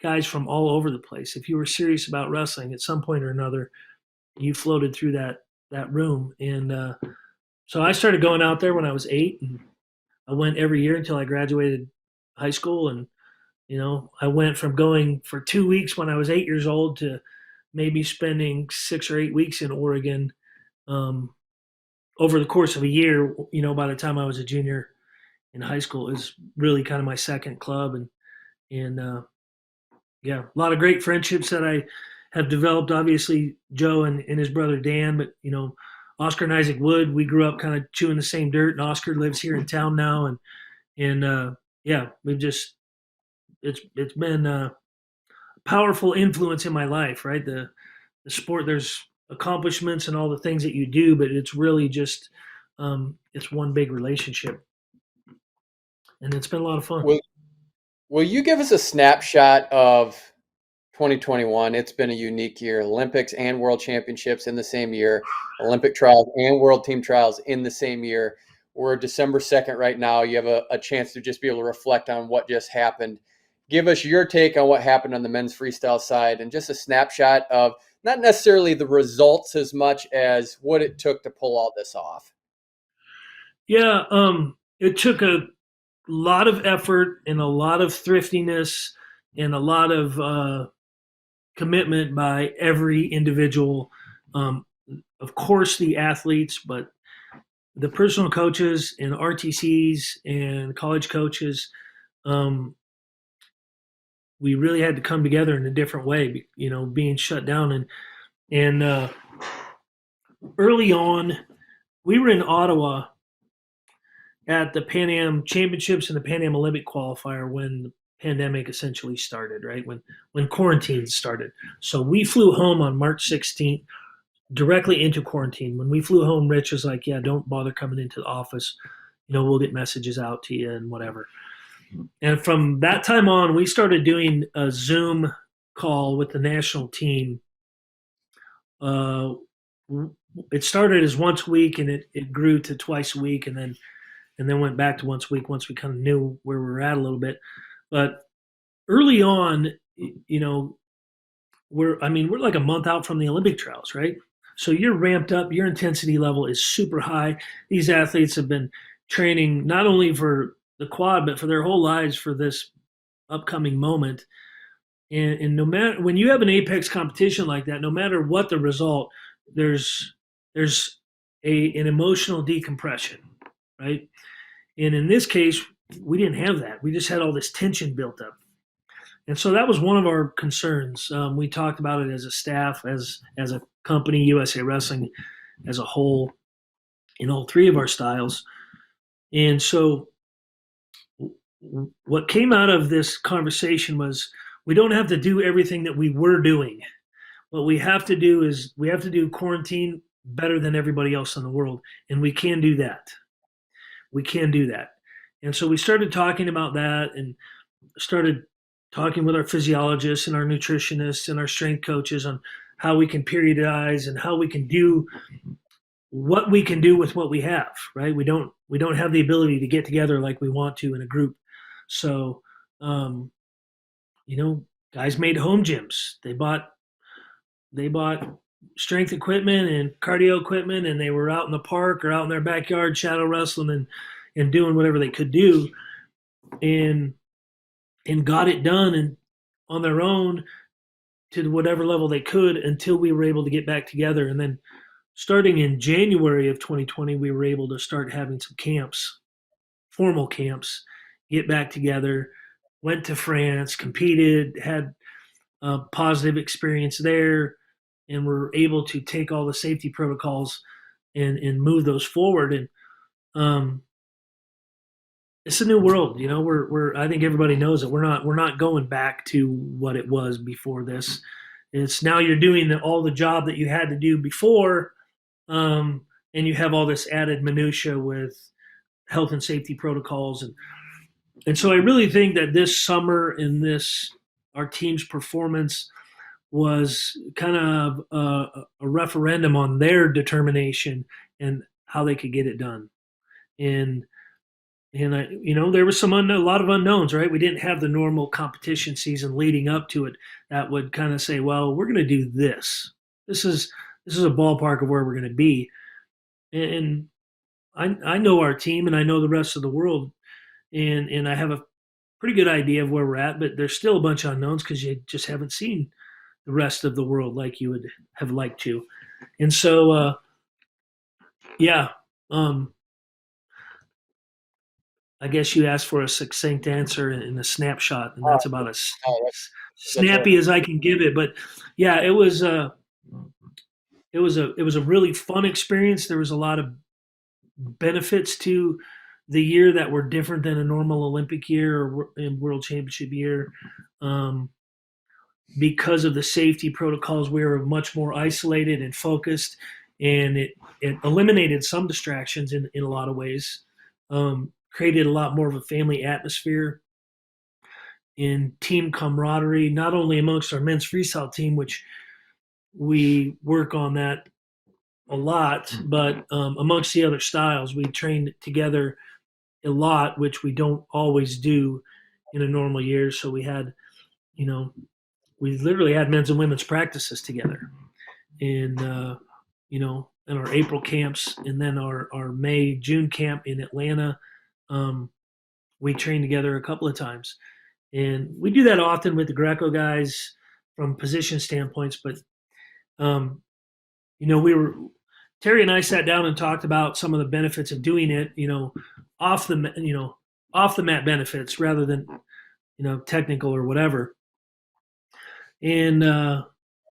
E: guys from all over the place. If you were serious about wrestling at some point or another, you floated through that room. And so I started going out there when I was 8, and I went every year until I graduated high school. And I went from going for 2 weeks when I was 8 years old to maybe spending 6 or 8 weeks in Oregon over the course of a year. By the time I was a junior in high school, is really kind of my second club, and yeah, a lot of great friendships that I have developed. Obviously, Joe and his brother Dan, but Oscar and Isaac Wood, we grew up kind of chewing the same dirt, and Oscar lives here in town now, and yeah, it's been a powerful influence in my life, right? The sport, there's accomplishments and all the things that you do, but it's really just it's one big relationship, and it's been a lot of fun.
D: Will you give us a snapshot of 2021? It's been a unique year. Olympics and World Championships in the same year, Olympic trials and World Team trials in the same year. We're December 2nd right now. You have a chance to just be able to reflect on what just happened. Give us your take on what happened on the men's freestyle side, and just a snapshot of not necessarily the results as much as what it took to pull all this off.
E: Yeah, it took a lot of effort and a lot of thriftiness and a lot of commitment by every individual. Of course, the athletes, but the personal coaches and RTCs and college coaches. We really had to come together in a different way, being shut down. And early on, we were in Ottawa at the Pan Am Championships and the Pan Am Olympic qualifier when the pandemic essentially started, right? When quarantine started. So we flew home on March 16th, directly into quarantine. When we flew home, Rich was like, yeah, don't bother coming into the office. We'll get messages out to you and whatever. And from that time on, we started doing a Zoom call with the national team. It started as once a week, and it grew to twice a week, and then went back to once a week once we kind of knew where we were at a little bit. But early on, we're like a month out from the Olympic trials, right? So you're ramped up, your intensity level is super high. These athletes have been training not only for the quad, but for their whole lives for this upcoming moment. And no matter, when you have an apex competition like that, no matter what the result, there's an emotional decompression, right? And in this case, we didn't have that. We just had all this tension built up. And so that was one of our concerns. We talked about it as a staff, as a company, USA Wrestling as a whole, in all three of our styles. And so what came out of this conversation was, we don't have to do everything that we were doing. What we have to do is we have to do quarantine better than everybody else in the world. And we can do that. We can do that. And so we started talking about that, and started talking with our physiologists and our nutritionists and our strength coaches on how we can periodize and how we can do what we can do with what we have, right? We don't have the ability to get together like we want to in a group. So, guys made home gyms. They bought strength equipment and cardio equipment, and they were out in the park or out in their backyard shadow wrestling and doing whatever they could do, and got it done and on their own to whatever level they could until we were able to get back together. And then starting in January of 2020, we were able to start having some camps, formal camps, get back together, went to France, competed, had positive experience there, and we're able to take all the safety protocols and move those forward. And it's a new world, you know. We're I think everybody knows it. We're not going back to what it was before this. It's now you're doing all the job that you had to do before, and you have all this added minutia with health and safety protocols, and so I really think that this summer and this our team's performance was kind of a referendum on their determination and how they could get it done. And I, you know, there was a lot of unknowns, right? We didn't have the normal competition season leading up to it that would kind of say, well, we're going to do this. This is a ballpark of where we're going to be. And I know our team and I know the rest of the world, and I have a pretty good idea of where we're at, but there's still a bunch of unknowns because you just haven't seen the rest of the world like you would have liked to. And so, yeah, I guess you asked for a succinct answer in a snapshot, and that's about as snappy as I can give it. But yeah, it was a really fun experience. There was a lot of benefits to the year that were different than a normal Olympic year or World Championship year. Because of the safety protocols, we were much more isolated and focused, and it eliminated some distractions in a lot of ways. Created a lot more of a family atmosphere and team camaraderie, not only amongst our men's freestyle team, which we work on that a lot, but amongst the other styles, we trained together a lot, which we don't always do in a normal year. So we had, you know, we literally had men's and women's practices together, and you know, in our April camps, and then our May June camp in Atlanta. We trained together a couple of times, and we do that often with the Greco guys from position standpoints. But you know, Terry and I sat down and talked about some of the benefits of doing it. You know, off the mat benefits rather than, you know, technical or whatever. And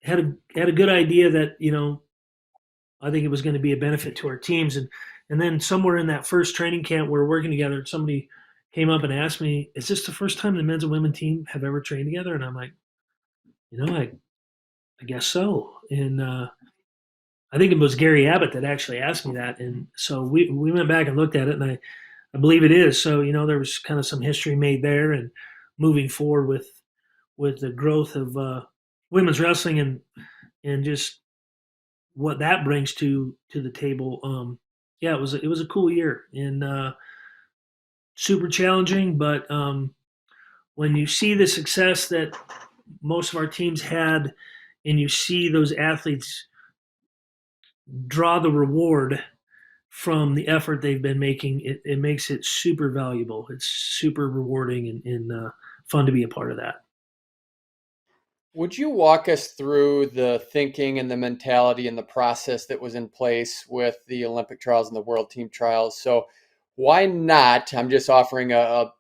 E: had a good idea that, you know, I think it was going to be a benefit to our teams. And then somewhere in that first training camp we were working together, somebody came up and asked me, "Is this the first time the men's and women team have ever trained together?" And I'm like, you know, I guess so. And I think it was Gary Abbott that actually asked me that. And so we went back and looked at it, and I believe it is. So, you know, there was kind of some history made there, and moving forward with the growth of women's wrestling and just what that brings to the table. Yeah, it was a cool year, and super challenging. But when you see the success that most of our teams had, and you see those athletes draw the reward from the effort they've been making, it makes it super valuable. It's super rewarding and fun to be a part of that.
D: Would you walk us through the thinking and the mentality and the process that was in place with the Olympic trials and the World Team trials? So why not? I'm just offering a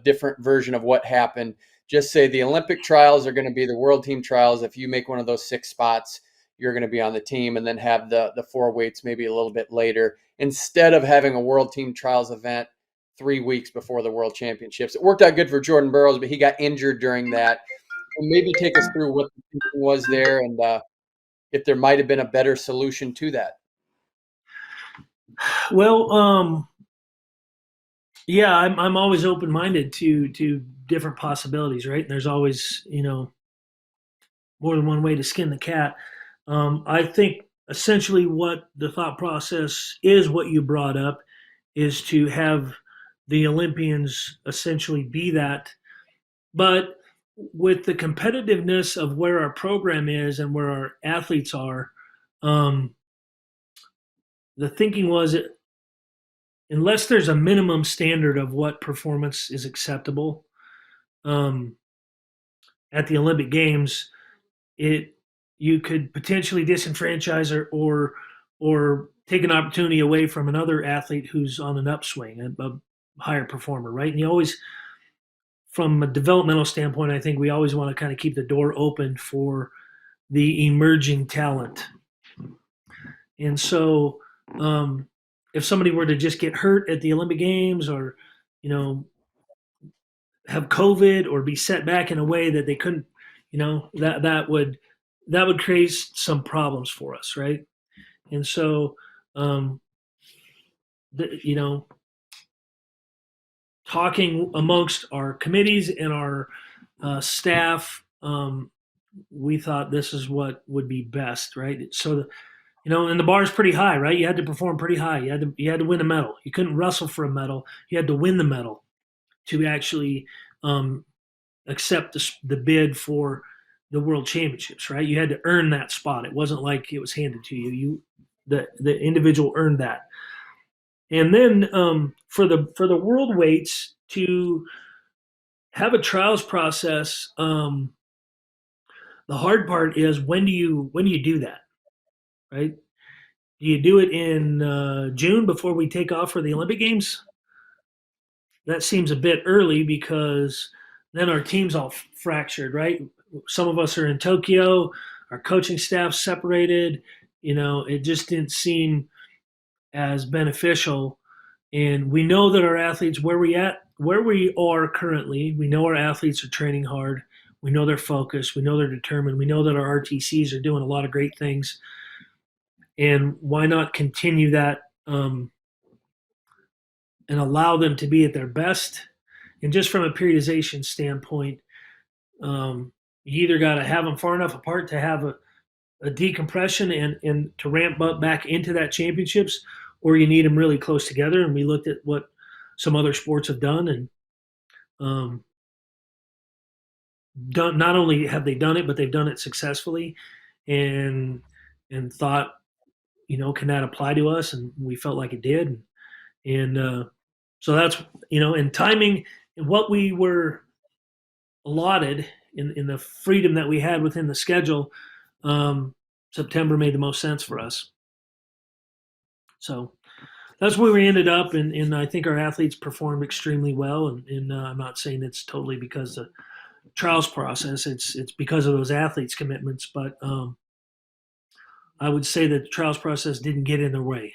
D: different version of what happened. Just say the Olympic trials are going to be the World Team trials. If you make one of those 6 spots, you're going to be on the team, and then have the 4 weights maybe a little bit later, instead of having a World Team trials event 3 weeks before the World Championships. It worked out good for Jordan Burroughs, but he got injured during that. So maybe take us through what the thinking was there, and if there might have been a better solution to that.
E: Well, yeah, I'm always open minded to different possibilities, right? And there's always, you know, more than one way to skin the cat. I think essentially what the thought process is, what you brought up, is to have the Olympians essentially be that, but with the competitiveness of where our program is and where our athletes are, the thinking was, unless there's a minimum standard of what performance is acceptable at the Olympic Games, you could potentially disenfranchise or take an opportunity away from another athlete who's on an upswing, a higher performer, right? And you always from a developmental standpoint, I think we always want to kind of keep the door open for the emerging talent. And so, if somebody were to just get hurt at the Olympic Games, or have COVID, or be set back in a way that they couldn't, that would create some problems for us, right? And so, talking amongst our committees and our staff, we thought this is what would be best, right? So, and the bar is pretty high, right? You had to perform pretty high. You had to win a medal. You couldn't wrestle for a medal. You had to win the medal to actually accept the bid for the World Championships, right? You had to earn that spot. It wasn't like it was handed to you. The individual earned that. And then for the world weights, to have a trials process, the hard part is when do you do that, right? Do you do it in June before we take off for the Olympic Games? That seems a bit early, because then our team's all fractured, right? Some of us are in Tokyo, our coaching staff separated. It just didn't seem as beneficial. And we know that our athletes, where we are currently, we know our athletes are training hard. We know they're focused. We know they're determined. We know that our RTCs are doing a lot of great things. And why not continue that and allow them to be at their best? And just from a periodization standpoint, you either got to have them far enough apart to have a decompression and to ramp up back into that championships, or you need them really close together. And we looked at what some other sports have done, and not only have they done it, but they've done it successfully, and thought, can that apply to us? And we felt like it did. And so that's, and timing, and what we were allotted in the freedom that we had within the schedule, September made the most sense for us. So that's where we ended up, and I think our athletes performed extremely well. And I'm not saying it's totally because of the trials process; it's because of those athletes' commitments. But I would say that the trials process didn't get in their way.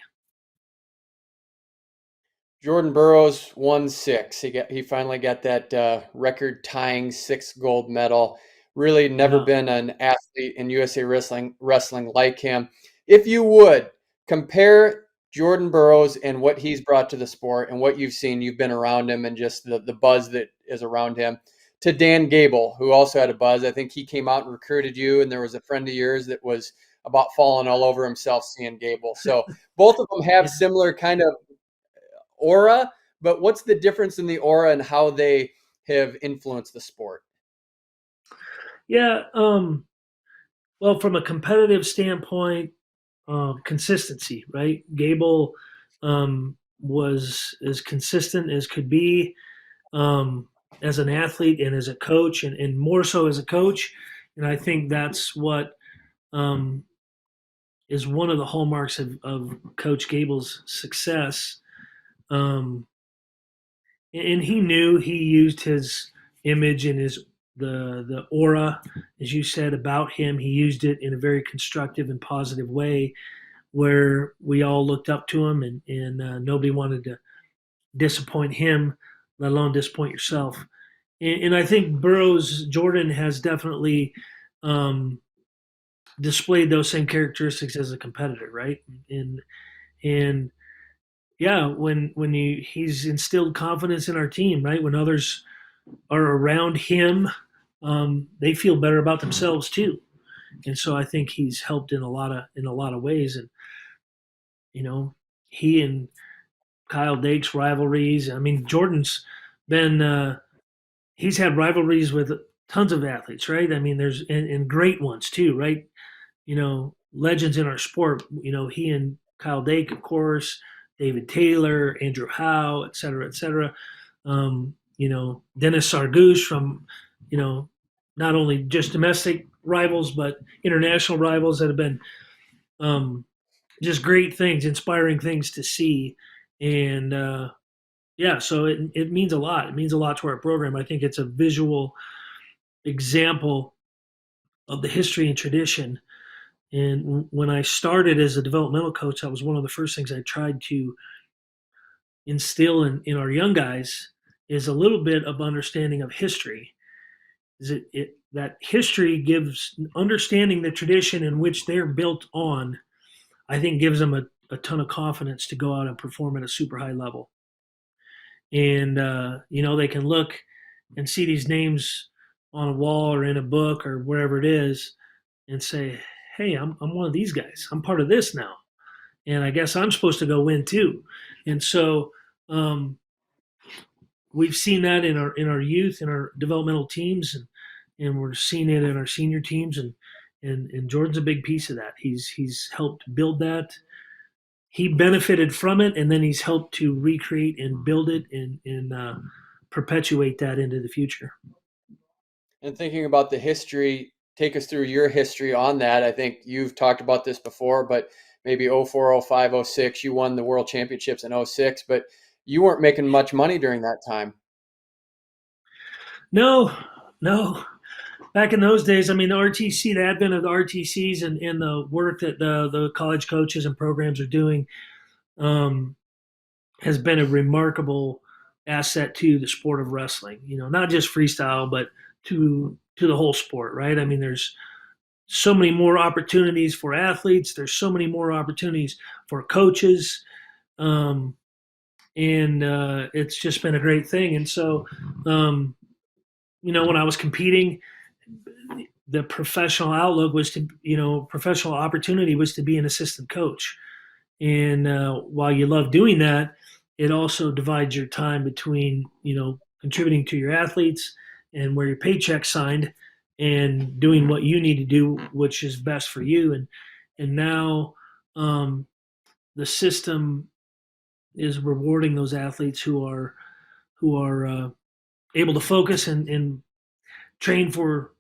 D: Jordan Burroughs won 6. He finally got that record-tying 6th gold medal. Really never been an athlete in USA wrestling like him. If you would compare Jordan Burroughs and what he's brought to the sport and what you've been around him, and just the buzz that is around him, to Dan Gable, who also had a buzz. I think he came out and recruited you, and there was a friend of yours that was about falling all over himself seeing Gable. So both of them have similar kind of aura, but what's the difference in the aura and how they have influenced the sport?
E: Yeah. Well, from a competitive standpoint, consistency, right? Gable was as consistent as could be, as an athlete and as a coach, and more so as a coach. And I think that's what is one of the hallmarks of Coach Gable's success. And he knew, he used his image and the aura, as you said, about him. He used it in a very constructive and positive way, where we all looked up to him, and nobody wanted to disappoint him, let alone disappoint yourself. And I think Jordan has definitely displayed those same characteristics as a competitor, right? And yeah, when he's instilled confidence in our team, right? When others are around him, they feel better about themselves too. And so I think he's helped in a lot of ways. And he and Kyle Dake's rivalries. I mean, Jordan's been he's had rivalries with tons of athletes, right? I mean, there's and great ones too, right? Legends in our sport. He and Kyle Dake, of course, David Taylor, Andrew Howe, et cetera, et cetera. Dennis Sargouche from, not only just domestic rivals, but international rivals that have been just great things, inspiring things to see. And yeah, so it means a lot. It means a lot to our program. I think it's a visual example of the history and tradition. And when I started as a developmental coach, that was one of the first things I tried to instill in our young guys is a little bit of understanding of history. Is it that history gives understanding the tradition in which they're built on, I think gives them a ton of confidence to go out and perform at a super high level. And they can look and see these names on a wall or in a book or wherever it is and say, hey, I'm one of these guys. I'm part of this now. And I guess I'm supposed to go win too. And so we've seen that in our youth, in our developmental teams, and we're seeing it in our senior teams, and Jordan's a big piece of that. He's helped build that. He benefited from it, and then he's helped to recreate and build it and perpetuate that into the future.
D: And thinking about the history, take us through your history on that. I think you've talked about this before, but maybe 04, 05, 06, you won the world championships in 06, but you weren't making much money during that time.
E: No. Back in those days, I mean, the RTC, the advent of the RTCs and the work that the college coaches and programs are doing has been a remarkable asset to the sport of wrestling. Not just freestyle, but to the whole sport, right? I mean, there's so many more opportunities for athletes. There's so many more opportunities for coaches. And it's just been a great thing. And so, when I was competing, the professional outlook was professional opportunity was to be an assistant coach. And while you love doing that, it also divides your time between, contributing to your athletes and where your paycheck's signed and doing what you need to do, which is best for you. And now the system is rewarding those athletes who are able to focus and train for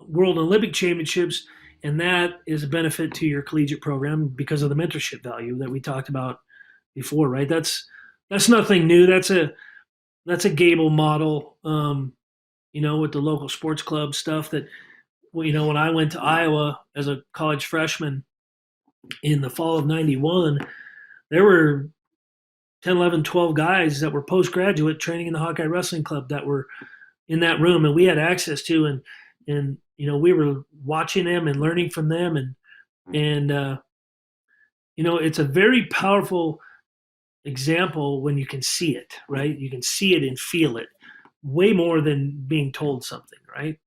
E: World Olympic Championships, and that is a benefit to your collegiate program because of the mentorship value that we talked about before, right? That's nothing new. That's a Gable model, with the local sports club stuff that, when I went to Iowa as a college freshman in the fall of 91, there were 10, 11, 12 guys that were postgraduate training in the Hawkeye Wrestling Club that were in that room and we had access to, and we were watching them and learning from them, and it's a very powerful example when you can see it, right? You can see it and feel it way more than being told something, right?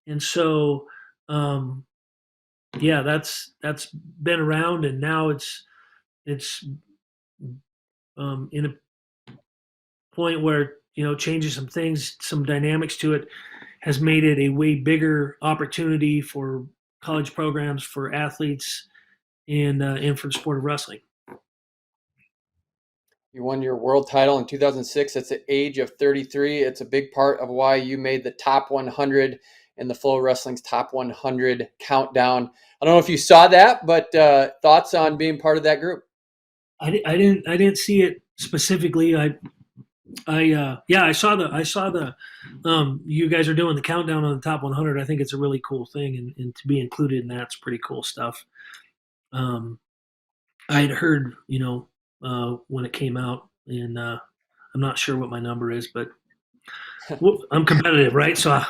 E: And so that's been around, and now it's in a point where changing some things, some dynamics to it, has made it a way bigger opportunity for college programs, for athletes, and for the sport of wrestling.
D: You won your world title in 2006 at the age of 33. It's a big part of why you made the top 100 in the FloWrestling's top 100 countdown. I don't know if you saw that, but thoughts on being part of that group?
E: I didn't see it specifically. I saw the you guys are doing the countdown on the top 100. I think it's a really cool thing, and to be included in that's pretty cool stuff. I had heard, when it came out, and I'm not sure what my number is, but I'm competitive, right? So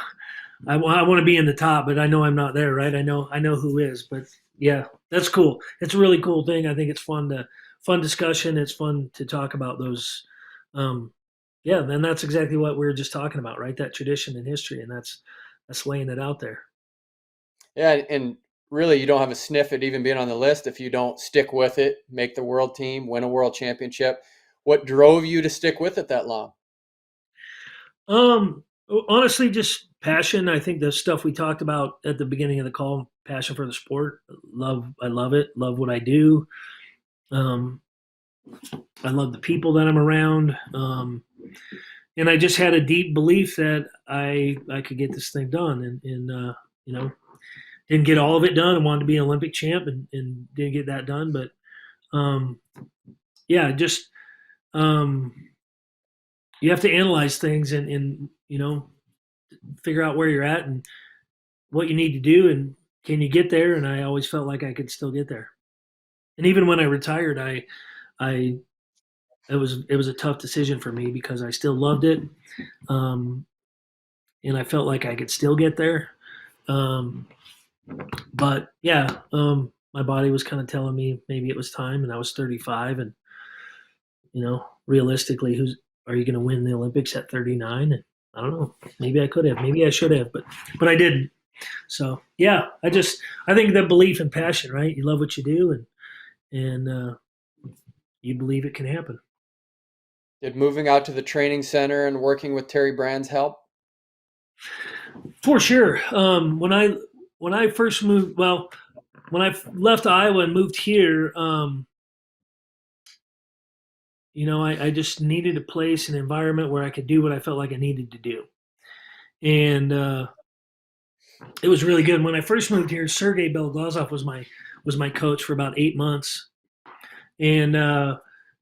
E: I want to be in the top, but I know I'm not there, right? I know who is, but yeah, that's cool. It's a really cool thing. I think it's fun discussion. It's fun to talk about those. And that's exactly what we were just talking about, right? That tradition and history, and that's laying it out there.
D: Yeah, and really, you don't have a sniff at even being on the list if you don't stick with it, make the world team, win a world championship. What drove you to stick with it that long?
E: Honestly, just passion. I think the stuff we talked about at the beginning of the call, passion for the sport. I love it. Love what I do. I love the people that I'm around. And I just had a deep belief that I could get this thing done, and didn't get all of it done. I wanted to be an Olympic champ, and didn't get that done. But just you have to analyze things and figure out where you're at and what you need to do and can you get there. And I always felt like I could still get there. And even when I retired, I it was a tough decision for me because I still loved it, um, and I felt like I could still get there. Um, but yeah, my body was kind of telling me maybe it was time, and I was 35, and realistically, who's are you going to win the Olympics at 39? And I don't know. Maybe I could have. Maybe I should have, but I didn't. So yeah, I think that belief and passion, right? You love what you do, and you believe it can happen.
D: Did moving out to the training center and working with Terry Brands help?
E: For sure. When I first moved, well, when I left Iowa and moved here, I just needed a place, an environment where I could do what I felt like I needed to do, and it was really good. When I first moved here, Sergey Belglazov was my coach for about 8 months, and I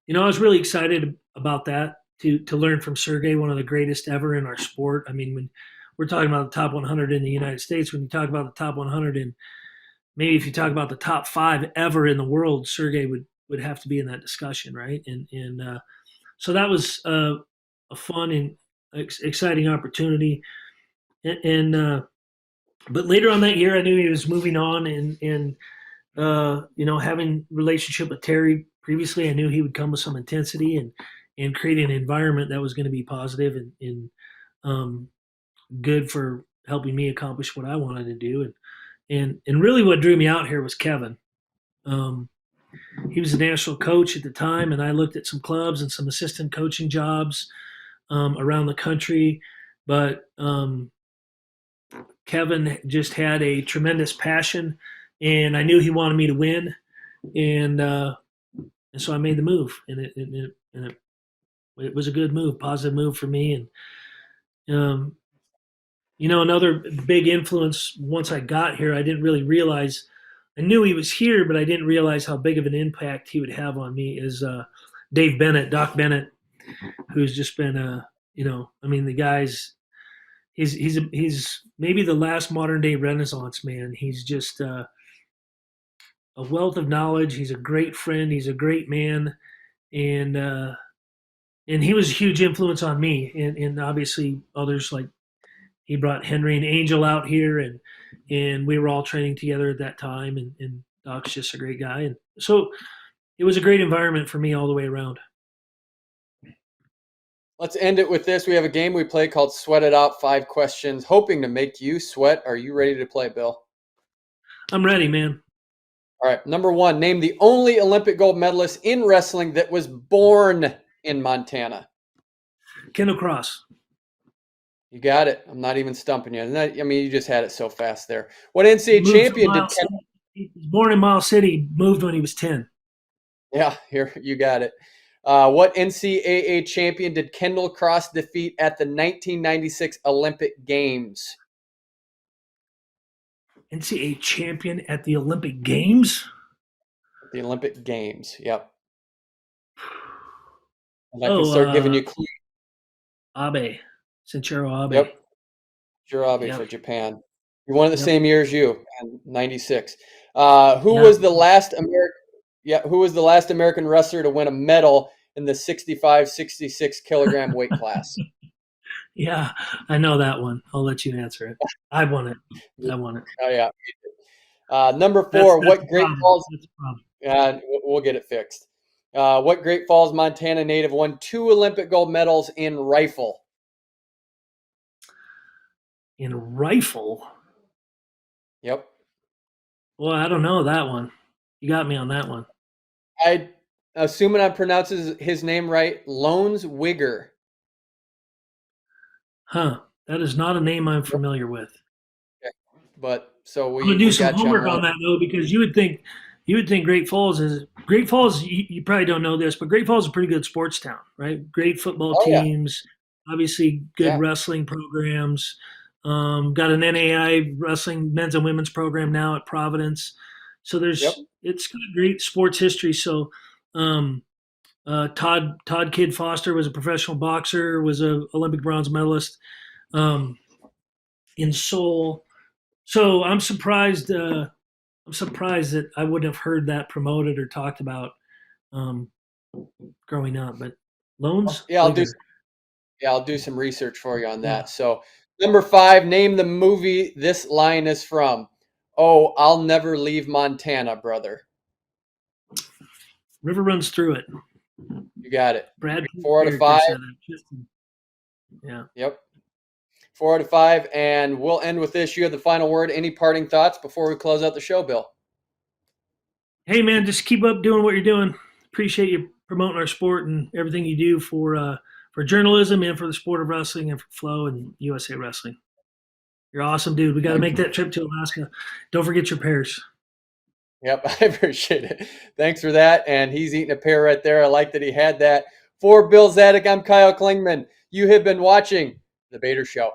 E: was really excited about that to learn from Sergey, one of the greatest ever in our sport. I mean, when we're talking about the top 100 in the United States, when you talk about the top 100 and maybe if you talk about the top 5 ever in the world, Sergey would have to be in that discussion, right? And so that was a fun and exciting opportunity. And but later on that year, I knew he was moving on, and having relationship with Terry previously, I knew he would come with some intensity and create an environment that was going to be positive and good for helping me accomplish what I wanted to do. And really, what drew me out here was Kevin. He was a national coach at the time, and I looked at some clubs and some assistant coaching jobs around the country, but Kevin just had a tremendous passion, and I knew he wanted me to win, and so I made the move, and it was a good move, positive move for me, and another big influence once I got here, I didn't really realize. I knew he was here, but I didn't realize how big of an impact he would have on me. Is Dave Bennett, Doc Bennett, who's just been the guy's. He's maybe the last modern day Renaissance man. He's just a wealth of knowledge. He's a great friend. He's a great man, and he was a huge influence on me, and obviously others like he brought Henry and Angel out here, and we were all training together at that time, and Doc's just a great guy, and so it was a great environment for me all the way around.
D: Let's end it with this. We have a game we play called Sweat It Out, 5 questions, hoping to make you sweat. Are you ready to play, Bill?
E: I'm ready, man.
D: All right. Number 1, name the only Olympic gold medalist in wrestling that was born in Montana.
E: Kendall Cross.
D: You got it. I'm not even stumping you. You just had it so fast there. What NCAA champion did Kendall?
E: He was born in Miles City, moved when he was 10.
D: Yeah, here you got it. What NCAA champion did Kendall Cross defeat at the 1996 Olympic Games?
E: NCAA champion at the Olympic Games?
D: The Olympic Games, yep. And I can start giving you clues.
E: Abe. Sanchiro Abe.
D: Yep. Sanchiro Abe for Japan. You're one of the same year as you, 96. Who was the last American wrestler to win a medal in the 65-66 kilogram weight class?
E: Yeah, I know that one. I'll let you answer it. I won it.
D: Oh, yeah. Number 4, what Great Falls... we'll get it fixed. What Great Falls, Montana native won 2 Olympic gold medals in rifle?
E: In rifle?
D: Yep.
E: Well, I don't know that one. You got me on that one.
D: Assuming I pronounce his name right, Lones Wigger.
E: Huh. That is not a name I'm familiar with.
D: Okay. But so
E: I'm gonna do some homework on that though, because you would think Great Falls. You probably don't know this, but Great Falls is a pretty good sports town, right? Great football teams, obviously good wrestling programs. Got an NAI wrestling men's and women's program now at Providence. So it's got great sports history. So Todd Kid Foster was a professional boxer, was a Olympic bronze medalist in Seoul. So I'm surprised. I'm surprised that I wouldn't have heard that promoted or talked about growing up. But Loans,
D: Yeah, I'll do some research for you on that. So number 5, name the movie this line is from. Oh, I'll never leave Montana, brother.
E: River runs through it.
D: You got it.
E: Brad
D: 4 out of 5.
E: Yeah.
D: Yep. 4 out of 5. And we'll end with this. You have the final word. Any parting thoughts before we close out the show, Bill?
E: Hey, man, just keep up doing what you're doing. Appreciate you promoting our sport and everything you do for journalism and for the sport of wrestling and for Flow and USA Wrestling. You're awesome, dude. We got to make that trip to Alaska. Don't forget your pears.
D: Yep, I appreciate it. Thanks for that. And he's eating a pear right there. I like that he had that. For Bill Zadick, I'm Kyle Klingman. You have been watching The Bader Show.